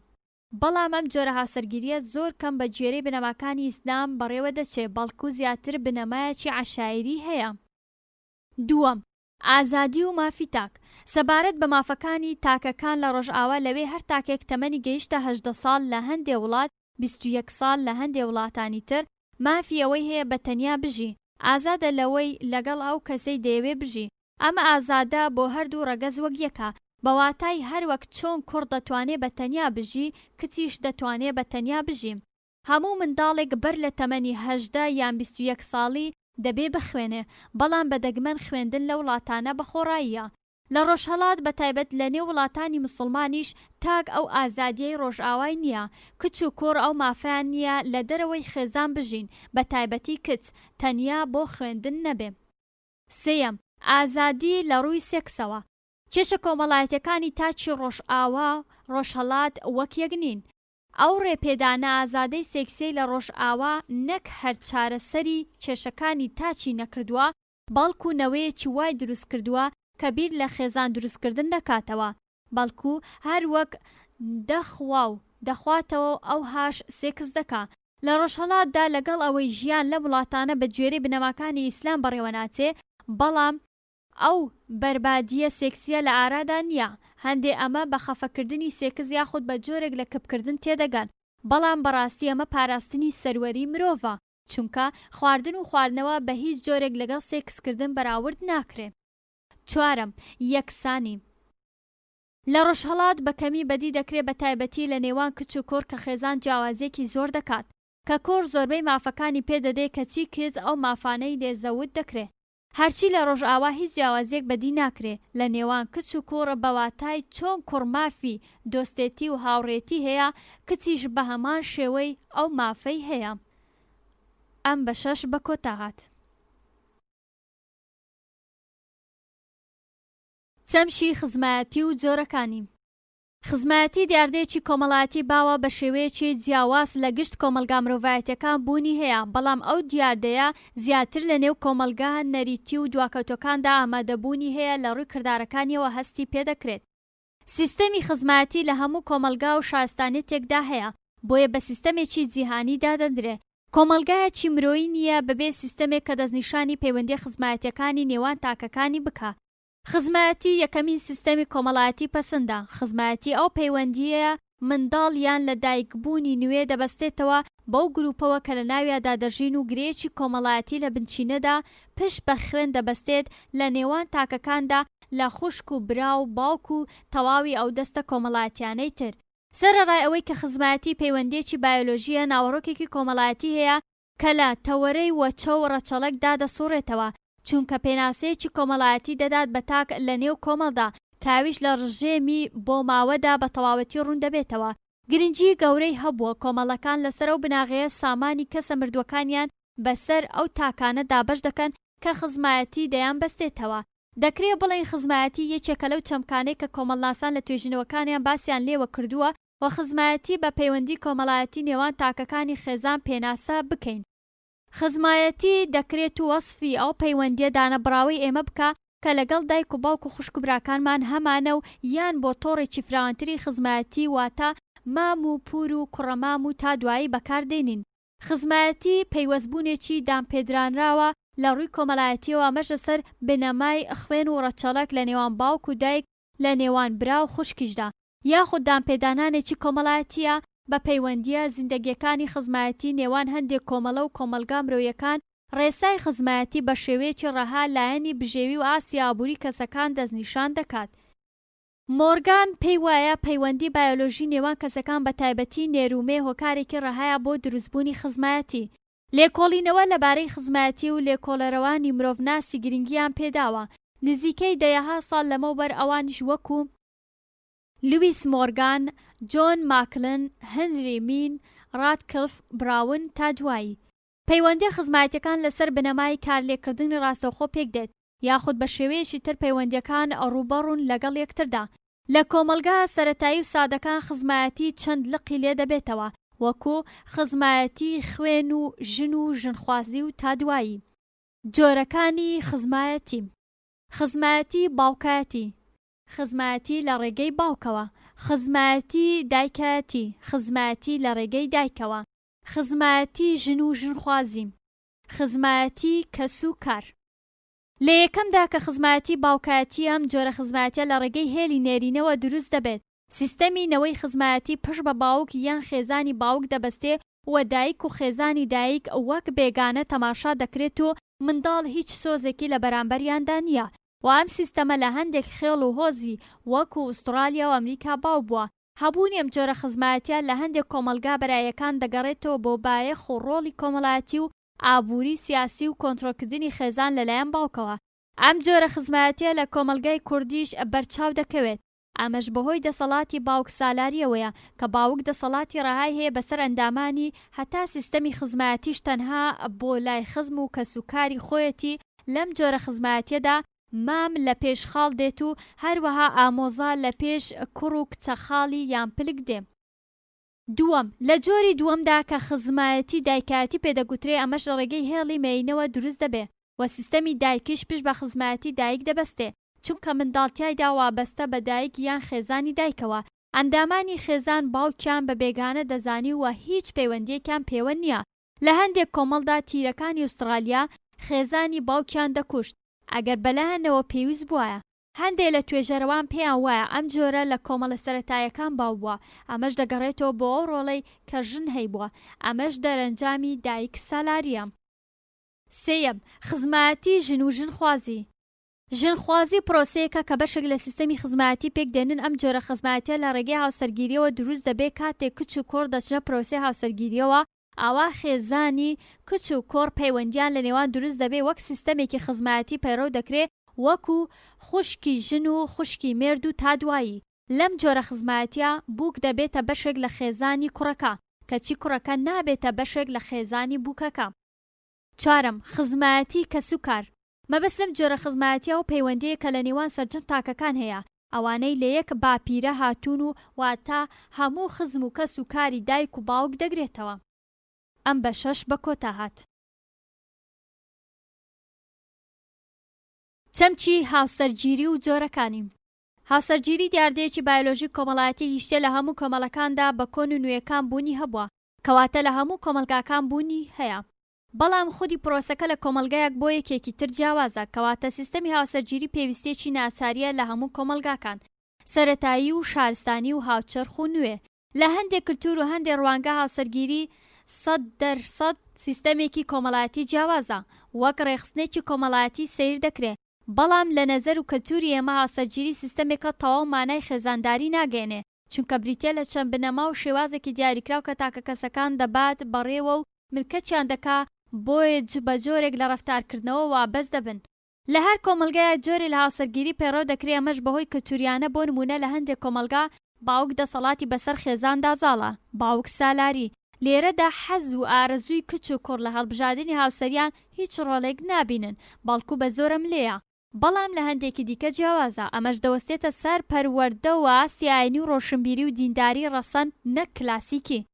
بەڵام ئەم جۆرە هاوسەرگیریە زۆر کەم بە گوێرەی بنەماکانی ئیسلام بەڕێوە دەچێت، بەڵکو زیاتر بنەمایەکی عەشایری هەیە. دووەم، ئازادی و مافی تاک. سەبارەت بە مافەکانی تاکەکان لە ڕۆژئاوا لەوێ هەر تاکێک تەمەنی گەیشتە 18 ساڵ لە هەندێک وڵات، 21 ساڵ لە هەندێک وڵاتانی تر، مافی ئەوەی هەیە بە تەنیا بژی، ئازادە لەوەی لەگەڵ ئەو کەسەی دەیەوێ بژی. ئەمە ئازادە بۆ هەردوو ڕەگەز وەک یەکە، بەواتای هەروەک چۆن کوڕ دەتوانێت بە تەنیا بژی، کچیش دەتوانێت بە تەنیا بژی. هەموو منداڵێک بەر لە تەمەنی 18 یان 21 ساڵی دەبێ بخوێنێ، بەڵام بە دەگمەن خوێندن لە وڵاتانە بەخۆڕاییە. لە ڕۆژهەڵات بەتایبەت لە نێو وڵاتانی مسڵمانیش تاک ئەو ئازادیەی ڕۆژئاوای نییە. کچ و کوڕ ئەو مافیان نییە لە دەرەوەی خێزان بژین، بە تایبەتی کچ تەنیا بۆ خوێندن نەبێ. سێیەم، ئازادی لە ڕووی سێکسەوە. کێشە کۆمەڵایەتەکانی تاچی ڕۆژئاوا ڕۆژهەڵات وەک یەک نین. ئەو ڕێپێدانە ئازادەی سێکسی لە ڕۆژئاوا نەک هەر چارەسەری کێشەکانی تاچی نەکردووە، بەڵکو نەوەیەکی وای دروست کردووە کە بیر لە خێزان دروستکردن دەکاتەوە، بەڵکو هەر وەک دەخوا و دەخواتەوە ئەو هاش سێکس دەکا. لە ڕۆژهەڵاتدا لەگەڵ ئەوەی ژیان لە وڵاتانە بە گوێرەی بنەماکانی ئیسلام بەڕێوە ناچێ، بەڵام ئەو بەربادیە سێکسیە لە ئارادا نییە. هەندێ ئەمە بە خەفەکردنی سێکس یاخود بە جۆرێک لە کەپکردن تێدەگەن، بەڵام بەڕاستی ئەمە پاراستنی سەروەری مرۆڤە، چونکە خواردن و خواردنەوە بە هیچ جۆرێک لەگەڵ سێکسکردن بەراورد ناکرێ. چوارەم، یەکسانی. لە ڕۆژهەڵات بەکەمی بەدی دەکرێت بە تایبەتی لە نێوان کچ و کوڕ کە خێزان جیاوازیەکی زۆر دەکات، کە کوڕ زۆربەی مافەکانی پێدەدێت کەچی کێز ئەو مافانەی لێزەوت دەکرێت. هەرچی لە ڕۆژئاوا هیچ جیاوازیەک بەدی ناکرێت لە نێوان کچ و کوڕ، بەواتای چۆن کوڕ مافی دۆستێتی و هاوڕێتی هەیە، کچیش بە هەمان شێوەی ئەو مافەی هەیە. ئەم بە 6 بە کۆتا هات. چەمشی خزمەتی و جۆرەکانی. خزمەتی دیاردەیەکی کۆمەڵایەتی باوە بە شێوەیەکی جیاواز لە گشت کۆمەلگا مرۆڤایەتیەکان بوونی هەیە، بەڵام ئەو دیاردەیە زیاتر لە نێو کۆمەلگا نەریتی و دواکەوتەکاندا ئامادەبوونی هەیە لە ڕووی کردارەکانیەوە هەستی پێدەکرێت. سیستەمی خزمەتی لە هەموو کۆمەلگا و شارستانێتێکدا هەیە، بۆیە بە سیستەمێکی جیهانی دادەندرێت. کۆمەلگایەکی مرۆیی نییە بەبێ سیستەمێک کە دەستنیشانی پەیوەندی خزمەتیەکانی نێوان تاکەکانی بکە. خزمەتی یەکەمین سیستەمی کۆمەڵایەتی پەسەندە. خزمەتی ئەو پەیوەندیەیە منداڵ یان لە دایکبوونی نوێ دەبەستێتەوە بەو گروپەوە کە لە ناویادا دەژین و گرێکی کۆمەڵایەتی لە بنچینەدا پشت بە خوێن دەبەستێت لە نێوان تاکەکاندا لە خوشک و برا و باوک و تەواوی ئەو دەستە کۆمەڵایەتیانەی تر. سەرەڕای ئەوەی کە خزمەتی پەیوەندیەکی بایۆلۆژیە ناوەڕۆکێکی کۆمەڵایەتی هەیە کە لە تەوەرەی وەچە و ڕەچەڵەکدا دەسوڕێتەوە، چونکە پێناسەیەکی کۆمەڵایەتی دەدات بە تاک لە نێو کۆمەڵدا، کاویش لە ڕژێمی بۆ ماوەدا بە تەواوەتی ڕوون دەبێتەوە. گرنگی گەورەی هەبووە کۆمەڵەکان لەسەر ئەو بناغەیە سامانی کەسە مردووەکانیان بەسەر ئەو تاکانە دابەش دەکەن کە خزمەتی دەیان بەستێتەوە. دەکرێت بڵێن خزمەتی یەکێکە لەو چەمکانەی کە کۆمەڵناسان لە توێژینەوەکانیان باسییان لێوە کردووە و خزمەتی بە پەیوەندی کۆمەڵایەتی نێوان تاکەکانی خێزان پێناسە بکەین. خزمەتی دەکرێت و وەسفی ئەو پەیوەندیە دانەبراوی ئێمە بکە کە لەگەڵ دایک و باوک و خوشک و براکانمان هەمانە و یان بۆ تۆڕێکی فراوانتری خزمەتی واتە مام و پور و کوڕەمام و تا دوایی بەکاردێنین. خزمەتی پەیوەستبوونێکی دامپێدرانراوە لە ڕووی کۆمەڵایەتیەوە، ئەمەش لەسەر بنەمای خوێن و ڕەچەڵەک لە نێوان باوک و دایک لە نێوان برا و خوشکیشدا، یاخود دامپێدانانێکی کۆمەڵایەتیە بە پەیوەندیە زیندەگیەکانی خزمەتی نێوان هەندێک کۆمەڵە و کۆمەلگا مرۆیەکان. ڕێسای خزمەتی بە شێوەیەکی ڕەها لایەنی بژێوی و ئاستی ئابووری کەسەکان دەستنیشان دەکات. مۆرگان پێی وایە پەیوەندی بایۆلۆژی نێوان کەسەکان بە تایبەتی نێرومێ هۆکارێکی ڕەهایە بۆ دروستبوونی خزمەتی. لێکۆڵینەوە لەبارەی خزمەتی و لێکۆڵەرەوانی مرۆڤناسی گرنگیان پێداوە. نزیکەی دەیەها ساڵ لەمەوبەر ئەوانیش وەکو لویس مۆرگان، جۆن ماکلن، هەنری مین، ڕادکلف براون تا دوایی. پەیوەندی خزمەتیەکان لەسەر بنەمای کارلێکردنی ڕاستەوخۆ پێک دێت، یاخود بە شێوەیەکی تر پەیوەندیەکان ڕووبەڕوون لەگەڵ یەکتردا. لە کۆمەلگا سەرەتایی و سادەکان خزمەتی چەند لقی لێ دەبێتەوە، وەکو خزمەتی خوێن و ژن و ژنخوازی و تا دوایی. جۆرەکانی خزمەتی: خزمەتی باوکایەتی، خزمەتی لە ڕێگەی باوکەوە، خزمەتی دایکایەتی، خزمەتی لە ڕێگەی دایکەوە، خزمەتی ژن و ژنخوازی، خزمەتی کەس و کار. لە یەکەمدا کە خزمەتی باوکایەتی ئەم جۆرە خزمەتیە لە ڕێگەی هێلی نێرینەوە دروست دەبێت. سیستەمی نەوەی خزمەتی پشت بە باوک یان خێزانی باوک دەبەستێ و دایک و خێزانی دایک وەک بێگانە تەماشا دەکرێت و منداڵ هیچ سۆزێکی لە بەرامبەریاندا نییە. و ئەم سیستەمە لە هەندێک خێڵ و هۆزی وەکو ئوسترالیا و ئەمریکا باو بووە. هەبوونی ئەم جۆرە خزمەتیە لە هەندێک کۆمەلگا بەرایەکان دەگەڕێتەوە بۆ بایەخ و ڕۆڵی کۆمەڵایەتی و ئابووری سیاسی و کۆنتڕۆلکردنی خێزان لەلایەن باوکەوە. ئەم جۆرە خزمەتیە لە کۆمەلگای کوردیش بەرچاو دەکەوێت. ئەمەش بەهۆی دەسەڵاتی باوک سالاریەوەیە کە باوک دەسەڵاتی ڕەهای هەیە بەسەر ئەندامانی هەتا سیستەمی خزمەتیش تەنها بۆ لای خزم و کەسوکاری خۆیەتی. لەم جۆرە خزمەتیەدا مام لە پێش خاڵ دێت و هەروەها ئامۆزا لە پێش کوڕ و کچە خاڵی یان پلک دێ. دووەم، لە جۆری دووەمدا کە خزمەتی دایکایەتی پێدەگوترێ، ئەمەش لە ڕێگەی هێڵی مێینەوە دروست دەبێ و سیستەمی دایکیش پشت بە خزمەتی دایک دەبەستێ، چونکە منداڵتیایدا وابەستە بە دایک یان خێزانی دایکەوە. ئەندامانی خێزان باوکیان بە بێگانە دەزانی و هیچ پەیوەندیەکیان پێوە نییە. لە هەندێک کۆمەڵدا تیرەکانی ئوسترالیا خێزانی باوکیان دەکوشت ئەگەر بەلایەنەوە پێویست بووایە. هەندێک لە توێژەرەوان پێیان وایە ئەم جۆرە لە کۆمەڵە سەرەتاییەکان باو بووە. ئەمەش دەگەڕێتەوە بۆ ئەو ڕۆڵەی کە ژن هەیبووە، ئەمەش دەرەنجامی دایک سالاریە. سێیەم، خزمەتی ژن و ژنخوازی. ژنخوازی پرۆسەیەکە کە بەشێک لە سیستەمی خزمەتی پێک دێنن. ئەم جۆرە خزمەتیە لە ڕێگەی هاوسەرگیریەوە دروست دەبێت. کاتێک کچ و کۆڕ دەچنە پرۆسەی هاوسەرگیریەوە، ئاوا خێزانی کچ و کۆڕ پەیوەندیان لە نێوان دروست دەبێت وەک سیستەمێکی خزمەتی پەیڕەو دەکرێت، وەکو خوشکی ژن و خوشکی مێرد و تا دوایی. لەم جۆرە خزمەتیە بووک دەبێتە بەشێک لە خێزانی کوڕەکە، کەچی کوڕەکە نابێتە بەشێک لە خێزانی بووکەکە. چوارەم، خزمەتی کەسوکار. مەبەستم جۆرە خزمەتیە و پەیوەندیە کە لە نێوان سەرجەم تاکەکان هەیە، ئەوانەی لە یەک باپیرە هاتوون و واتە هەموو خزم و کەس و کاری دایک و باوک دەگرێتەوە. ئەم بە شەش بە کۆتا هات. چەمچی هاوسەرگیری و جۆرەکانی. هاوسەرگیری دیاردەیەکی بایۆلۆژی کۆمەڵایەتی هیچتێ لە هەموو کۆمەڵەکاندا بە کۆن و نوێیەکان بوونی هەبووە، کەواتە لە هەموو کۆمەلگاکان بوونی هەیە. بەڵام خودی پرۆسەکە لە کۆمەلگایەک بۆ یەکێکی تر جیاوازە، کەواتە سیستەمی هاوسەرگیری پێویستێکی ناچاریە لە هەموو کۆمەلگاکان، سەرەتایی و شارستانی و هاوچەرخ و نوێ. لە هەندێک کلتور و هەندێک ڕوانگە هاوسەرگیری 100% سیستەمێکی کۆمەڵایەتی جیاوازە، وەک ڕێخستنێکی کۆمەڵایەتی سیر دەکرێت. بەڵام لە نەزەر و کەلتوری ئێمە هاوسەرگیری سیستەمێکە تەواو مانای خێزانداری ناگەێنێ، چونکە بریتە لە چەند بنەما و شێوازێکی دیاریکراو کە تاکە کەسەکان دەبات بەڕێوە و ملکەتیان دەکا بۆیە بە جۆرێک لە ڕەفتارکردنەوە وابەست دەبن. لە هەر کۆمەلگایە جۆری لە هاوسەرگیری پەیڕەو دەکرێت. ئەمەش بەهۆی کەلتوریانە. بۆ نمونە لە هەندێک کۆمەلگا باوک دەسەڵاتی بەسەر خێزاندا زاڵە، باوک سالاری. لێرەدا حەز و ئارەزووی کچ و کوڕ لە هەڵبژاردننی هاوسەریان هیچ ڕۆڵێک نابینن، بەڵکو بە زۆرم لێیە. بەڵام لە هەندێکی دیکە جیاوازە، ئەمەش دەوەستێتە سەر پەروەردە و ئاستی ئاینی و ڕۆشنبیری و دینداری ڕەسەن نەک کلاسیکی.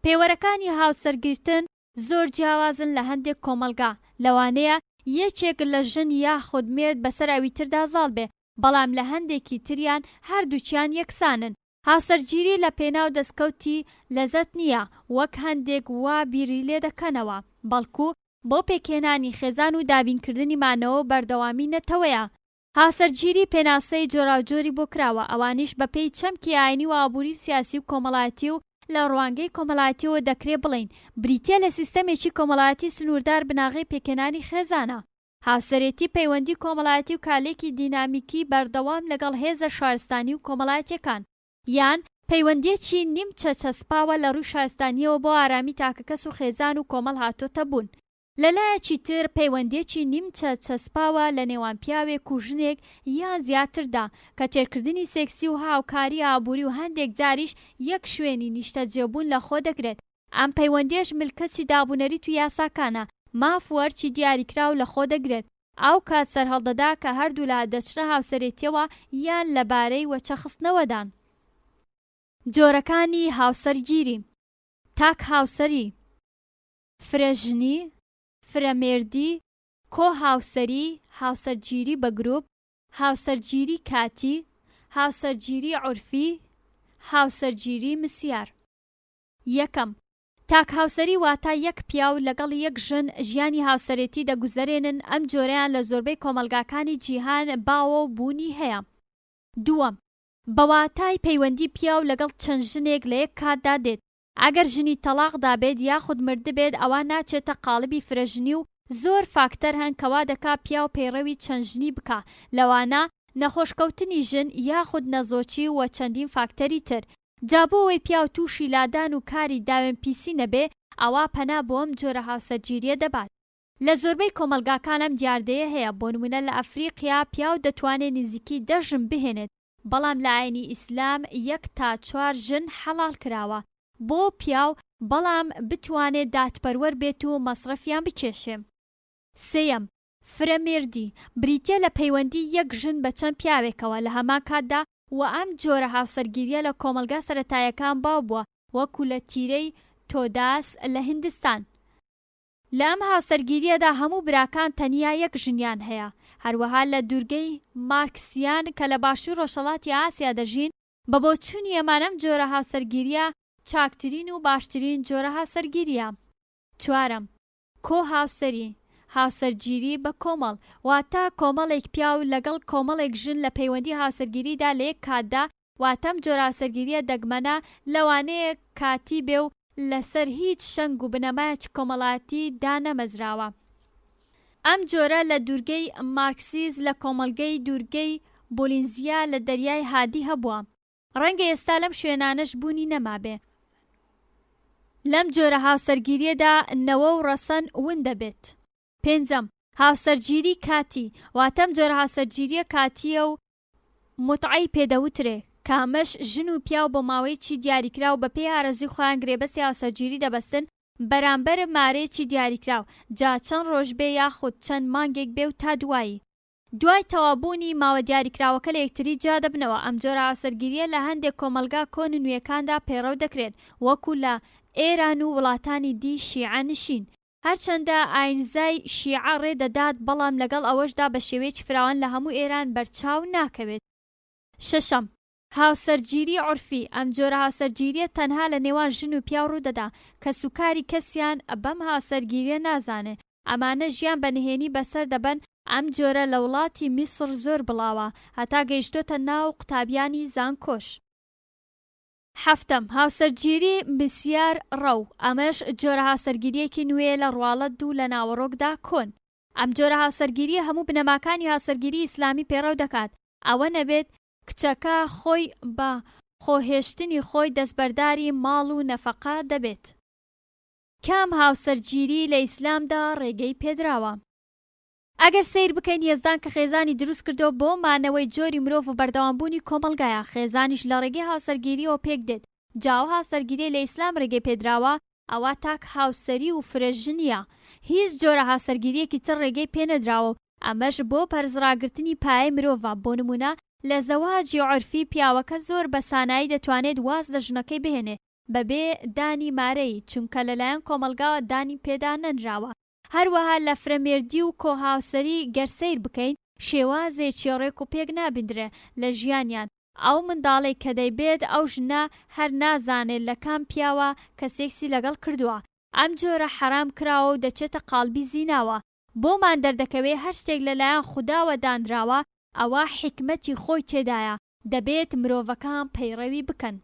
پێوەرەکانی هاوسەرگرتن زۆر جیاوازن لە هەندێک کۆمەلگا، لەوانەیە یەکێک لە ژن یاخود مێرد بەسەر ئەوی تردا زاڵ بێ، بەڵام لە هەندێکی تریان هەردووچیان یەکسانن. هاوسەرگیری لە پێناو دەستکەوتی لەزەت نییە وەک هەندێک وا بیری لێ دەکەنەوە، بەڵکو بۆ پێکهێنانی خێزان و دابینکردنی مانەوە و بەردەوامی نەتەوەیە. هاوسەرگیری پێناسەی جۆراوجۆری بۆ کراوە، ئەوانیش بەپێی چەمکی ئاینی و ئابووری سیاسی و کۆمەڵایەتی و لە ڕوانگەی کۆمەڵایەتیەوە دەکرێت بڵین بریتیە لە سیستەمێکی کۆمەڵایەتی سنووردار بناغی پێکهێنانی خێزانە. هاوسەرێتی پەیوەندی کۆمەڵایەتی و کالێکی دینامیکی بەردەوام لەگەڵ هێزە شارستانی و کۆمەڵایەتیەکان، یان پەیوەندیەکی نیم چەچەسپاوە لە ڕووی شارستانیەوە بۆ ئارامی تاکەکەس و خێزان و کۆمەڵ هاتۆتە بوون. لەلایەکی تر پەیوەندیەکی نیم چەچەسپاوە لە نێوان پیاوێک و ژنێک یان زیاتردا کە تێرکردنی سێکسی و هاوکاری ئابووری و هەندێک جاریش یەک شوێنی نیشتە جێبوون لە خۆ دەگرێت. ئەم پەیوەندیەش ملکەتی دابوونەریت و یاساکانە، مافوەرچی دیاریکراو لە خۆ دەگرێت. ئەو کات سەرهەڵدەدا کە هەردوو لە دەچنە هاوسەرێتیەوە یان لەبارەی وەچەخستنەوەدان. جۆرەکانی هاوسەرگیری: تاک هاوسەری، فرەژنی، فرەمێردی، کۆهاوسەری، هاوسەرگیری بە گروپ، هاوسەرگیری کاتی، هاوسەرگیری عورفی، هاوسەرگیری مسیار. یەکەم، تاک هاوسەری واتە یەک پیاو لەگەڵ یەک ژن ژیانی هاوسەرێتی دەگوزەرێنن. ئەم جۆرەیان لە زۆربەی کۆمەلگاکانی جیهان باوە و بوونی هەیە. دووەم، بەواتای پەیوەندی پیاو لەگەڵ چەند ژنێک لە یەک کاتدا دێت. ئەگەر ژنی تەلاقدا بێت یاخود مردبێت ئەوە ناچێتە قاڵبی فرەژنی و زۆر فاکتەر هەن کەوا دەکا پیاو پەیڕەوی چەند ژنی بکە، لەوانە نەخۆشکەوتنی ژن یاخود نەزۆچی و چەندین فاکتەری تر. جا بۆ ئەوەی پیاو تووشی لادان و کاری داوێن پیسی نەبێ، ئەوا پەنا بۆ ئەم جۆرە هاوسەرگیریە دەبات. لە زۆربەی کۆمەلگاکان ئەم دیاردەیە هەیە. بۆ نمونە لە ئەفریقیا پیاو دەتوانێت نزیکی 10 ژن بهێنێت، بەڵام لە ئاینی ئیسلام 1 تا 4 ژن حەڵال کراوە بۆ پیاو، بەڵام بتوانێت دادپەروەر بێت و مەسرەفیان بکێشێ. سێیەم، فرەمێردی بریتیە لە پەیوەندی یەک ژن بە چەند پیاوێکەوە لە هەمان کاتدا، و ئەم جۆرە هاوسەرگیریە لە کۆمەلگا سەرەتاییەکان باو بووە، وەکو لە تیرەی تۆداس لە هیندستان. لە ئەم هاوسەرگیریەدا هەموو براکان تەنیا یەک ژنیان هەیە. هەروەها لە دوورگەی مارکسیان کە لە باشووری ڕۆژهەڵاتی ئاسیا دەژین، بە بۆچوونی ئەمان ئەم جۆرە هاوسەرگیریە چاکترین و باشترین جۆرە هاوسەرگیریە. چوارەم، کۆهاوسەری، هاوسەرگیری بە کۆمەڵ، واتە کۆمەڵێک پیاو لەگەڵ کۆمەڵێک ژن لە پەیوەندی هاوسەرگیریدا لە یەک کاتدا، واتەم جۆرە هاوسەرگیریە دەگمەنە لەوانەیە کاتی بێ و لەسەر هیچ شەنگ و بنەمایەکی کۆمەڵایەتی دانەمەزراوە. ئەم جۆرە لە دوورگەی مارکسیز لە کۆمەلگەی دوورگەی بۆلینزیا لە دەریای هادی هەبووە. ڕەنگە ئێستا لەم شوێنانەش بوونی نەمابێ. لەم جۆرە هاوسەرگیریەدا نەوە و ڕەسەن ون دەبێت. پێنجەم، هاوسەرگیری کاتی، واتەم جۆرە هاوسەرگیریە کاتیە و متعەی پێدەوترێ، کامەش ژن و پیاو بۆ ماوەیەکی دیاریکراو بە پێی ئارەزوی خۆیان گرێبەستی هاوسەرگیری دەبەستن بەرامبەر مارەیەکی دیاریکراو، جا چەند ڕۆژ بێ یاخود چەند مانگێک بێ و تا دوای تەوابوونی ماوە دیاریکراوەکە لە یەکتری جا دەبنەوە. ئەم جۆرە هاوسەرگیریە لە هەندێک کۆمەلگا کۆن و نوێیەکاندا پەیڕەو دەکرێت، وەکو لە ئێران و وڵاتانی دی شیعە نشین. هەرچەندە ئاینزای شیعە ڕێدەدات، بەڵام لەگەڵ ئەوەشدا بە شێوەیەکی فراوان لە هەموو ئێران بەرچاو ناکەوێت. شەشەم، هاوسەرگیری عورفی، ئەم جۆرە هاوسەرگیریە تەنها لە نێوان ژن و پیاو ڕوودەدا کە سوکاری کەسیان بەم هاوسەرگیریە نازانێت. ئەمانە ژیان بە نهێنی بەسەر دەبەن. ئەم جۆرە لە وڵاتی میسر زۆر بڵاوە، هەتا گەیشتۆتە ناو قوتابیانی زانکۆش. هەفتەم، هاوسەرگیری مسیار ڕەو، ئەمەش جۆرە هاوسەرگیریەکی نوێ لە ڕواڵەت و لە ناوەڕۆکدا کۆن. ئەم جۆرە هاوسەرگیریە هەموو بنەماکانی هاوسەرگیری ئیسلامی پەیڕەو دەکات. ئەوە نەبێت کچەکە خۆی بە خۆهێشتنی خۆی دەستبەرداری ماڵ و نەفەقە دەبێت. کام هاوسەرگیری لە ئیسلامدا ڕێگەی پێدراوە. ئەگەر سیر بکەین یەزدان کە خێزانی دروست کردەوە بۆ مانەوەی جۆری مرۆڤ و بەردەوامبوونی کۆمەلگایە، خێزانیش لە ڕێگەی هاوسەرگیریەوە پێک دێت. جاوە هاوسەرگیری لە ئیسلام ڕێگەی پێدراوە، ئەوە تاک هاوسەری و فرەژنیە. هیچ جۆرە هاوسەرگیریەکی تر ڕێگەی پێنەدراوە، ئەمەش بۆ پەرزراگرتنی پایەی مرۆڤە. بۆ نمونە لە زەواجی عورفی پیاوەکە زۆر بە سانایی دەتوانێت واز لە ژنەکەی بهێنێ بەبێ دانی مارەی، چونکە لەلایەن کۆمەلگاوە دانی پێدا نەنراوە. هەروەها لە فرەمێردی و کۆهاوسەری گەرسەیر بکەین، شێوازێکی ڕێک و پێک نابدرێ لە ژیانیان، ئەو منداڵێک کە دەیبێت ئەو ژنە هەر نازانێت لە کام پیاوە کە سێکسی لەگەڵ کردووە، ئەم جۆرە حەرام کراوە و دەچێتە قاڵبی زیناوە. بۆمان دەردەکەوێت هەر شتێک لەلایەن خوداوە دانراوە ئەوە حیکمەتی خۆی تێدایە، دەبێت مرۆڤەکان پەیڕەوی بکەن.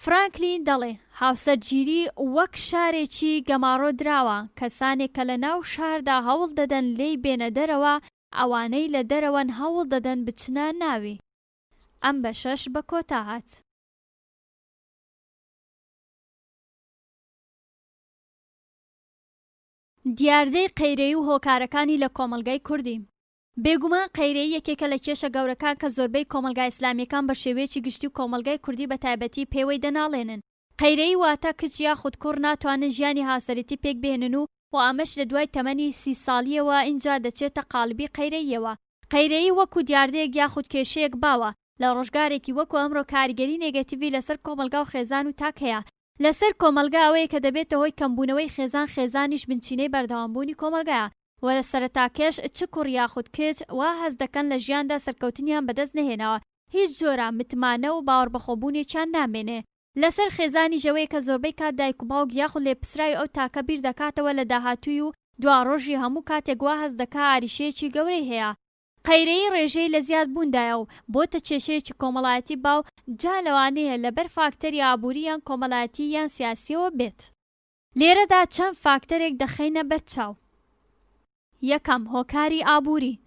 فرانکلین دەڵێ هاوسەرگیری وەک شارێکی گەماڕۆ دراوە، کەسانێک کە لە ناو شاردا هەوڵ دەدەن لێی بێنە دەرەوە، ئەوانەی لە دەرەوەن هەوڵ دەدەن بچنە ناوی. ئەم بەشەش بە کۆتا هات. دیاردەی قەیرەی و هۆکارەکانی لە کۆمەلگای کوردی. بێگومان قەیرەی یەکێکە لە کێشە گەورەکان کە زۆربەی کۆمەلگای ئیسلامیەکان بە شێوەیەکی گشتی و کۆمەلگای کوردی بە تایبەتی پێوەی دەناڵێنن. قەیرەی واتە کچ یاخود کوڕ ناتوانن ژیانی هاوسەرەتی پێک بهێنن و ئەمەش لە دوای تەمەنی 30 ساڵیەوە ئینجا دەچێتە قاڵبی قەیرەیەوە. قەیرەی وەکو دیاردەیەک یاخود کێشەیەک باوە لە ڕۆژگارێکی وەکو ئەمڕۆ کاریگەری نێگەتیڤی لەسەر کۆمەلگا و خێزان و تاک هەیە. لەسەر کۆمەلگا ئەوەیە کە دەبێتە هۆی کەمبوونەوەی خێزان، خێزانیش بنچینەی بەردەوامبوونی کۆمەلگایە و لە سەرەتاکێش چ کوڕ یاخود کچ وا هەز دەکەن لە ژیاندا سەرکەوتنیان بەدەست نەهێنەوە، هیچ جۆرە متمانە و باوەڕبەخۆبوونێکیان نامێنێ. لەسەر خێزانی ژەوەیە کە زۆربەی کات دایک و باوک یاخود لێپسراوی ئەو تاکە بیر دەکاتەوە لە داهاتووی و دوا ڕۆژی هەموو کاتێک وا هەز دەکا ئاریشەیەکی گەورەی هەیە. قەیرەی ڕێژەی لە زیاد بووندایە و بۆتە کێشەیەکی کۆمەڵایەتی باو، جا لەوانەیە لەبەر فاکتەری ئابووری یان کۆمەڵایەتی یان سیاسیەوە بێت. لێرەدا چەند فاکتەرێک دەخەینە بەرچاو. یەکەم، هۆکاری ئابووری.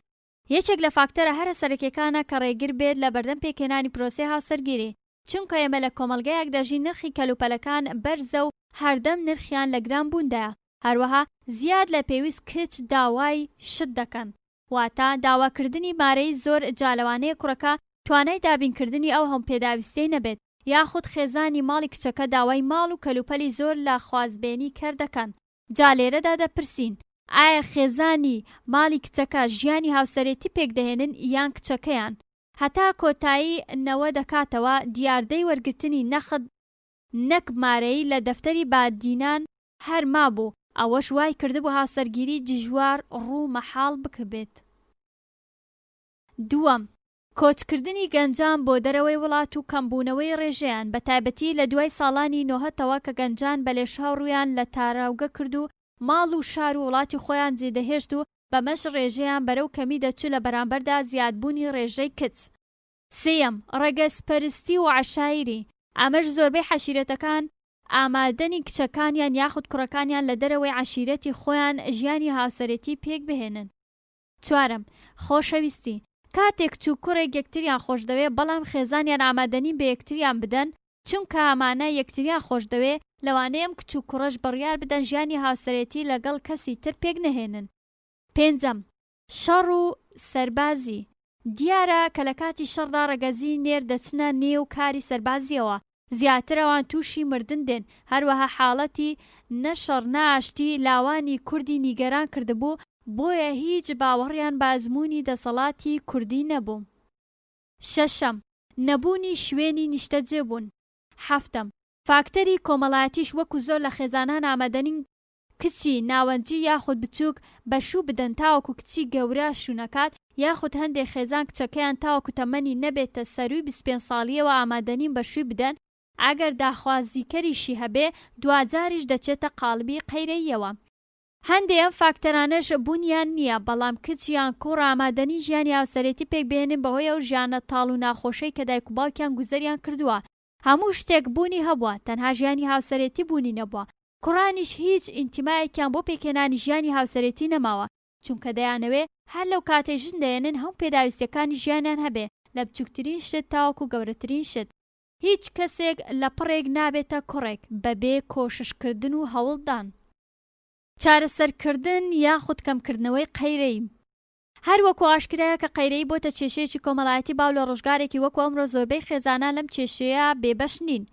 یەکێک لە فاکتەرە هەرە سەرەکیەکانە کە ڕێگر بێت لە بەردەم پێکهێنانی پرۆسەی هاوسەرگیری، چونکە ئێمە لە کۆمەلگایەک دەژین نرخی کەلوپەلەکان بەرزە و هەردەم نرخیان لە گران بووندایە. هەروەها زیاد لە پێویست کچ داوای شت دەکەن، واتە داواکردنی مارەی زۆر جالەوانەیە کوڕەکە توانای دابینکردنی ئەو هەمپێداویستەی نەبێت، یاخود خێزانی ماڵی کچەکە داوای ماڵ و کەلوپەلی زۆر لە خوازبێنی کەر دەکەن. جا لێرەدا دەپرسین ئایا خێزانی ماڵی کچەکە ژیانی هاوسەرێتی پێک دەهێنن یان کچەکەیان؟ هەتا کۆتایی نەوە دەکاتەوە دیاردەی وەرگرتنی نەخت نەک مارەی لە دەفتەری باددینان هەر مابوو، ئەوەش وای کردبوو هاوسەرگیری دژوار ڕوو مەحاڵ بکبێت. دووەم، کۆچکردنی گەنجان بۆ دەرەوەی وڵات و کەمبوونەوەی ڕێژەیان، بە تایبەتی لە دوای ساڵانی 90ەوە کە گەنجان بە لێشهاوڕویان لە تاراوگە کرد و ماڵ و شار و وڵاتی خۆیان جێدەهێشت و بەمەش ڕێژەیان بەرەو کەمی دەچوو لە بەرامبەردا زیادبوونی ڕێژەی کچ. سێیەم، ڕەگەزپەرستی و عەشایری. ئەمەش زۆربەی حەشیرەتەکان ئامادەنی کچەکانیان یاخود کوڕەکانیان لە دەرەوەی عەشیرەتی خۆیان ژیانی هاوسەرەتی پێک بهێنن. چوارەم، خۆشەویستی. کاتێک کچ و کوڕێک یەکتریان خۆش دەوێ بەڵام خێزانیان ئامادەنی بە یەکتریان بدەن چونکە ئەمانە یەکتریان خۆش دەوێ، لەوانەیەم کچ و کوڕەش بڕیار بدەن ژیانی هاوسەرەتی لەگەڵ کەسی تر پێک نەهێنن. پێنجەم، شەڕ و سەربازی. دیارە کە لە کاتی شەڕدا ڕەگەزی نێر دەچنە نێو کاری سەربازیەوە، زیاتر ئەوان تووشی مردن دێن. هەروەها حاڵەتی نەشەڕ ناشتی لاوانی کوردی نیگەران کردبوو، بۆیە هیچ باوەڕیان بە ئەزموونی دەسەڵاتی کوردی نەبوو. شەشەم، نەبوونی شوێنی نیشتەجێبوون. هەفتەم، فاکتەری کۆمەڵایەتیش وەکو زۆر لە خێزانان ئامادەنین کچی ناوەنجی یاخود بچووک بەشوو بدەن تاوەکو کچی گەورە شوونەکات، یاخود هەندێک خێزان کچەکەیان تاوەکو تەمەنی نەبێتە سەرووی 25 ساڵیەوە ئامادەنین بەشووی بدەن، ئەگەر داخوازیکەریشی هەبێ دوجاریش دەچێتە قاڵبی قەیرەیەوە. هەندێک ئەم فاکتەرانەش بوونیان نییە، بەڵام کچ یان کوڕ ئامادەنی ژیانی هاوسەرەتی پێک بهێنن بەهۆی ئەو ژیانە تاڵ و ناخۆشەی کە دایک و باوکیان گوزەریان کردووە. هەموو شتێک بوونی هەبووە، تەنها ژیانی هاوسەرەتی بوونی نەبووە. کوڕانیش هیچ ئینتیمایەکیان بۆ پێکهێنانی ژیانی هاوسەرەتی نەماوە، چونکە دەیانەوێ هەر لەو کاتێ ژن دەێنن هەم پێداویستەکانی ژیانیان هەبێ، لە بچووکترین شت تاوەکو گەورەترین شت. هیچ کەسێک لە پڕێک نابێتە کوڕێک بەبێ کۆششکردن و هەوڵدان. چارەسەرکردن یاخود کەمکردنەوەی قەیرەی. هەروەکو ئاشکرایە کە قەیرەی بۆتە کێشەیەکی کۆمەڵایەتی باو لە ڕۆژگارێکی وەکو ئەمڕۆ زۆربەی خێزانان لەم کێشەیە بێبەش نین.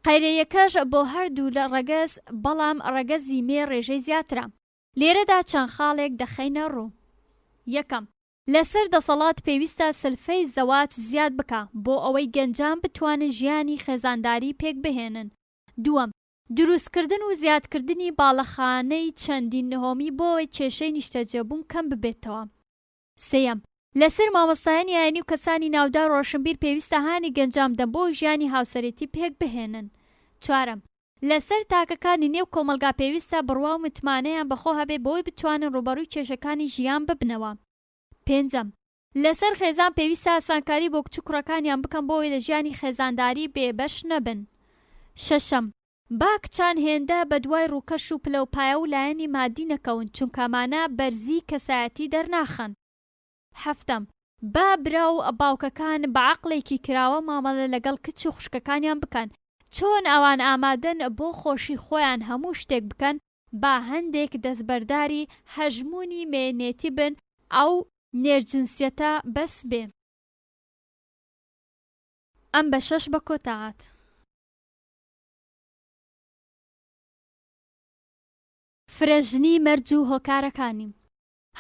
قەیرەیەکەش بۆ هەردوو لە ڕەگەز، بەڵام ڕەگەزی مێ ڕێژەی زیاترە. لێرەدا چەند خاڵێک دەخەینە ڕوو. یەکەم، لەسەر دەسەڵات پێویستە سلفەی زەواج زیاد بکە بۆ ئەوەی گەنجان بتوانن ژیانی خێزانداری پێک بهێنن. دووەم، دروستکردن و زیادکردنی باڵەخانەی چەندین نهۆمی بۆ ئەوەی کێشەی نیشتەجێبوون کەم ببێتەوە. سێیەم، لەسەر مامۆستایانی ئاینی و کەسانی ناودار و ڕۆشنبیر پێویستە هانی گەنجام دەن بۆ ژیانی هاوسەرێتی پێک بهێنن. 4. لەسەر تاکەکانی نێو کۆمەلگا پێویستە بڕوا و متمانەیان بەخۆ هەبێ بۆی بتوانن ڕوبەڕووی کێشەکانی ژیان ببنەوە. 5. لەسەر خێزان پێویستە ئاسانکاری بۆ کچ و کوڕەکانیان بکەن بۆی لە ژیانی خێزانداری بێبەش نەبن. 6. با کچان هێندە بە دوای ڕووکەش و پلەپایە و لایەنی مادی نەکەون چونکە ئەمانە بەرزی کەسایەتی دەرناخەن. 7. با برا و باوکەکان بە عەقڵێکی کراوە مامەڵە لەگەڵ کچ و خوشکەکانیان بکەن چۆن ئەوان ئامادەن بۆ خۆشی خۆیان هەموو شتێک بکەن با هەندێک دەستبەرداری هەژمونی مێنێتی بن ئەو نێرجنسیەتە بەس بێ. ئەم بە 6 بە کۆتاعات. فرەژنی مەرج و هۆکارەکانی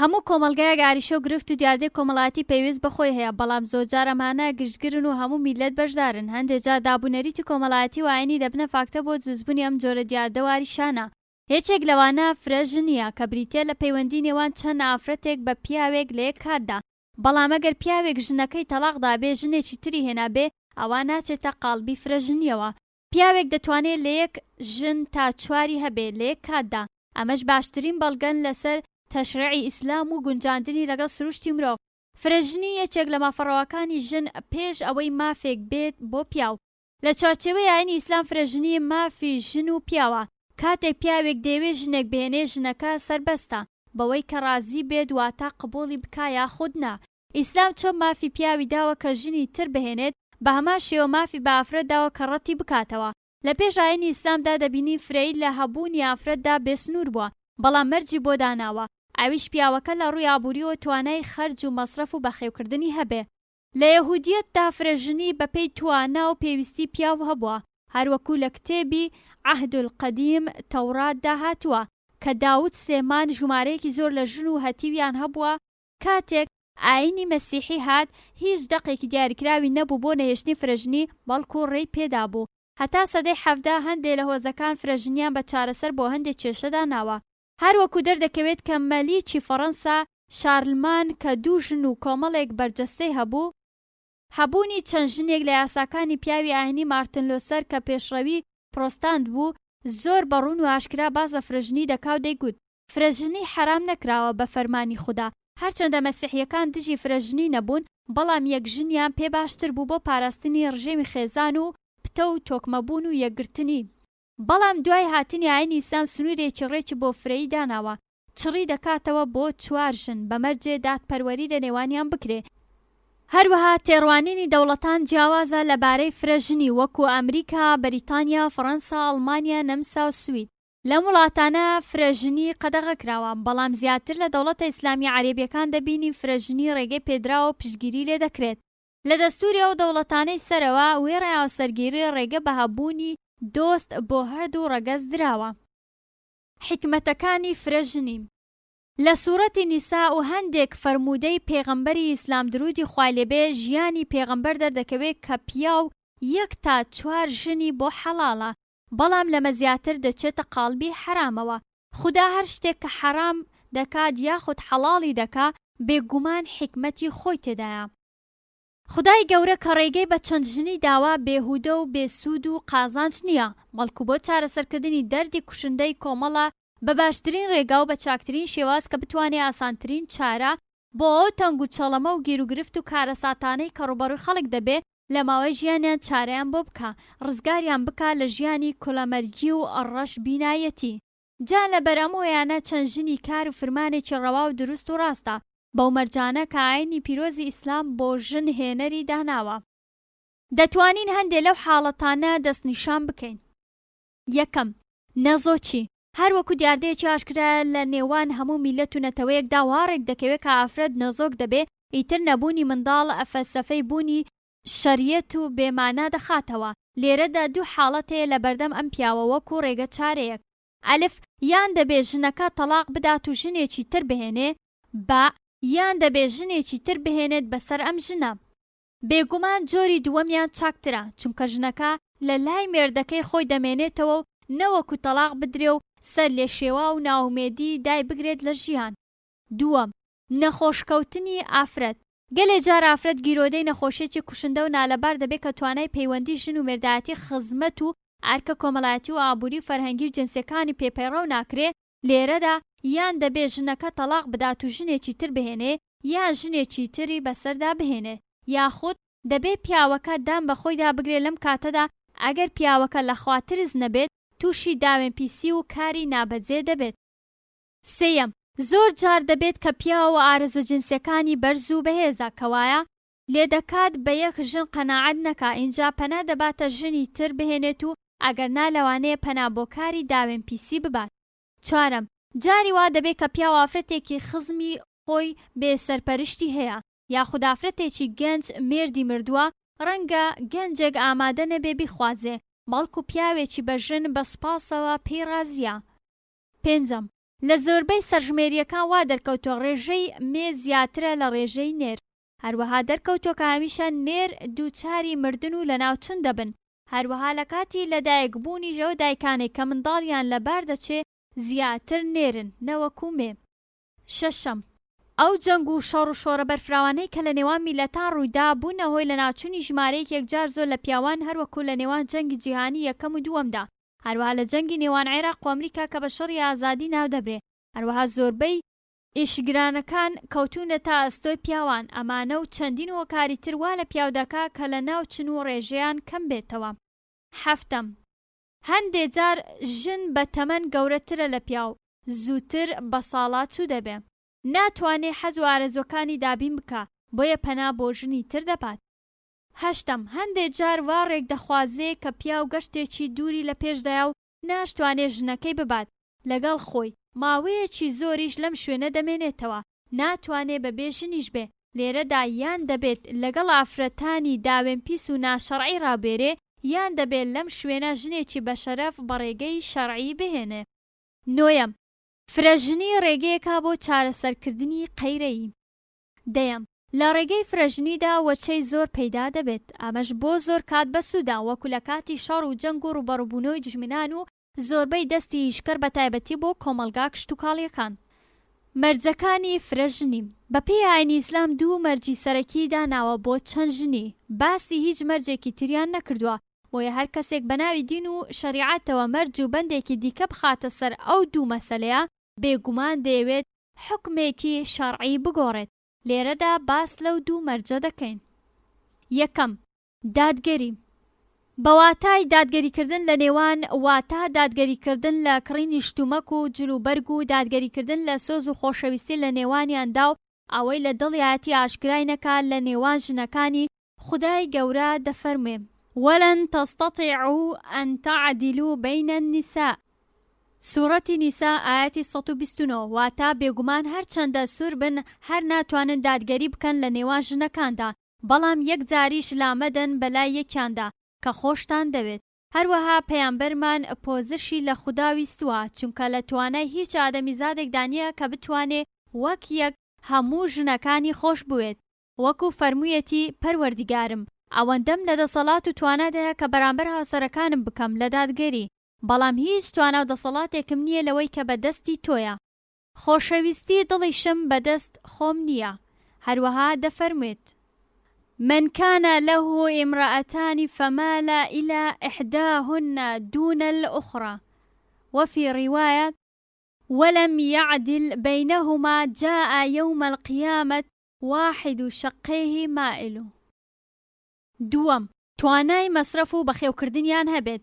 هەموو کۆمەلگایەک ئاریشە و گرفت و دیاردەی کۆمەڵایەتی پێویست بەخۆی هەیە بەڵام زۆرجار ئەمانە گشتگرن و هەموو میلەت بەشدارن. هەندێک جار دابوونەریتی کۆمەڵایەتی و ئاینی دەبنە فاکتە بۆ دروستبوونی ئەم جۆرە دیاردە و ئاریشانە. یەکێک لەوانە فرەژنیە کە بریتێ لە پەیوەندی نێوان چەند ئافرەتێک بە پیاوێک لە یەک کاتدا بەڵام ئەگەر پیاوێک ژنەکەی تەلاقدا بێ ژنێکی تری هێنابێ ئەوە ناچێتە قاڵبی فرەژنیەوە. پیاوێک دەتوانێت لە یەک ژن تا 4 هەبێ لە یەک کاتدا ئەمەش باشترین بەڵگەن لەسەر تەشریعی ئیسلام و گونجاندنی لەگەڵ سروشتی مرۆڤ. فرەژنی یەکێک لە مافەڕەوەکانی ژن پێش ئەوەی مافێک بێت بۆ پیاو. لە چوارچێوەی ئاینی ئیسلام فرەژنی مافی ژن و پیاوە. کاتێک پیاوێک دەیەوێت ژنێک بهێنێ ژنەکە سەربەستە بەوەی کە ڕازی بێت واتە قبوڵی بکا یاخود نا. ئیسلام چۆن مافی پیاوی داوە کە ژنی تر بهێنێت بە هەمان شێوە مافی بە ئافرەت داوە کە ڕەتی بکاتەوە. لە پێش ئاینی ئیسلامدا دەبینی فرەی لە هەبوونی ئافرەتدا بێسنوور بووە بەڵام مەرجی بۆ داناوە ئەویش پیاوەکە لە ڕووی ئابووریەوە توانای خەرج و مەسرەف و بەخێوکردنی هەبێ. لە یەهودیەتدا فرەژنی بەپێی توانا و پێویستی پیاو هەبووە هەروەکو لە کتێبی عەهد القەدیم تەوراتدا هاتووە کە داود سلێمان ژمارەیەکی زۆر لە ژن و هەتیویان هەبووە. کاتێک ئاینی مەسیحی هات هیچ دەقێکی دیاریکراوی نەبوو بۆ نەهێشتنی فرەژنی بەڵکو ڕێی پێدا بوو. هەتا سەدەی 17 هەندێک لە هۆزەکان فرەژنیان بە چارەسەر بۆ هەندێک کێشەدا ناوە. هەروەکو دەردەکەوێت کە مەلیکی فەڕەنسا شارلمان کە 2 ژن و کۆمەڵێک بەرجەستەی هەبوو هەبوونی چەند ژنێک لە یاساکانی پیاوی ئاینی مارتن لۆسەر کە پێشڕەوی پرۆستاند بوو زۆر بەڕوون و ئاشکرا باز لە فرەژنی دەکا و دەیگوت فرەژنی حرام نەکراوە بە فەرمانی خودا. هەرچەندە مەسیحیەکان دژی فرەژنی نەبوون بەڵام یەک ژنیان پێ باشتر بوو بۆ پاراستنی ڕژێمی خێزان و پتە و تۆکمەبوون و یەکگرتنی. بەڵام دوای هاتنی ئاینی ئیسلام سنوورێکی ڕێکی بۆ فرەیی داناوە چڕی دەکاتەوە بۆ 4 ژن بەمەرجێ دادپەروەری لە نێوانیان بکرێ. هەروەها تێڕوانینی دەوڵەتان جیاوازە لەبارەی فرەژنی وەکو ئەمریکا، بەریتانیا، فەڕەنسا، ئەڵمانیا، نەمسا و سوید. لەم وڵاتانە فرەژنی قەدەغەکراوە بەڵام زیاتر لە دەوڵەتە ئیسلامی عەرەبیەکان دەبینی فرەژنی ڕێگەی پێدراوە و پشتگیری لێ دەکرێت. لە دەستوری ئەو دەوڵەتانەی سەرەوە وێڕای هاوسەرگیری ڕێگە بە هەبوونی دۆست بۆ هەردوو ڕەگەز دراوە. حکمەتەکانی فرەژنی لە سوورەتی نیسا و هەندێک فەرمودەی پێغەمبەری ئیسلام درودی خوای لێبێ ژیانی پێغەمبەر دەردەکەوێت کە پیاو 1 تا 4 ژنی بۆ حەڵاڵە بەڵام لەمە زیاتر دەچێتە قاڵبی حرامەوە. خدا هەر شتێک کە حرام دەکات یاخود حەڵاڵی دەکا بێگومان حکمەتی خۆی تێدایە. خدای گەورە کە ڕێگەی بە چەند ژنی داوا بێهودە و بێسوود و قازانج نییە بەڵکو بۆ چارەسەرکردنی دەردی کوشندەی کۆمەڵە بە باشترین ڕێگا و بە چاکترین شێواز کە بتوانێت ئاسانترین چارە بۆ ئەو تەنگ و چەڵەمە و گیرروگرفت و کارەساتانەی کە ڕوبەڕووی خەڵک دەبێ لە ماوەی ژیانیان چارەیان بۆ بکە ڕزگاریان بکە لە ژیانی کۆلەمەرگی و ئەڕەش بینایەتی. جا لە بەرەمۆیانە چەند ژنی کار و فرمانێکی ڕەوا و دروست و ڕاستە بەو مەرجانە کە ئاینی پیرۆزی ئیسلام بۆ ژن هێنەری داناوە. دەتوانین هەندێک لەو حاڵەتانە دەستنیشان بکەین. 1. نەزۆچی هەروەکو دیاردەیەکی ئاشکرا لە نێوان هەموو میلەت و نەتەوەیەکدا واڕێک دەکەوێت کە ئافرەت نەزۆک دەبێ ئیتر نەبوونی منداڵ ئەفەلسەفەی بوونی شەریەت و بێمانا دەخاتەوە. لێرەدا 2 حاڵەتەیە لە بەردەم ئەم پیاوە وەکو ڕێگە چارەیەک. ئەلف یان دەبێ ژنەکە تەلاق بدات و ژنێکی تر بهێنێ با یان دەبێ ژنێکی تر بهێنێت بەسەر ئەم ژنە. بێگومان جۆری دووەمیان چاکترە چونکە ژنەکە لە لای مێردەکەی خۆی دەمێنێتەوە و نەوەکو تەلاق بدرێ و سەر لێ شێوا و ناومێدی دای بگرێت لە ژیان. 2. نەخۆشکەوتنی ئافرەت گەلێ جار ئافرەت گیرۆدەی نەخۆشیێکی کوشندە و نالەبار دەبێت کە توانای پەیوەندی ژن و مێردایەتی خزمەت و ئارکە کۆمەڵایەتی و ئابووری و فەرهەنگی و جنسیەکانی پێپەیڕەو ناکرێ لێرەدا یان دەبێ ژنەکە تەلاق بدات و ژنێکی تر بهێنێ یان ژنێکی تری بەسەردا بهێنێ یاخود دەبێ پیاوەکە دام بەخۆیدا بگرێ لەم کاتەدا ئەگەر پیاوەکە لە خواترز نەبێت تووشی داوێن پیسی و کاری نابەجێ دەبێت. سێیەم زۆر جار دەبێت کە پیاوە ئارەزوو جنسیەکانی بەرز و بەهێزە کەوایە لێ دەکات بە یەک ژن قەناعەت نەکا ئینجا پەنا دەباتە ژنی تر بهێنێت و ئەگەر نا لەوانەیە پەنا بۆ کاری داوێن پیسی ببات. چوارەم جاری وا دەبێت کە پیاوە ئافرەتێکی خزمی خۆی بێسەرپەرشتی هەیە یاخود ئافرەتێکی گەنج مێردی مردووە ڕەنگە گەنجێک ئامادە نەبێ بیخوازێ بەڵکو پیاوێکی بەژن بە سوپاسەوە پێی رازیە. پێنجەم لە زۆربەی سەرژمێریەکان وا دەرکەوتۆ ڕێژەی مێ زیاترە لە ڕێژەی نێر هەروەها دەرکەوتۆ کە هەمیشە نێر دووچاری مردن و لەناوچون دەبن هەروەها لە کاتی لەدایکبوونی ژەو دایکانێک کە منداڵیان لەبار دەچێ زیاتر نێرن نەوەکو مێ. شەشەم ئەو جەنگ و شەڕ و شۆرە بەرفراوانەی کە لە نێوان میلەتان ڕوویدا بوونە هۆی لەناوچوونی ژمارەیەک یەکجار زۆر لە پیاوان هەروەکو لە نێوان جەنگی جیهانی یەکەم و دووەمدا هەروەها لە جەنگی نێوان عێراق و ئەمریکا کە بە شەڕی ئازادی ناو دەبرێ هەروەها زۆربەی ئیشگرانەکان کەوتونە تا ئەستۆی پیاوان ئەمانە و چەندین هۆکاری تر وا لە پیاودەکا کە لە ناو چن و ڕێژەیان کەم بێتەوە. هەفتەم هەندێ جار ژن بە تەمەن گەورەترە لە پیاو زووتر بە ساڵات چوو دەبێ ناتوانێ حەز و ئارەزوەکانی دابین بکە بۆیە پەنا بۆ ژنی تر دەبات. هەشتەم هەندێ جار وا ڕێک دەخوازێ کە پیاو گەشتێکی دووری لە پێشدایە و ناشتوانێ ژنەکەی ببات لەگەڵ خۆی ماوەیەکی زۆریش لەم شوێنە دەمێنێتەوە ناتوانێ بەبێ ژنیش بێ لێرەدا یان دەبێت لەگەڵ ئافرەتانی داوێن پیس و ناشەڕعی ڕابێرێ یان دەبێت لەم شوێنە ژنێکی بەشەرەف بەڕێگەی شەرعی بهێنێ. نۆیەم فرەژنی ڕێگەیەکا بۆ چارەسەرکردنی قەیرەیی. دەیەم لە ڕێگەی فرەژنیدا وەچەی زۆر پەیدا دەبێت ئەمەش بۆ زۆر کات بەسوودا وەکو لە کاتی شەڕ و جەنگ و ڕوبەڕووبوونەوەی دژمنان و زۆربەی دەستی ئیشکەر بە تایبەتی بۆ کۆمەلگا کشت و کاڵیەکان. مەرجەکانی فرەژنی بەپێی ئاینی ئیسلام دوو مەرجی سەرەکی داناوە بۆ چەند ژنی باسی هیچ مەرجێکی تریان نەکردووە بۆیە هەر کەسێک بە ناوی دین و شەریعەتەوە مەرج و بەندێکی دیکە بخاتە سەر ئەو دوو مەسەلەیە بێگومان دەیەوێت حکمێکی شەرعی بگۆڕێت. لێرەدا باس لەو دوو مەرجە دەکەین. یەکەم دادگەری بەواتای دادگەریکردن لە نێوان واتە دادگەریکردن لە کڕینی شتومەک و جلوبەرگ و دادگەریکردن لە سۆز و خۆشەویستی لە نێوانیاندا و ئەوەی لە دڵیاتی ئاشکرای نەکات لە نێوان ژنەکانی خودای گەورە دەفەرمێ وەلەن تەستەطیعوا ئەن تەعدیلوا بەینە النیساء سوورەتی نیسا ئاەتی 129 واتە بێگومان هەرچەندە سوور بن هەر ناتوانن دادگەری بکەن لە نێوان ژنەکاندا بەڵام یەک جاریش لامەدەن بەلای یەکیاندا کە خۆشتان دەوێت. هەروەها پەیامبەرمان پۆزشی لە خودا ویستووە چونکە لە توانای هیچ ئادەمیزادێکدا نییە کە بتوانێ وەک یەک هەموو ژنەکانی خۆش بوێت وەکو فەرموویەتی پەروەردیگارم ئەوەندەم لە دەسەڵات و توانادەیە کە بەرامبەر هاوسەرەکانم بکەم لە دادگەری بەڵام هیچ توانا و دەسەڵاتێکم نییە لەوەی کە بەدەستی تۆیە خۆشەویستی دڵیشم بەدەست خۆم نییە. هەروەها دەفەرمێت من كان له امرأتان فمال إلى إحداهن دون الأخرى وفي رواية ولم يعدل بينهما جاء يوم القيامة واحد شقيه مائل. دووەم توانای مەسرەف و بەخێوکردنیان هەبێت.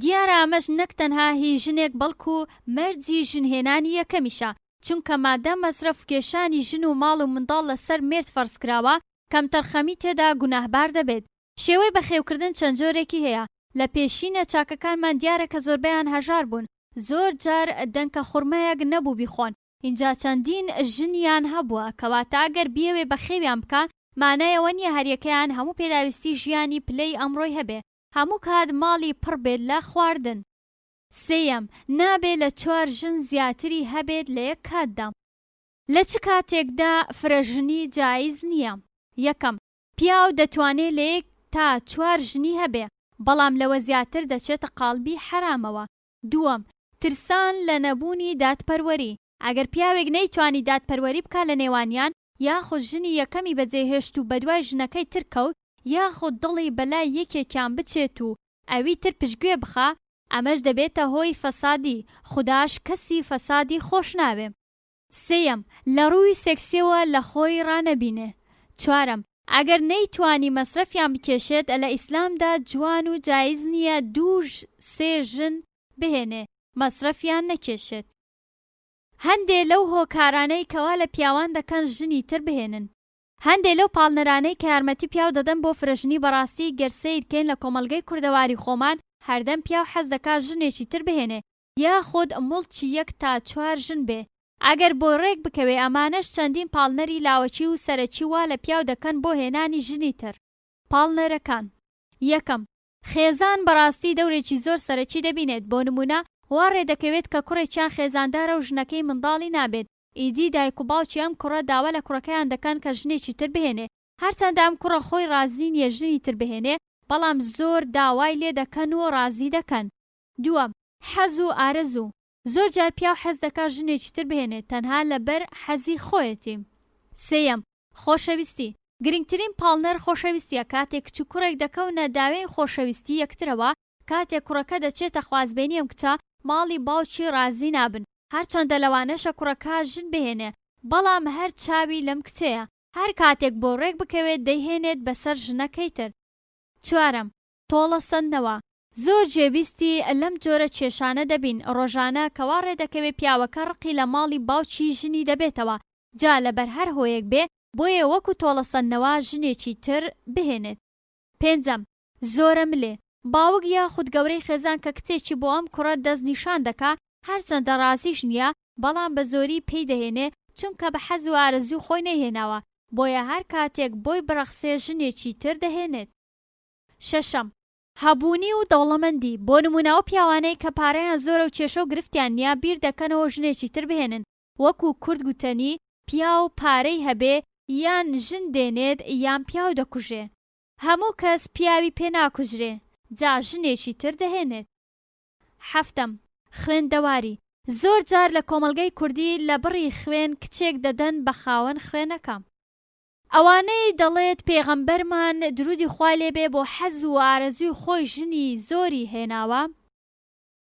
دیارە ئەمەش نەک تەنها هی ژنێک بەڵکو مەرجی ژنهێنانی یەکەمیشە چونکە مادەم مەسرەف کێشانی ژن و ماڵ و منداڵ لەسەر مێرد فەرزکراوە کەم تەرخەمی تێدا گوناهبار دەبێت. شێوەی بەخێوکردن چەند جۆرێکی هەیە لە پێشینە چاکەکانمان دیارە کە زۆربەیان هەژار بوون زۆر جار دەنکە خوڕمەیەک نەبوو بیخۆن اینجا چەندین ژنیان هەبووە کەواتە ئەگەر بیەوێ بەخێویان بکە مانایەوە نییە هەریەکەیان هەموو پێداویستی ژیانی پلەی ئەمڕۆی هەبێ هەموو کات ماڵی پڕ بێت لە خواردن. سێیەم نابێ لە 4 ژن زیاتری هەبێت لە یەک کاتدا. لە چ کاتێکدا فرەژنی جایز نییە؟ یەکەم پیاو دەتوانێت لە 1 تا 4 ژنی هەبێ بەڵام لەوە زیاتر دەچێتە قاڵبی حرامەوە. دووەم ترسان لە نەبوونی دادپەروەری ئەگەر پیاوێک نەیتوانی دادپەروەری بکە لە نێوانیان یاخود ژنی یەکەمی بەجێهێشت و بەدوای ژنەکەی تر کەوت، یاخود دڵی بەلای یەکێکیان بچێت و ئەوی تر پشتگوێ بخا، ئەمەش دەبێتە هۆی فەسادی. خوداش کەسی فەسادی خۆش ناوێ. سێیەم، لە ڕووی سێکسیەوە لە خۆی ڕانەبینێ. چوارەم، ئەگەر نەیتوانی مەسرەفیان بکێشێت، لە ئیسلامدا جوان و جایز نییە 2-3 ژن بهێنێ مەسرەفیان نەکێشێت. هەندێ لەو هۆکارانەی کەوا لە پیاوان دەکەن ژنی تر بهێنن. هەندێ لەو پاڵنەرانەی کە یارمەتی پیاو دەدەن بۆ فرەژنی بەڕاستی گەرسەیرکەین لە کۆمەلگەی کوردەواری خۆمان، هەردەم پیاو حەز دەکات ژنێکی تر بهێنێ، یاخود مڵکی 1 تا 4 ژن بێ. ئەگەر بۆ ڕێک بکەوێ، ئەمانەش چەندین پاڵنەری لاوەچی و سەرەکی وا لە پیاو دەکەن بۆ هێنانی ژنی تر. پاڵنەرەکان: یەکەم، خێزان بەڕاستی دەورێکی زۆر سەرەکی دەبینێت. بۆ نمونە، وا ڕێدەکەوێت کە کوڕێکیان خێزاندارە و ژنەکەی منداڵی نابێت. ئیدی دایک و باوکی ئەم کوڕە داوا لە کوڕەکەیان دەکەن کە ژنێکی تر بهێنێ، هەرچەندە ئەم کوڕە خۆی ڕازی نییە ژنی تر بهێنێ، بەڵام زۆر داوای لێ دەکەن و ڕازی دەکەن. دووەم، حەز و ئارەزوو: زۆر جار پیاو حەز دەکات ژنێکی تر بهێنێت تەنها لەبەر حەزی خۆیەتی. سێیەم، خۆشەویستی: گرنگترین پاڵنەر خۆشەویستیە. کاتێک کچ و کوڕێک دەکەونە داوێن خۆشەویستی یەکترەوە، کاتێک کوڕەکە دەچێتە خوازبێنی ئەم کچە، ماڵی باوکی ڕازی نابن، هەرچەندە لەوانەشە کوڕەکە ژن بهێنێ، بەڵام هەر چاوی لەم کچەیە. هەر کاتێک بۆ ڕێک بکەوێت دەیهێنێت بەسەر ژنەکەی تر. چوارەم، تۆڵە سندنەوە: زۆر جێبیستی لەم جۆرە کێشانە دەبین ڕۆژانە کەوا ڕێدەکەوێت پیاوەکە ڕقی لە ماڵی باوکی ژنی دەبێتەوە، جا لەبەر هەر هۆیەک بێ بۆیە وەکو تۆڵە سندنەوە ژنێکی تر بهێنێت. پێنجەم، زۆرە ملێ: باوک یاخود گەورەی خێزان کە کچێکی بۆ ئەم کوڕە دەست نیشان دەکا، هەرچەندە ڕازیش نییە، بەڵام بە زۆری پێی دەهێنێ چونکە بە حەز و ئارەزوو خۆی نەهێناوە، بۆیە هەر کاتێک بۆی بڕەخسێ ژنێکی تر دەهێنێت. شەشەم، هەبوونی و دەوڵەمەندی: بۆ نمونەوە پیاوانەی کە پارەیان زۆرە و کێشە و گرفتیان نییە بیر دەکەنەوە ژنێکی تر بهێنن، وەکو کورد گوتەنی پیاو پارەی هەبێ یان ژن دێنێت یان پیاو دەکوژێ، هەموو کەس پیاوی پێ ناکوژرێ، جا ژنێکی تر دەهێنێت. هەفتەم، خوێندەواری: زۆر جار لە کۆمەلگەی کوردی لە بڕی خوێن کچێک دەدەن بە خاوەن خوێنەکە. ئەوانەی دەڵێت پێغەمبەرمان درودی خوای لێبێ بۆ حەز و ئارەزوی خۆی ژنی زۆری هێناوە،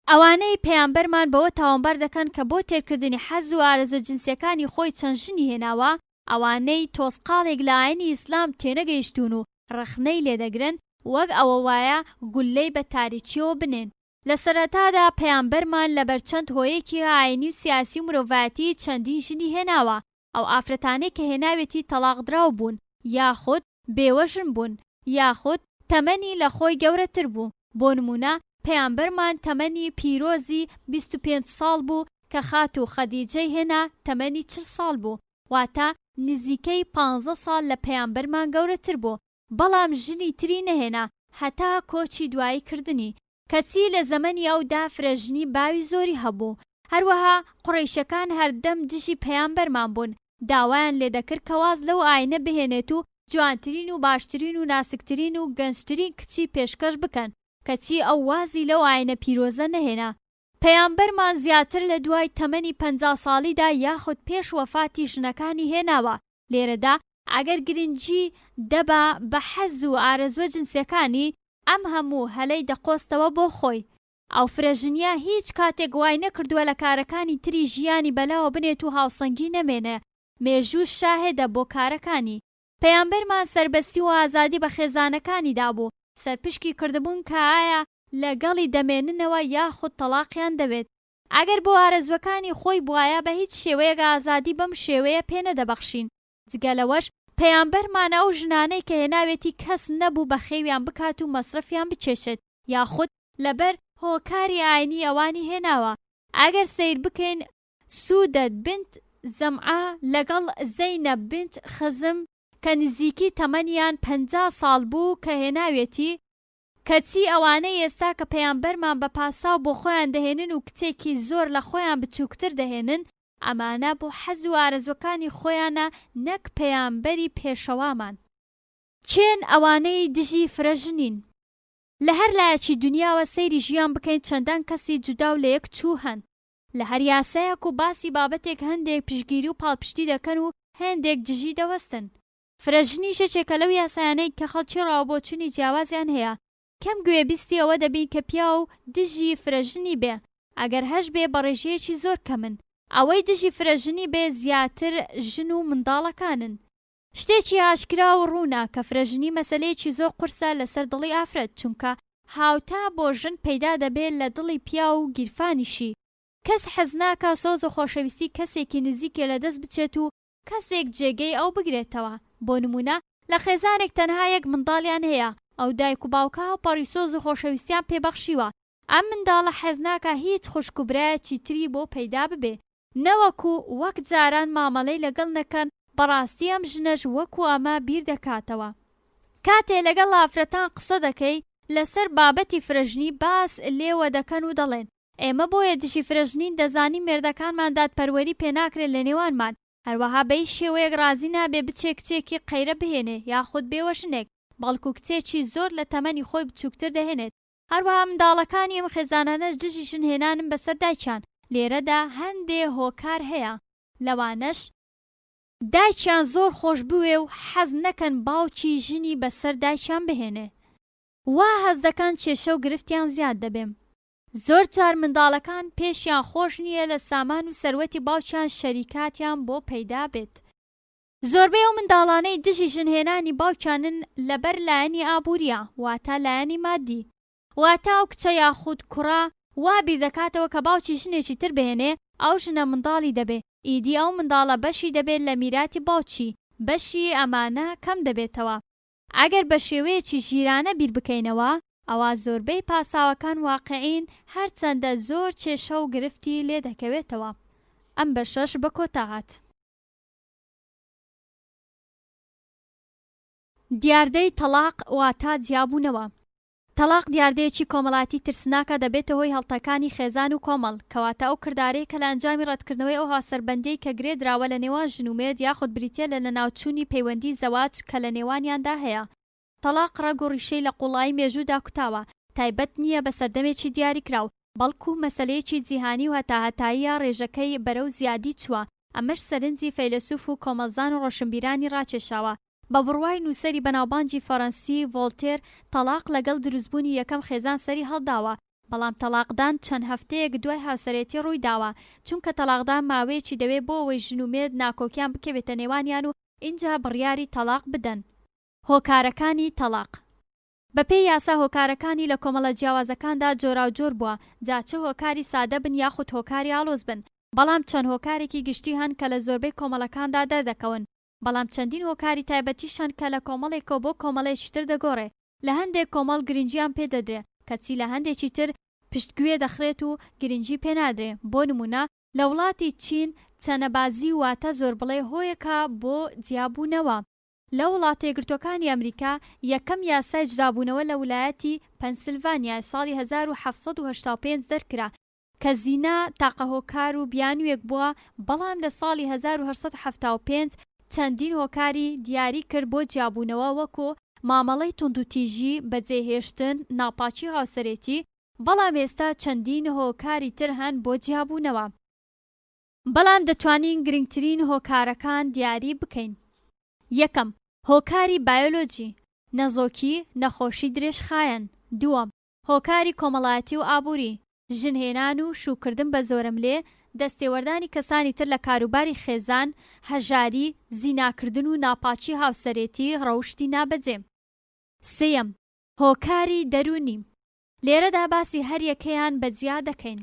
ئەوانەی پێیانبەرمان بەوە تاوانبار دەکەن کە بۆ تێرکردنی حەز و ئارەزوە جنسیەکانی خۆی چەند ژنی هێناوە، ئەوانەی تۆسقاڵێک لە ئاینی ئیسلام تێنەگەیشتون و ڕخنەی لێدەگرن، وەک ئەوە وایە گولەی بە تاریچیەوە بنێن. لە سەرەتادا پەیامبەرمان لەبەر چەند هۆیەکی ئاینی و سیاسی و مرۆڤایەتی چەندین ژنی هێناوە. ئەو ئافرەتانەی کە هێناوێتی تەلاقدراو بوون، یاخود بێوەژن بوون، یاخود تەمەنی لە خۆی گەورەتر بوو. بۆ نمونە، پەیامبەرمان تەمەنی پیرۆزی 25 ساڵ بوو کە خات و خەدیجەی هێنا تەمەنی 40 ساڵ بوو، واتە نزیکەی 15 ساڵ لە پەیامبەرمان گەورەتر بوو، بەڵام ژنی تری نەهێنا هەتا کۆچی دوایی کردنی، کەچی لە زەمەنی ئەودا فرەژنی باوی زۆری هەبوو. هەروەها قوڕەیشەکان هەردەم دژی پەیامبەرمان بوون، داوایان لێ دەکرد کە واز لەو ئاینە بهێنێت و جوانترین و باشترین و ناسکترین و گەنجترین کچی پێشکەش بکەن، کەچی ئەو وازی لەو ئاینە پیرۆزە نەهێنا. پەیامبەرمان زیاتر لە دوای تەمەنی 50 ساڵیدا یاخود پێش وەفاتی ژنەکانی هێناوە. لێرەدا ئەگەر گرنگی دەبا بە حەز و ئارەزوە جنسیەکانی، ئەم هەموو هەلەی دەقۆستەوە بۆ خۆی. ئەو فرەژنیا هیچ کاتێک وای نەکردووە لە کارەکانی تری ژیانی بەلاوە بنێت و هاوسەنگی نەمێنێ، مێژوو شاهێدە بۆ کارەکانی. پەیامبەرمان سەربەستی و ئازادی بە خێزانەکانی دابوو، سەرپشکی کردبوون کە ئایا لەگەڵی دەمێننەوە یاخود تەلاقیان دەوێت. ئەگەر بۆ ئارەزوەکانی خۆی بواە بە هیچ شێوەیەک ئازادی بەم شێوەیە پێنەدەبەخشین. جگەلەوەش پەیامبەرمانە ئەو ژنانەی کە هێناوێتی کەس نەبوو بە خێویان بکات و مەسرەفیان بچێشێت، یاخود لەبەر هۆکاری ئاینی ئەوانی هێناوە. ئەگەر سیر بکەین سوودەت بنت زەمعە لەگەڵ زەینەب بنت خزم کە نزیکی تەمەنیان 50 ساڵ بوو کە هێناوێتی، کەچی ئەوانەی ئێستا کە پەیامبەرمان بە پاساو بۆ خۆیان دەهێنن و کچێکی زۆر لە خۆیان بچووکتر دەهێنن، ئەمانە بۆ حەز و ئارەزوەکانی خۆیانە، نەک پەیامبەری پێشەوامان. چێن ئەوانەی دژی فرەژنین. لە هەر لایەکی دنیاوە سەیری ژیان بکەین چەندان کەسی جودا و لە یەک چوو هەن. لە هەر یاسایەک و باسی بابەتێک هەندێک پشگیری و پاڵپشتی دەکەن و هێندێک دژی دەوەستن. فرەژنی شەشێکە لەو یاسایانەی کە خەڵکی ڕاوبۆچوونی جیاوازیان هەیە. کەم گوێبیستی ئەوە دەبین کە پیا و دژی فرەژنی بێ، ئەگەر هەش بێ بە ڕێژەیەکی زۆر کەمن. ئەوەی دژی فرەژنی بێ زیاتر ژن و منداڵەکانن. شتێکی ئاشکرا و ڕوونا کە فرەژنی مەسەلەیەکی زۆر قورسە لەسەر دڵی ئافرەت، چونکە هاوتا بۆ ژن پەیدا دەبێت لە دڵی پیا و گیرفانیشی. کەس حەز ناکا سۆز و خۆشەویستی کەسێکی نزیکێ لەدەست بچێت و کەسێک جێگەی ئەو بگرێتەوە. بۆ نمونە لە خێزانێک تەنها یەک منداڵیان هەیە، ئەو دایک و باوکە و پەڕی سۆز و خۆشەویستیان پێبەخشیوە. ئەم منداڵە حەز ناکا هیچ خوشک و برایەکی تری بۆ پەیدا ببێ، نەوەکو وەک جاران مامەڵەی لەگەڵ نەکەن. بەڕاستی ئەم ژنەش وەکو ئەمە بیر دەکاتەوە. کاتێ لەگەڵ ئافرەتان قسە دەکەی لەسەر بابەتی فرەژنی باس لێوە دەکەن و دەڵێن ئێمە بۆیە دژی فرەژنین دەزانی مێردەکانمان دادپەروەری پێناکرێت لە نێوانمان، هەروەها بەی شێوەیەک رازی نابێ بچێ کچێکی قەیرە بهێنێ یاخود بێوەشنێک، بەڵکو کچێکی زۆر لە تەمەنی خۆی بچووکتر دەهێنێت. هەروەها منداڵەکانی ئەم خێزانانەش دژی ژن هێنانن بەسەر دایکیان. لێرەدا هەندێ هۆکار هەیە، لەوانەش دایکیان زۆر خۆش بوێ و حەز نەکەن باوکی ژنی بەسەر دایکیان بهێنێ. وا هەز دەکەن کێشە و گرفتیان زیاد دەبێم. زۆر جار منداڵەکان پێشیان خۆش نییە لە سامان و سەروەتی باوکیان شەریکاتیان بۆ پەیدا بێت. زۆربەی ئەو منداڵانەی دژی ژنهێنانی باوکیانن لەبەر لایەنی ئابووریە، واتە لایەنی مادی. واتە ئەو کچە یاخود کوڕا وا بیر دەکاتەوە کە باوکی ژنێکی تر بهێنێ، ئەو ژنە منداڵی دەبێ، ئیدی ئەو منداڵە بەشی دەبێت لە میراتی باوکی، بەشی ئەمانە کەم دەبێتەوە. ئەگەر بە شێوەیەکی ژیرانە بیر بکەینەوە، ئەوە زۆربەی پاساوەکان واقعین، هەرچەندە زۆر کێشە و گرفتی لێ دەکەوێتەوە. ئەم بەشەش بە کۆتا هات. دیاردەی تەلاق واتە جیابوونەوە. تەلاق دیاردەیەکی کۆمەڵاتی ترسناکە دەبێتە هۆی هەڵتەکانی خێزان و کۆمەڵ، کەواتە ئەو کردارەیە کە لە ئەنجامی ڕەتکردنەوەی ئەو هاسەربەندەی کە گرێ دراوە لە نێوان ژن و مێرد یاخود بریتیە لە ناوچوونی پەیوەندی زەواج کە لە نێوانیاندا هەیە. تەلاق ڕەگ و ڕیشەی لە قوڵایی مێژوودا کوتاوە، تایبەت نییە بە سەردەمێکی دیاری کراو، بەڵکو مەسەلەیەکی جیهانی و هەتاهەتاییە ڕێژەکەی بەرەو زیادی چووە. ئەمەش سەرنجی فەیلسوف و کۆمەلزان و ڕۆشنبیرانی ڕاکێشاوە. بە بڕوای نووسەری بەناوبانگی فەڕەنسی ڤۆڵتێر تەلاق لەگەڵ دروستبوونی یەکەم خێزان سەری هەڵداوە، بەڵام تەلاقدان چەند هەفتەیەک دوای هاوسەرێتی ڕوویداوە، چونکە تەلاقدان ماوەیەکی دەوێت بۆ ئەوەی ژن و مێرد ناکۆکیان بکەوێتە نێوانیان و اینجا بڕیاری تەلاق بدەن. هۆکارەکانی تەلاق. بەپێی یاسا هۆکارەکانی لە کۆمەڵە جیاوازەکاندا جۆراوجۆر بووە، جا چه هۆکاری سادە بن یاخود هۆکاری ئاڵۆز بن، بەڵام چەند هۆکارێکی گشتی هەن کە لە زۆربەی کۆمەڵەکاندا دەردەکەون، بەڵام چەندین هۆکاری تایبەتیشان کە لە کۆمەڵێکەوە بۆ کۆمەڵێکی تر دەگۆڕێ. لە هەندێک کۆمەڵ گرنگیان پێدەدرێ، کەچی لە هەندێکی تر پشتگوێ دەخرێت و گرنگی پێنادرێ. بۆ نمونە لە وڵاتی چین چەنەبازی واتە زۆر بڵێ هۆیەکە بۆ جیابوونەوە. لە وڵاتە یەکگرتووەکانی ئەمریکا یەکەم یاسای جدابوونەوە لە ویلایەتی پەنسیلڤانیا ساڵی 1785 دەرکرا کە زینا تاقە هۆکار و بیانوێک بووە، بەڵام لە ساڵی 1875 چەندین هۆکاری دیاری کرد بۆ جیابوونەوە، وەکو مامەڵەی توندوتیژی، بەجێهێشتن، ناپاکی هاوسەرێتی، بەڵام ئێستا چەندین هۆکاری تر هەن بۆ جیابوونەوە. بەڵام دەتوانین گرنگترین هۆکارەکان دیاری بکەین. یەکەم، هۆکاری بایۆلۆجی، نەزۆکی، نەخۆشی درێژخایەن. دووەم، هۆکاری کۆمەڵایەتی و ئابووری، ژنهێنان و شوکردن بە زۆرەملێ، دەستێوەردانی کەسانی تر لە کاروباری خێزان، هەژاری، زیناکردن و ناپاکی هاوسەرێتی، ڕەوشتی نابەجێ. سێیەم، هۆکاری دەرونی. لێرەدا باسی هەر یەکەیان بەجیا دەکەین.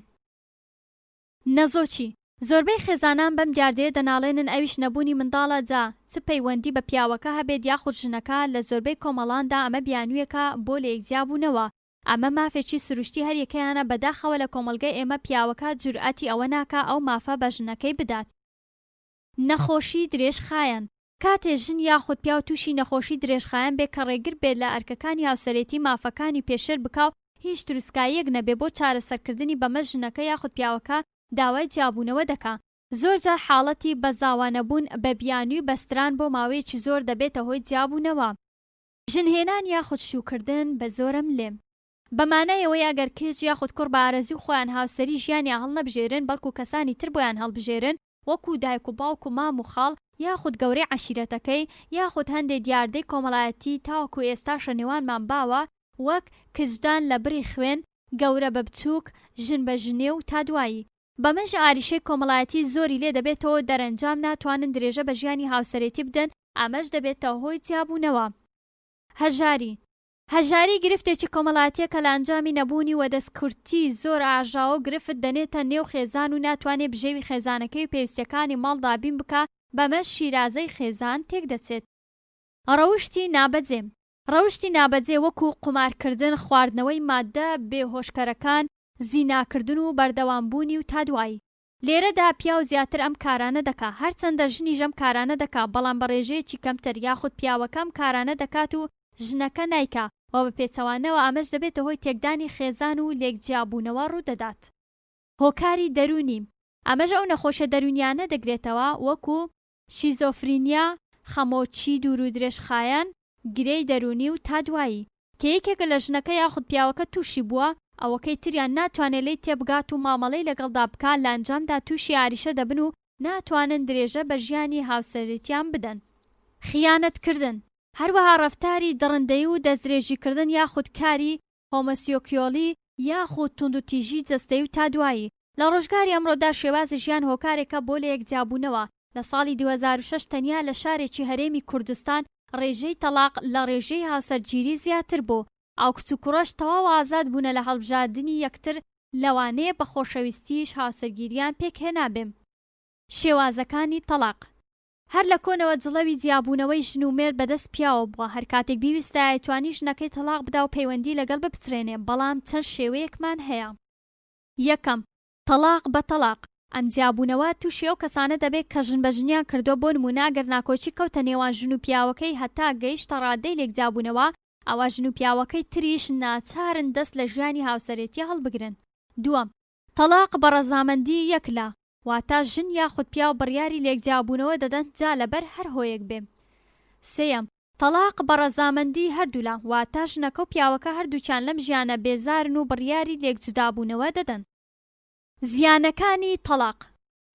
نەزۆکی. زۆربەی خێزانان بەم دیاردەیە دەناڵێنن ئەویش نەبوونی منداڵە، جا چ پەیوەندی بە پیاوەکە هەبێت یاخود ژنەکە. لە زۆربەی کۆمەڵاندا ئەمە بیانوویەکە بۆ لە یەکجیابوونەوە. ئەمە مافێکی سروشتی هەر یەکەیانە، بەداخەوە لە کۆمەلگەی ئێمە پیاوەکە جورئەتی ئەوە ناکا ئەو مافە بە ژنەکەی بدات. نەخۆشی درێژخایەن. کاتێ ژن یاخود پیاو تووشی نەخۆشی درێژخایەن بێ کە ڕێگر بێت لە ئەرکەکانی هاوسەرێتی مافەکانی پێشێر بکاو، هیچ دروستکاییەک نەبێ بۆ چارەسەرکردنی بەمە ژنەکە یاخود پیاوەکە داوای جیابوونەوە دەکا. زۆرجار حاڵەتی بەزاوانەبوون بە بیانووی بەستران بۆ ماوەیەکی زۆر دەبێتە هۆی جیابوونەوە. ژنهێنان یاخود شوکردن بە زۆرم لێم، بەمانایەوەی ئەگەر کێچ یاخود کوڕ بە ئارەزوی خۆیان هاوسەری ژیانیان هەڵنەبژێرن، بەڵکو کەسانی تر بۆیان هەڵبژێرن، وەکو دایک و باوک و مام و خاڵ یاخود گەورەی عەشیرەتەکەی یاخود هەندێک دیاردەی کۆمەڵایەتی تاوەکو ئێستاشە نێوانمان باوە، وەک کچدان لە بڕی خوێن، گەورە بە بچووک، ژن بە ژنێ و تا دوایی. بەمەش ئاریشەی کۆمەڵایەتی زۆری لێ دەبێتەوە دەرەنجام ناتوانن درێژە بە ژیانی هاوسەرێتی بدەن، ئەمەش دەبێتەوە هۆی جیابوونەوە. هەژاری گرفتێکی کۆمەڵایەتیە کە لە ئەنجامی نەبوونی و دەستکورتی زۆر ئاژاوە گرفت دەنێتە نێو خێزان و ناتوانێت بژێوی خێزانەکەی و پێویستیەکانی ماڵ دابین بکە، بەمەش شیرازەی خێزان تێک دەچێت. ڕەوشتی نابەجێ وەکو قومارکردن، خواردنەوەی مادە بێهۆشکەرەکان، زیناکردن و بەردەوامبوونی و تا دوایی. لێرەدا پیاو زیاتر ئەم کارانە دەکا، هەرچەندە ژنیش ئەم کارانە دەکا، بەڵام بە ڕێژەیەکی کەمتر، یاخود پیاوەکەم کارانە دەکات و ژنەکە نایکا و بە پێچەوانەوە ئەمەش دەبێتە هۆی تێکدانی خێزان و لێکجیابوونەوە ڕوودەدات. هۆکاری دەرونی ئەمەش ئەو نەخۆشە دەرونیانە دەگرێتەوە وەکو شیزۆفرینیا، خەمۆچی دوور و درێژخایەن، گرەی دەرونی و تا دوایی، کە یەکێک لە ژنەکە یاخود پیاوەکە تووشی بووە، ئەوەکەی تریان ناتوانێت لی تێبگات و مامەڵەی لەگەڵدا بکات، لە ئەنجامدا تووشی ئاریشە دەبن و ناتوانن درێژە بە ژیانی هاوسەرێتیان بدەن. خیانەتکردن هەروەها ڕەفتاری دڕندەیی و دەستدرێژیکردن یاخود کاری هۆمۆسیۆکیۆلی یاخود توندوتیژی جەستەیی و تا دوایی. لە ڕۆژگاری ئەمڕۆدا شێوازی ژیان هۆکارێکە بۆ لە یەکجیابوونەوە. لە ساڵی 2006 تەنیا لە شارێکی هەرێمی کوردستان ڕێژەی تەلاق لە ڕێژەی هاوسەرگیری زیاتر بوو. ئەو کچ و کوڕەش تەواو ئازاد بوونە لە هەڵبژاردننی یەکتر، لەوانەیە بە خۆشەویستیش هاوسەرگیریان پێکهێنابێم. شێوازەکانی تەلاق هەر لە کۆنەوە جڵەوی جیابوونەوەی ژن و مێرد بەدەست پیاوە بووە، هەر کاتێک بیویستە ئەیتوانی ژنەکەی تەلاق بدا و پەیوەندی لەگەڵ بپچرێنێ، بەڵام چەند شێوەیەکمان هەیە. یەکەم، تەلاق بە تەلاق. ئەم جیابوونەوە تووشی ئەو کەسانە دەبێت کە ژن بە ژنیان کردو، بۆ نمونە ئەگەر ناکۆچی کەوتە نێوان ژن و پیاوەکەی هەتا گەیشتە ڕادەی لێکجیابوونەوە، ئەوە ژن و پیاوەکەی تریش ناچارن دەست لە ژیانی هاوسەرێتی هەڵبگرن. دووەم، تەلاق بە ڕەزامەندی یەکلا، واتە ژن یاخود پیاو بڕیاری لێکجیابوونەوە دەدەن جا لەبەر هەر هۆیەک بێ. سێیەم، تەلاق بە ڕەزامەندی هەردوولا، واتە ژنەکە و پیاوەکە هەردووچیان لەم ژیانە بێزارن و بڕیاری لێکجودابوونەوە دەدەن. زیانەکانی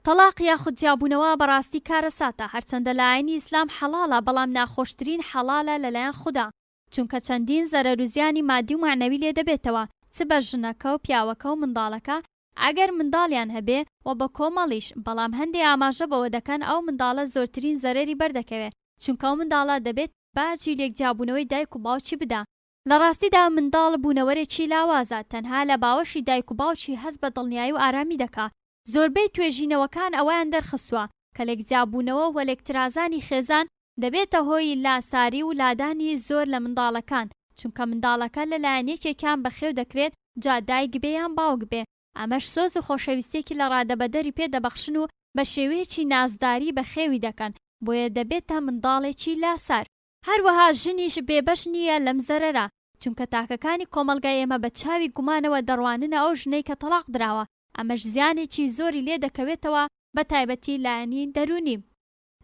تەلاق یاخود جیابوونەوە بەڕاستی کارە ساتە، هەرچەندە لە ئاینی ئیسلام حەڵاڵە، بەڵام ناخۆشترین حەڵالە لەلایەن خودا، چونکە چەندین زەرەر و زیانی مادی و معنەوی لێ دەبێتەوە، چ بە ژنەکە و پیاوەکە و منداڵەکە ئەگەر منداڵیان هەبێ و بە کۆمەڵیش، بەڵام هەندێک ئاماژە بەوە دەکەن ئەو منداڵە زۆرترین زەرەری بەردەکەوێت، چونکە ئەو منداڵە دەبێت باجی لێکجیابوونەوەی دایک و باوکی بدا. لە ڕاستیدا منداڵ بوونەوەرێکی لاوازە، تەنها لە باوەشی دایک و باوکی هەست بە دڵنیایی و ئارامی دەکا. زۆربەی توێژینەوەکان ئەویان دەرخستووە کە لێکجیابوونەوە و لێکترازانی خێزان دەبێتە هۆی لاساری و لادانی زۆر لە منداڵەکان، چونکە منداڵەکە لەلایەن یەکێکیان بەخێو دەکرێت، جا دایک بێ یان باوک بێ، ئەمەش سۆز و خۆشەویستێکی لە ڕادەبەدەری پێدەبەخشن و بە شێوەیەکی نازداری بەخێوی دەکەن، بۆیە دەبێتە منداڵێکی لاسار. هەروەها ژنیش بێبەش نییە لەم زەرەرە، چونکە تاکەکانی کۆمەلگای ئێمە بە چاوی گومانەوە دەڕواننە ئەو ژنەی کە تەلاق دراوە، ئەمەش زیانێکی زۆری لێ دەکەوێتەوە، بە تایبەتی لایەنی دەرونی.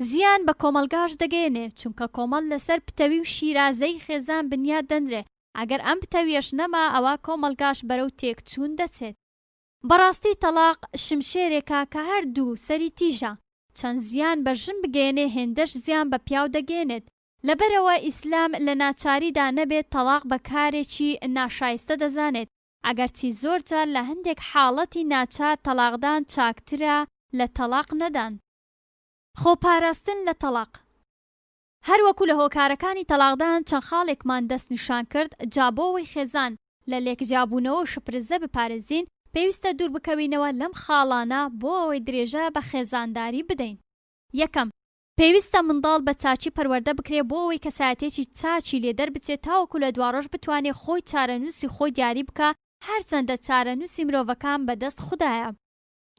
زیان بە کۆمەلگاش دەگەێنێ، چونکە کۆمەڵ لەسەر پتەوی و شیرازەی خێزان بنیاد دەنرێ، ئەگەر ئەم پتەویەش نەما ئەوە کۆمەلگاش بەرەو تێکچوون دەچێت. بەڕاستی تەلاق شمشێرێکە کە هەردوو سەری تیژە، چەند زیان بە ژن بگەێنێ، هێندەش زیان بە پیاو دەگەێنێت. لەبەرەوە ئیسلام لە ناچاریدا نەبێت تەلاق بە کارێکی ناشایستە دەزانێت، ئەگەرچی زۆرجار لە هەندێک حاڵەتی ناچار تەلاقدان چاکترە لە تەلاق نەدان. خۆپاراستن لە تەلاق هەروەکو لە هۆکارەکانی تەلاقدان چەند خاڵێکمان دەست نیشان کرد، جا بۆەوەی خێزان لە لێکجیابوونەوە و شپرزە بپارێزین، پێویستە دوور بکەوینەوە لەم خاڵانە بۆ ئەوەی درێژە بە خێزانداری بدەین. یەکەم، پێویستە منداڵ بە چاچی پەروەردە بکرێ بۆ ئەوەی کەسایەتێکی چاچی لێ دەربچێت، تاوەکو لە دواڕۆژ بتوانێت خۆی چارەنووسی خۆی دیاری بکە، هەرچەندە چارەنووسی مرۆڤەکان بەدەست خودایە.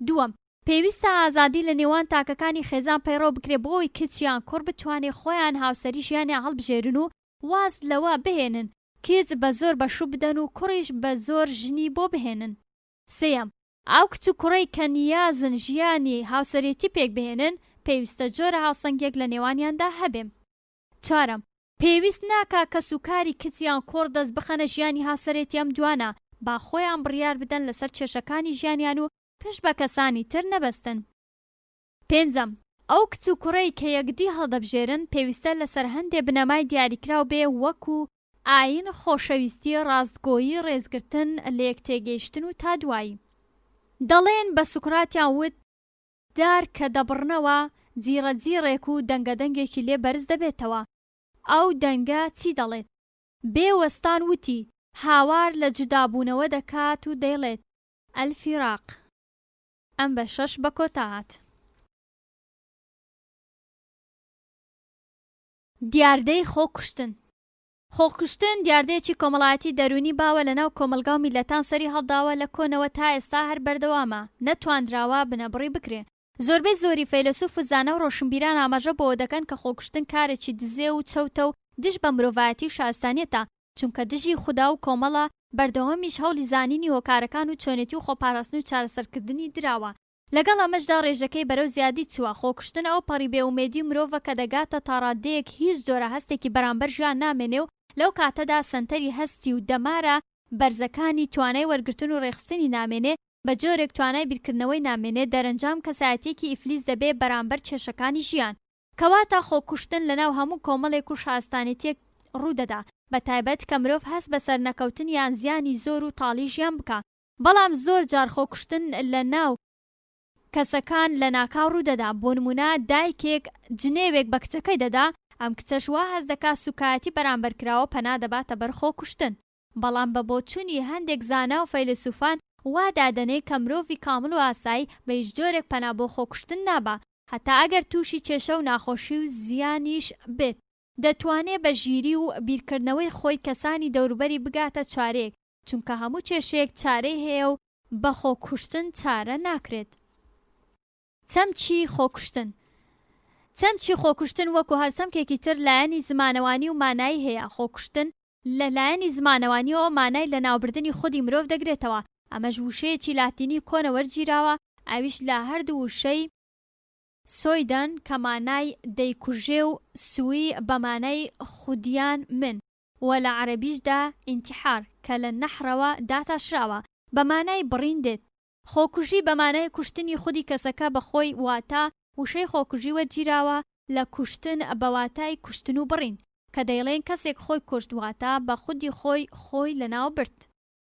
دووەم، پێویستە ئازادی لە نێوان تاکەکانی خێزان پەیڕۆ بکرێ بۆ ئەوەی کچیان کوڕ بتوانێت خۆیان هاوسەری ژیانیان هەڵبژێرن و واز لەوە بهێنن، کچ بە زۆر بەشوو بدەن و کوڕیش بە زۆر ژنی بۆ بهێنن. سێیەم، ئەو کچ و کوڕی کە نیازن ژیانی هاوسەرێتی پێک بهێنن، پێویستە جۆرە هاوسەنگێک لە نێوانیاندا هەبێم. چوارەم، پێویست ناکا کەس و کاری کچیان کوڕ دەست بخەنە ژیانی هاوسەرێتی ئەم جوانە، با خۆیان بڕیار بدەن لەسەر کێشەکانی ژیانیان و پشت بە کەسانی تر نەبەستن. پێنجەم، ئەو کچ و کوڕەی کە یەکدی هەڵدەبژێرن پێویستە لەسەر هەندێک بنەمای دیاریکراو بێ وەکو ئاین، خۆشەویستی، ڕاستگۆیی، ڕێزگرتن لە یەکتێگەیشتن و تا دوایی. دەڵێن بە سوکراتیان وت دار کە دەبڕنەوە جیرەجیرێک و دەنگەدەنگێکی لێ بەرز دەبێتەوە. ئەو دەنگە چی دەڵێت؟ بێوەستان وتی هاوار لە جودابوونەوە دەکات و دەیڵێت ئەلفیراق. ئەم بە 6 بە کۆتا هات. دیاردەی خۆکوشتن. خۆکوشتن دیاردەیەکی کۆمەڵایەتی دەرونی باوە لەناو کۆمەلگا و میلەتان سەری هەڵداوە لە کۆنەوە تا ئێستا هەر بەردەوامە، نەتوانراوە بنەبڕی بکرێ. زۆربەی زۆری فەیلسوف و زانە و ڕۆشنبیران ئاماژە بۆ دەکەن کە خۆکوشتن کارێکی دزێ و چەوتە و دژ بە مرۆڤایەتی و شایستانیەتە، چونکە دژی خودا و کۆمەڵە بەردەوامیش هەوڵی زانینی هۆکارەکان و چۆنێتی و خۆپاراستن و چارەسەرکردنی دراوە. لەگەڵ ئەمەشدا ڕێژەکەی بەرەو زیادی چووە. خۆکوشتن ئەو پەڕی بێئومێدی مرۆڤە کە دەگاتە تا ڕادەیەک هیچ جۆرە هەستێکی بەرامبەر ژیان نامێنێ و لەو کاتەدا سەنتەری هەستی و دەمارە بەرزەکانی توانای وەرگرتن و ڕێخستنی نامێنێ، بە جۆرێک توانای بیرکردنەوەی نامێنێ، دەرەنجام کەسایەتێکی ئیفلیس دەبێ بەرامبەر کێشەکانی ژیان. کەواتە خۆکوشتن لەناو هەموو کۆمەڵێک و شایستانێتێک ڕوودەدا، بە تایبەت کە مرۆڤ هەست بەسەر نەکەوتن یان زیانی زۆر و تاڵی ژیان بکە. بەڵام زۆر جار خۆکوشتن لە ناو کەسەکان لە ناکاو ڕوودەدا. بۆ نمونە دایکێک جنێوێک بە کچەکەی دەدا، ئەم کچەش وا هەست دەکات سوکایەتی بەرامبەرکراوە پەنا دەباتە بەر خۆکوشتن. بەڵام بە بۆچوونی هەندێک زانا و فەیلسوفان وا دادەنێ کە مرۆڤی کامل و ئاسایی بە هیچ جۆرێک پەنا بۆ خۆکوشتن نابا، هەتا ئەگەر تووشی کێشە و ناخۆشی و زیانیش بێت، دەتوانێت بە ژیری و بیرکردنەوەی خۆی کەسانی دەوروبەری بگاتە چارەیەک، چونکە هەموو کێشەیەک چارەی هەیە و بە خۆکوشتن چارە ناکرێت. چەمچی خۆکوشتن. چەمچی خۆکوشتن وەکو هەر چەمکێکی تر لایەنی زمانەوانی و مانایی هەیە. خۆکوشتن لە لایەنی زمانەوانیەوە مانای لە ناوبردنی خودی مرۆڤ دەگرێتەوە. ئەمەش وشەیەکی لاتینی کۆنە وەرگیراوە، ئەویش لە هەردوو وشەی سۆیدەن کە مانای دەیکوژێ و سووی بە مانای خودیان من، و لە عەرەبیشدا ئینتیحار کە لە نەحرەوە داتاشراوە بە مانای بڕین دێت. خۆکوژی بە مانای کوشتنی خودی کەسەکە بە خۆی، واتە وشەی خۆکوژی وەرگیراوە لە کوشتن بە واتای کوشتن و بڕین، کە دەیڵێن کەسێک خۆی کوشت واتە بە خودی خۆی لەناو برد.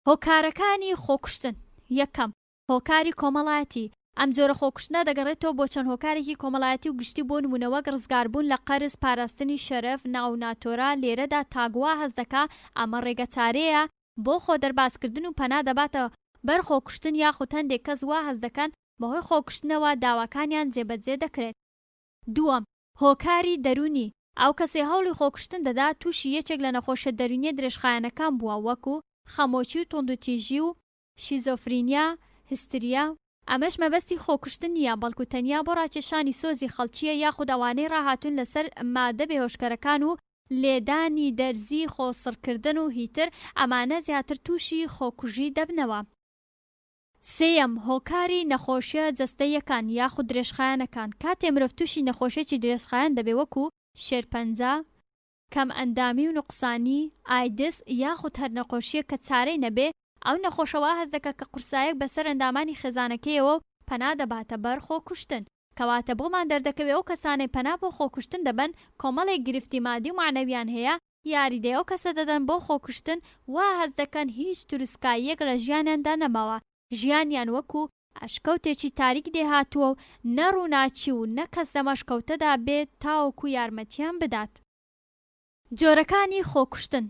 هۆکارەکانی خۆکوشتن. یەکەم، هۆکاری کۆمەڵایەتی. ئەم جۆرە خۆکوشتنە دەگەڕێتەوە بۆ چەند هۆکارێکی کۆمەڵایەتی و گشتی بۆ نمونەوە ڕزگاربوون لە قەرز، پاراستنی شەرەف، ناوناتۆرا. لێرەدا تاگوا هەست دەکا ئەمە ڕێگە چارەیە بۆ خۆ دەرباسکردن و پەنا دەباتە بەر خۆکوشتن، یاخود هەندێک کەس وا هەست دەکەن بەهۆی خۆکوشتنەوە داواکانیان جێبەجێ دەکرێت. دووەم، هۆکاری دەرونی. ئەو کەسێ هەوڵی خۆکوشتن دەدا تووشی یەکێک لە نەخۆشە دەرونیە درێژخایەنەکان بووە، وەکو خەمۆکی و توندوتیژی و شیزۆفرینیا، هستریا. ئەمەش مەبەستی خۆکوشتن نییە، بەڵکو تەنیا بۆ ڕاکێشانی سۆزی خەڵکیە، یاخود ئەوانەی ڕاهاتون لەسەر مادە بێهۆشکەرەکان و لێدانی دەرزی، خۆسڕکردن و هیتر. ئەمانە زیاتر تووشی خۆکوژی دەبنەوە. سێیەم، هۆکاری نەخۆشیە جەستەییەکان یاخود درێژخایەنەکان. کاتێ مرۆڤ تووشی نەخۆشیێکی درێژخایەن دەبێ، وەکو شێرپەنجە، کەم ئەندامی و نوقسانی، ئایدس یاخود هەر نەخۆشیە کە چارەی نەبێ، ئەو نەخۆشەوە هەست دەکات کە قورسایەک بەسەر ئەندامانی خێزانەکەیەوە و پەنا دەباتە بەر خۆکوشتن. کەواتە بۆمان دەردەکەوێت ئەو کەسانەی پەنا بۆ خۆکوشتن دەبن کۆمەڵێک گرفتی مادی و معنەویان هەیە، یاریدەی ئەو کەسە دەدەن بۆ خۆکوشتن، وا هەست دەکەن هیچ تروسکاییەک لە ژیانیاندا نەماوە، ژیانیان وەکو ئەشکەوتێکی تاریک دێهاتووە و نەڕووناچی و نەکەس دەمەشکەوتەدا بێت تاوەکو یارمەتیان بدات. جۆرەکانی خۆکوشتن.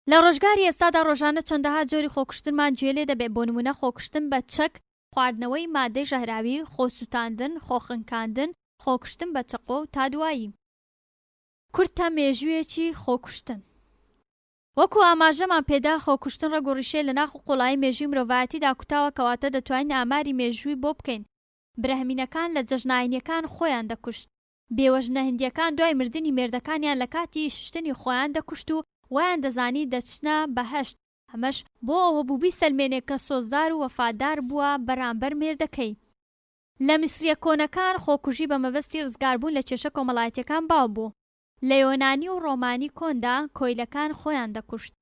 لە ڕۆژگاری ئێستادا ڕۆژانە چەندەها جۆری خۆکوشتنمان گوێ لێ دەبێت. بۆ نمونە خۆکوشتن بە چەک، خواردنەوەی مادەی ژەهراوی، خۆسووتاندن، خۆخنکاندن، خۆکوشتن بە چەقۆ و تا دوایی. کورتە مێژوویەکی خۆکوشتن. وەکو ئاماژەمان پێدا خۆکوشتن ڕەگۆڕیشەیە لە ناخ و قوڵایی مێژووی مرۆڤایەتیدا کوتاوە، کەواتە دەتوانین ئاماری مێژووی بۆ بکەین. برەهمینەکان لە جەژناینیەکان خۆیان دەکوشت. بێوەژنە هندیەکان دوای مردنی مێردەکانیان لە کاتی شتنی خۆیان دەکوشت و وایان دەزانی دەچنە بەهەشت، ئەمەش بۆ ئەوە بوو بیسەلمێنێت کە سۆزدار و وەفادار بووە بەرامبەر مێردەکەی. لە میسریە کۆنەکان خۆکوژی بە مەبەستی ڕزگاربوون لە کێشە کۆمەڵایەتیەکان باو بوو. لە یۆنانی و ڕۆمانی کۆندا کۆیلەکان خۆیان دەکوشت.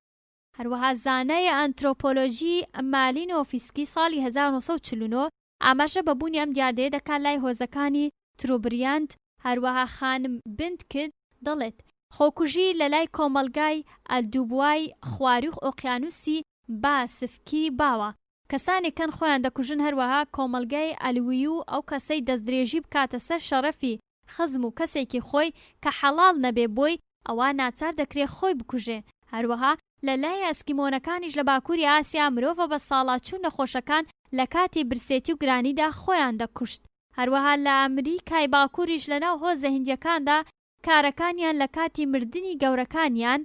هەروەها زانای ئەنترۆپۆلۆژی مالینۆفسکی ساڵی 1949 ئاماژە بەبوونی ئەم دیاردەیە دەکات لای هۆزەکانی تروبریاند هەروەها خانم بنت کرد دەڵێت خۆکوژی لە لای کۆمەلگای ئەلدوبوای خواریخ ئۆقیانوسی با سفکی باوە کەسانێکن خۆیان دەکوژن هەروەها کۆمەلگای ئەلوی و ئەو کەسەی دەستدرێژی بکاتە سەر شەرەفی خزم و کەسێکی خۆی کە حەڵاڵ نەبێ بۆی ئەوە ناچار دەکرێت خۆی بکوژێ هەروەها لە لای ئەسکیمۆنەکانیش لە باکووری ئاسیا مرۆڤە بە ساڵاتچوو نەخۆشەکان لە کاتی برسێتی و گرانیدا خۆیان دەکوشت هەروەها لە ئەمریکای باکووریش لەناو هۆزە هیندیەکاندا کارەکانیان لە کاتی مردنی گەورەکانیان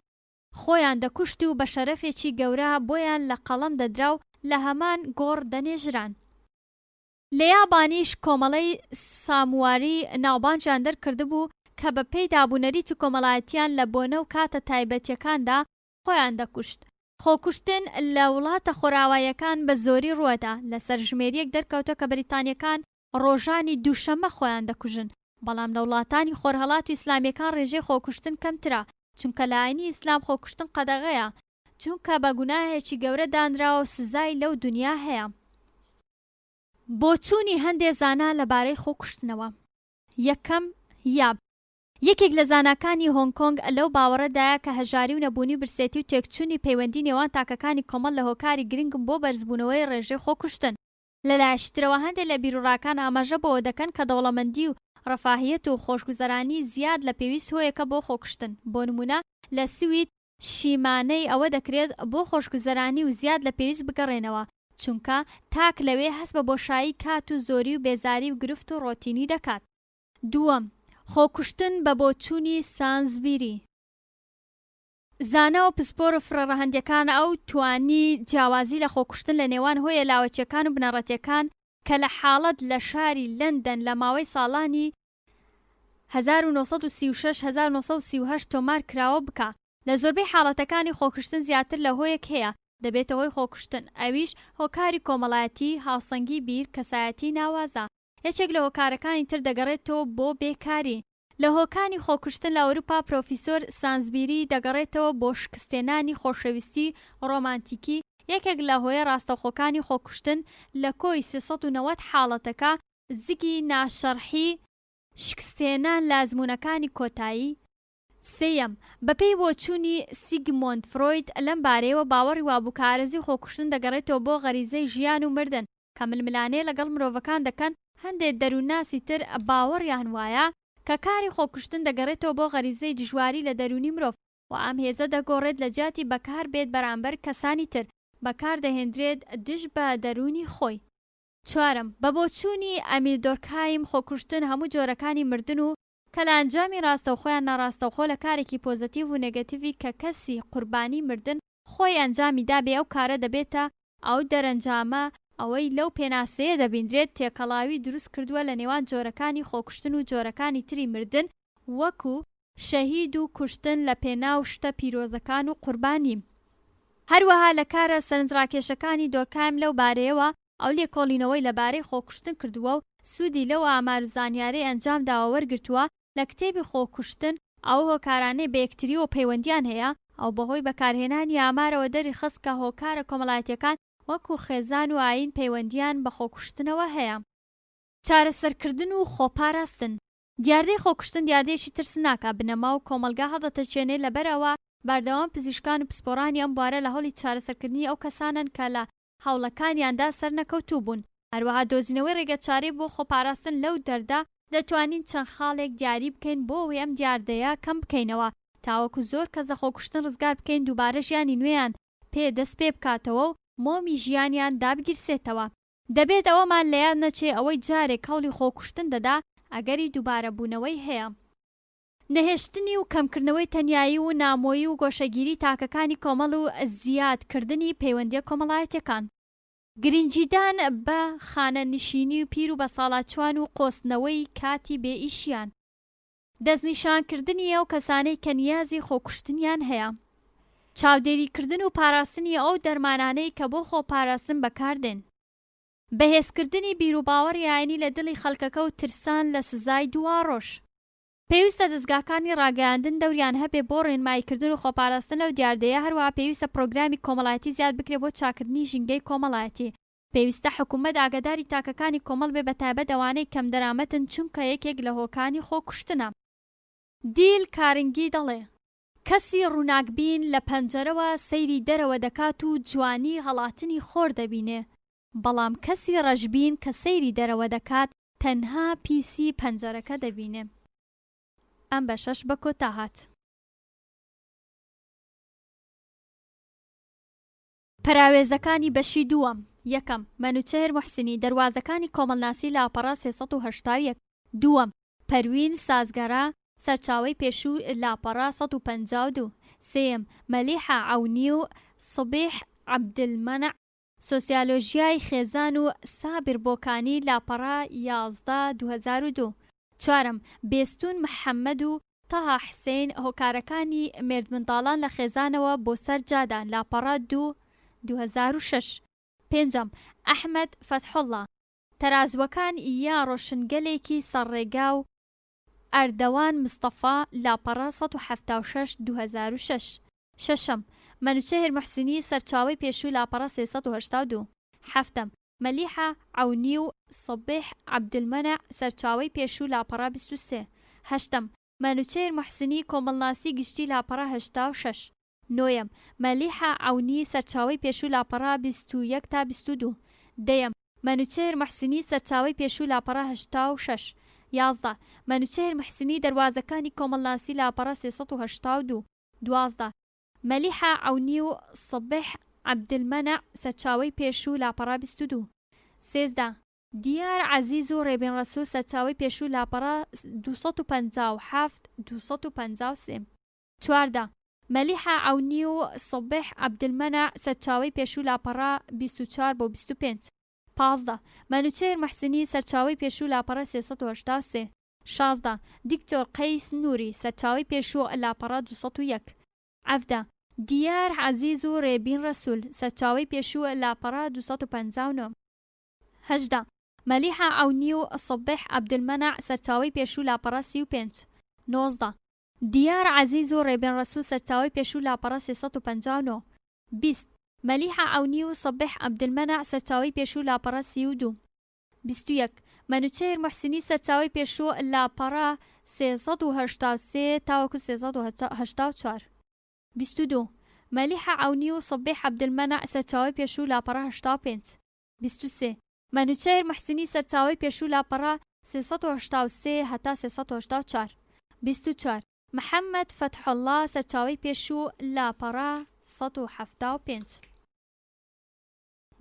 خۆیان دەکوشت و بە شەرەفێکی گەورە بۆیان لە قەڵەم دەدرا و لە هەمان گۆڕ دەنێژران لە یابانیش کۆمەڵەی سامواری ناوبانجیان دەرکردبوو کە بە پێی دابوونەریت و کۆمەڵایەتیان لە بۆنە و کاتە تایبەتیەکاندا خۆیان دەکوشت خۆکوشتن لە وڵاتە خۆراواییەکان بە زۆری ڕووەدا لە سەرژمێریەک دەرکەوتە کە بەریتانیەکان ڕۆژانی دووشەمە خۆیان دەکوژن بەڵام لە وڵاتانی خۆرهەڵات و ئیسلامیەکان ڕێژەی خۆکوشتن کەمترە چونکە لە ئاینی ئیسلام خۆکوشتن قەدەغەیە چونکە بە گوناهێکی گەورە دانراوە و سزای لەو دنیا هەیە بۆچوونی هەندێک زانا لەبارەی خۆکوشتنەوە یەکەم یاب یەکێک لە زاناکانی هۆنگ کۆنگ لەو باوەڕەدایە کە هەژاری و نەبوونی برسێتی و تێکچوونی پەیوەندی نێوان تاکەکانی کۆمەڵ لە هۆکاری گرنگم بۆ بەرزبوونەوەی ڕێژەی خۆکوشتن لەلایەشترەوە هەندێک لە بیرروڕاکان ئاماژە بەوە دەکەن کە دەوڵەمەندی و ڕەفاهیەت و خۆشگوزەرانی زیاد لە پێویست هۆیەکە بۆ خۆکوشتن بۆ نمونە لە سوید شیمانەی ئەوە دەکرێت بۆ خۆشگوزەرانی و زیاد لە پێویست بگەڕێنەوە چونکە تاک لەوێ هەست بە بۆشایی کات و زۆری و بێزاری و گرفت و ڕۆتینی دەکات دووەم خۆکوشتن بە بۆچوونی سانسبیری زانە و پسپۆر و فرەڕەهەندەکان ئەو توانی جیاوازی لە خۆکوشتن لە نێوان هۆیە لاوەچیەکان و بنەڕەتیەکان کە لە حاڵەت لە شاری لەندەن لە ماوەی ساڵانی 1936-1938 تۆمار کراوە بکە لە زۆربەی حاڵەتەکانی خۆکوشتن زیاتر لە هۆیەک هەیە دەبێتە هۆی خۆکوشتن ئەویش هۆکاری کۆمەڵایەتی هاوسەنگی بیر کەسایەتی ناوازە یەکێک لە هۆکارەکانی تر دەگەڕێتەوە بۆ بێکاری لە هۆکانی خۆکوشتن لە ئەوروپا پرۆفیسۆر سانسبیری دەگەڕێتەوە بۆ شکستێنانی خۆشەویستی ڕۆمانتیکی یەکێک لە هۆیە ڕاستەوخۆکانی خۆکوشتن لە کۆی 390 حاڵەتەکە زگی ناشەرحی شکستێنان لازمونەکانی کۆتایی سێیەم بەپێی بۆچوونی سیگمۆند فرۆید لەم بارەیەوە باوەڕی وابوو کە ئارەزوی خۆکوشتن دەگەڕێتەوە بۆ غەریزەی ژیان و مردن کە ململانەیە لەگەڵ مرۆڤەکان دەکەن هەندێک دەروونناسی تر باوەڕیان وایە کە کاری خۆکوشتن دەگەڕێتەوە بۆ غەریزەی دژواری لە دەرونی مرۆڤ و ئەم هێزە دەگۆڕێت لە جاتی بەکار بێت بەرامبەر کەسانی تر بەکار دەهێنرێت دژ بە دەرونی خۆی چوارم بە بۆچوونی ئەمیل دۆرکهایم خۆکوشتن هەموو جۆرەکانی مردن و کە لە ئەنجامی ڕاستەوخۆیان ناڕاستەوخۆ لە کارێکی پۆزتیڤ و نێگەتیڤی کە کەسی قوربانی مردن خۆی ئەنجامی دابێ ئەو کارە دەبێتە ئەو دەرەنجامە ئەوەی لەو پێناسەیە دەبیندرێت تێکەڵاوی دروست کردووە لە نێوان جۆرەکانی خۆکوشتن و جۆرەکانی تری مردن وەکو شەهید و کوشتن لە پێناو شتە پیرۆزەکان و قوربانی هەروەها لە کارە سەرنجڕاکێشەکانی دۆرکایم لەو بارەیەوە ئەو لێکۆڵینەوەی لەبارەی خۆکوشتن کردووە و سوودی لەو ئامار و زانیارەی ئەنجام داوە وەرگرتووە لە کتێبی خۆکوشتن ئەو هۆکارانەی بە یەکتریەوە پەیوەندیان هەیە ئەو بەهۆی بەکارهێنانی ئامارەوە دەری خست کە هۆکارە کۆمەڵایەتیەکان وەکو خێزان و ئاین پەیوەندیان بە خۆکوشتنەوە هەیە چارەسەرکردن و خۆپاراستن دیاردەی خۆکوشتن دیاردەیەکی ترسناکە بنەما و کۆمەلگا هەڵدەتەچێنێت لەبەرەوە بەردەوام پزیشکان و پسپۆڕانی ئەم بوارە لە هەوڵی چارەسەرکردنی ئەو کەسانن کە لە هەوڵەکانیاندا سەرنەکەوتوو بوون هەروەها دۆزینەوەی ڕێگەچارەی بۆ خۆپاراستن لەو دەردا دەتوانین چەند خاڵێک دیاری بکەین بۆ ئەوەی ئەم دیاردەیە کەم بکەینەوە تاوەکو زۆر کەس لە خۆکوشتن ڕزگار بکەین دووبارە ژیانی نوێیان دەست پێ بکاتەوە و مۆمی ژیانیان دابگیرسێتەوە دەبێت ئەوەمان لە یاد نەچێ ئەوەی جارێک هەوڵی خۆکوشتن دەدا ئەگەری دووبارە بوونەوەی هەیە نەهێشتنی و کەمکردنەوەی تەنیایی و نامۆیی و گۆشەگیری تاکەکانی کۆمەڵ و زیادکردنی پەیوەندیە کۆمەڵایەتیەکان گرنگیدان بە خانە نشینی و پیر و بەساڵاتچوان و قۆستنەوەی کاتی بێئیشیان دەستنیشانکردنی ئەو کەسانەی کە نیازی خۆکوشتنیان هەیە چاودێریکردن و پاراستنی ئەو دەرمانانەی کە بۆ خۆپاراستن بەکاردێن بەهێزکردنی بیر و باوەڕی ئاینی لە دڵی خەڵکەکە و ترسان لە سزای دوواڕۆژ پێویستە دەستگاکانی ڕاگەیاندن دەوریان هەبێ بۆ ڕێنماییکردن و خۆپاراستن لەو دیاردەیە هەروەها پێویستە پرۆگرامی کۆمەڵایەتی زیاد بکرێت بۆ چاکردنی ژینگەی کۆمەڵایەتی پێویستە حکوومەت ئاگاداری تاکەکانی کۆمەڵ بێ بەتایبەت ئەوانەی کەم دەرامەتن چونکە یەکێک لە هۆکانی خۆ کوشتنە. دیل کارنگی دەڵێ کەسی ڕووناکبین لە پەنجەرەوە سەیری دەرەوە دەکات و جوانی هەڵاتنی خۆر دەبینێ، بەڵام کەسی ڕەشبین کە سەیری دەرەوە دەکات تەنها پیسی پەنجەرەکە دەبینێ. ئەم بەشەش بە کۆتا هات. پەراوێزەکانی بەشی دووەم. یەکەم، مەنوچێر موحسینی، دەروازەکانی کۆمەڵناسی لاپەڕا 381. دووەم، پەروین سازگەرا، سەرچاوەی پێشوو لاپەڕا 152. سێم، مەلیحە عەونی و سوبیح عەبدولمەنع، سۆسیۆلۆژیای خێزان و سابر بۆکانی، لاپەڕا 11 2002. چوارەم، بێستون محەممەد و تەها حسێن، هۆکارەکانی مێرد منداڵان لە خێزانەوە بۆ سەر جادان، لاپەڕا 2 2006. پێنجەم، ئەحمەد فەتحوڵڵا، تەرازوەکان یا ڕۆشنگەلێکی سەرڕێگا و ئەردەوان مستەفا، لاپەڕا 176 2006. شەشەم، مەنوچێر موحسینی، سەرچاوەی پێشوو، لاپەڕا 382. هەفتەم، مەلیحە عەونی و سوبیح عەبدولمەنع، سەرچاوەی پێشوو، لاپەڕا 23. هەشتەم، مەنوچێر موحسینی، کۆمەڵناسی گشتی، لاپەڕا 86. نۆیەم، مەلیحە عەونی، سەرچاوەی پێشوو، لاپەڕا 21 تا 22. دەیەم، مەنوچێر موحسینی، سەرچاوەی پێشوو، لاپەڕا 86. یازدە، مەنوچێر موحسینی، دەروازەکانی کۆمەڵناسی، لاپەڕا 382. دوازدە، مەلیحە عەونی و سوبیح عەبدولمەنع، سەرچاوەی پێشوو، لاپەڕا 22. سێزدە، دیار عەزیز و ڕێبین ڕەسوول، سەرچاوەی پێشوو، لاپەڕا 257 253. چواردە، مەلیحە عەونی و سوبیح عەبدولمەنع، سەرچاوەی پێشوو، لاپەڕا 24 بۆ 25. پازدە، مەنوچێر موحسینی، سەرچاوەی پێشوو، لاپەڕا 383. شازدە، دیکتۆر قەیس نووری، سەرچاوەی پێشوو، لاپەڕا 201. عەفدە، دیار عەزیز و ڕێبین ڕەسوول، سەرچاوەی پێشوو، لاپەڕا 259. هەژدە، مەلیحە عەونی و سوبیح عەبدولمەنع، سەرچاوەی پێشوو، لاپەڕا 35. نۆزدە، دیار عەزیز و ڕێبین ڕەسوول، سەرچاوەی پێشوو، لاپەڕا 359. 20، مەلیحە عەونی و سوبیح عەبدولمەنع، سەرچاوەی پێشوو، لاپەڕا 32. 21، مەنوچێر موحسینی، سەرچاوەی پێشوو، لاپەڕا 383 تاوەکو 384. 22، مەلیحە عەونی و سوبیح عەبدولمەنع، سەرچاوەی پێشوو، لاپەڕا 85. 23، مەنوچێر موحسینی، سەرچاوەی پێشوو، لاپەڕا 383 هەتا 384. 24، محەممەد فەتحوڵڵا، سەرچاوەی پێشوو، لاپەڕا 175.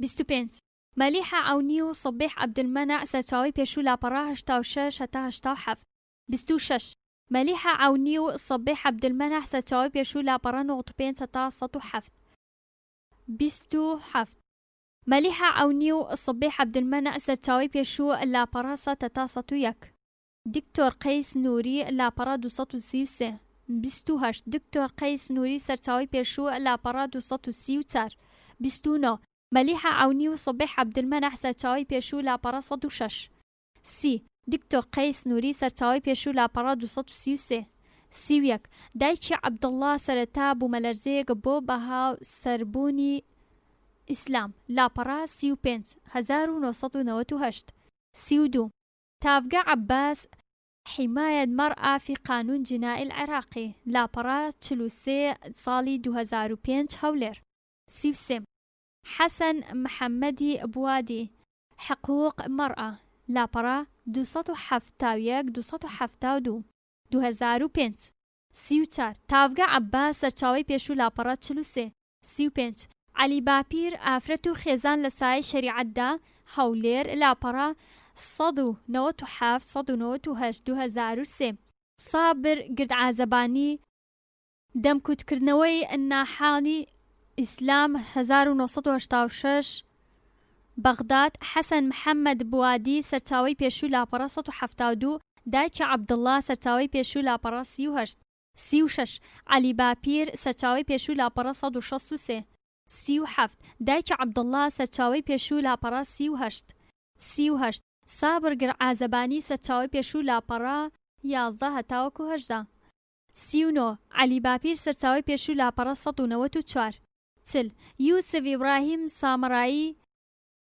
25، مەلیحە عەونی و سوبیح عەبدولمەنع، سەرچاوەی پێشوو، لاپەڕا 86 هەتا 87. 26، مەلیحە عەونی و سوبیح عەبدولمەنع، سەرچاوەی پێشوو، لاپەڕا 95 هەتا 107. 27، مەلیحە عەونی و سوبیح عەبدولمەنع، سەرچاوەی پێشوو، لاپەڕا 100 هەتا 101. دیکتۆر قەیس نووری، لاپەڕا 233. 28، دکتۆر قەیس نووری، سەرچاوەی پێشوو، لاپەڕا 234. 29، مەلیحە عەونی و سوبیح عەبدولمەنع، سەرچاوەی پێشوو، لاپەڕا 106. 30، دکتۆر قەیس نووری، سەرچاوەی پێشوو، لاپەڕا 233. 31، دایکی عەبدوڵڵا، سەرەتا بوومەلەرزەیەک بۆ بەهاو سەربوونی ئیسلام، لاپەڕا 35 1998. 32، تافگە عەباس، حماية المرأة في قانون جنائي العراقي، لاپەڕا 43 ساڵی 2005 هەولێر. 33، حەسەن محەممەدی بوادی، حقوق مرأة، لاپەڕا 271 272 2005. 34، تافگە عەباس، سەرچاوەی پێشوو، لاپەڕا 43. 35، عەلی باپیر، ئافرەت و خێزان لە سایەی شەریعەتدا، هەولێر، لاپەڕا 197 198 2003. سابر گردعازەبانی، دەمکوتکردنەوەی ناحانی ئیسلام 1986 بەغداد، حەسەن محەممەد بوادی، سەرچاوەی پێشوو، لاپەڕا 172. دایکی عەبدوڵڵا، سەرچاوەی پێشوو، لاپەڕا 38. 36، عەلی باپیر، سەرچاوەی پێشوو، لاپەڕا 163. 37، دایکی عەبدوڵڵا، سەرچاوەی پێشوو، لاپەڕا 38. 38، سابر گردعازەبانی، سەرچاوەی پێشوو، لاپەڕا 11 هەتاوەکو 18. 39، عەلی باپیر، سەرچاوەی پێشوو، لاپەڕا 194. 40، یوسف ئیبراهیم سامرایی،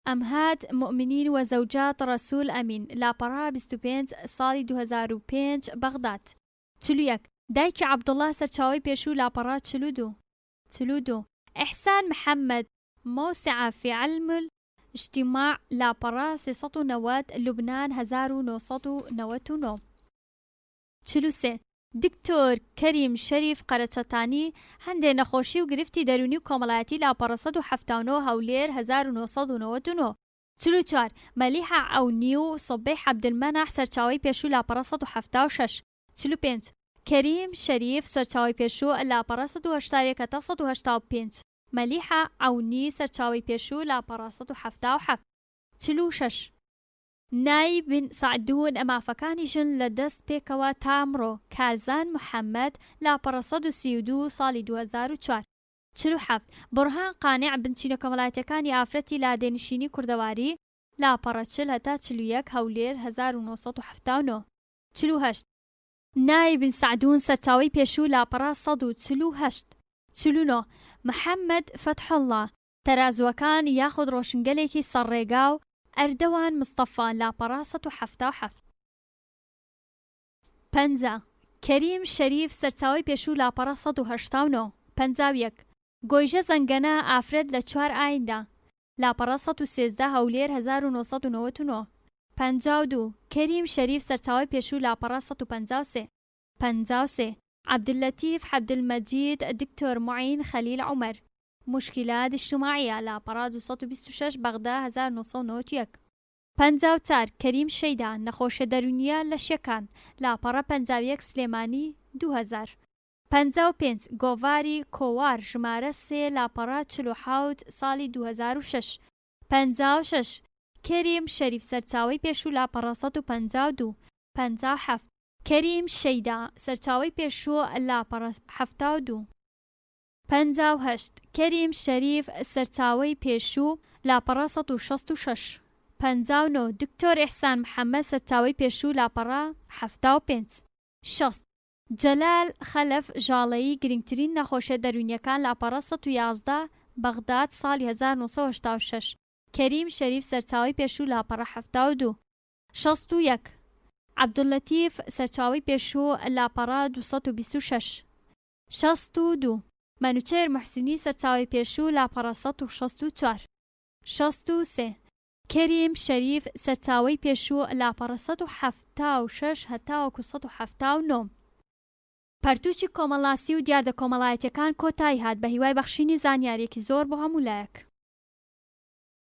ئەمهات مؤمنین و زەوجات ڕەسوول ئەمین لاپەڕا 25 ساڵی 2005 بەغداد. 41 دایکی عەبدوڵڵا سەرچاوەی پێشوو لاپەڕا 42 ئیحسان محەممەد موسعە في علم الاجتماع لاپەڕا 390 لوبنان 1999. 43 دکتۆر کەریم شەریف قەرەچەتانی هەندێک نەخۆشی و گرفتی دەرونی و کۆمەڵایەتی لاپەڕە 179 هەولێر 1999. 44 مەلیحە عەونی و سەبیح عەبدولمەناح سەرچاوەی پێشوو لاپەڕە 176. 45 کەریم شەریف سەرچاوەی پێشوو لاپەڕە 181 تا 185 مەلیحە عەونی سەرچاوەی پێشوو لاپەڕە 177. 46 نای بن سعدون ئەمافەکانیشن لە دەست پێکەوە تامڕۆ کارزان محەممەد لاپەڕە 132 ساڵی 2004. 47 بورهان قانع بنچینە کۆمەڵایەتەکانی ئافرەتی لادێنشینی کوردەواری لاپەڕە 40 هەتا 41 هەولێر 1979. 48 نای بن سعدون سەرچاوەی پێشوو لاپەڕە 148. 49 محەممەد فەتحوڵڵا تەرازوەکان یاخود ڕۆشنگەلێکی سەرڕێگا و ئەردەوان مستەفا لاپەڕا 177. 50 کەریم شەریف سەرچاوەی پێشوو لاپەڕە 189. 51 گۆیژە زەنگەنە ئافرەت لە 4 ئایندا لاپەڕە 113 هەولێر 1999. 52 کەریم شەریف سەرچاوەی پێشوو لاپەڕە 153. 53 عەبدولەتیف عەبدولمەجید دکتۆر معین خەلیل عومەر مشکلات اجتماعية لاپەڕا 226 بەغدا 1991. 54 کەریم شەیدا نەخۆشە دەرونیە لە شێکان لاپەڕە 51 سلێمانی 2000. 55 گۆڤاری کۆوار ژمارە 3 لاپەڕە 47 ساڵی 2006. 56 کەریم شەریف سەرچاوەی پێشوو لاپەڕە 152. 57 کەریم شەیدا سەرچاوەی پێشوو لاپەڕە 72. 58 کەریم شەریف سەرچاوەی پێشوو لاپەڕە 166. 59 دکتۆر ئیحسان محەممەد سەرچاوەی پێشوو لاپەڕە 75. 60 جەلال خەلەف ژاڵەیی گرنگترین نەخۆشە دەرونیەکان لاپەڕە 111 بەغداد ساڵی 1966 کەریم شەریف سەرچاوەی پێشوو لاپەڕە 72. 61 عەبدولەتیف سەرچاوەی پێشوو لاپەڕە 226. 62 مەنوچێر موحسینی سەرچاوەی پێشوو لاپەڕە 164. 63 کەریم شەریف سەرچاوەی پێشوو لاپەڕە 176 هەتاوەکو 179. پەرتووچی کۆمەڵاسی و دیاردە کۆمەڵایەتیەکان کۆتایی هات بە هیوای بەخشینی زانیاریەکی زۆر بۆ هەموو لایەک.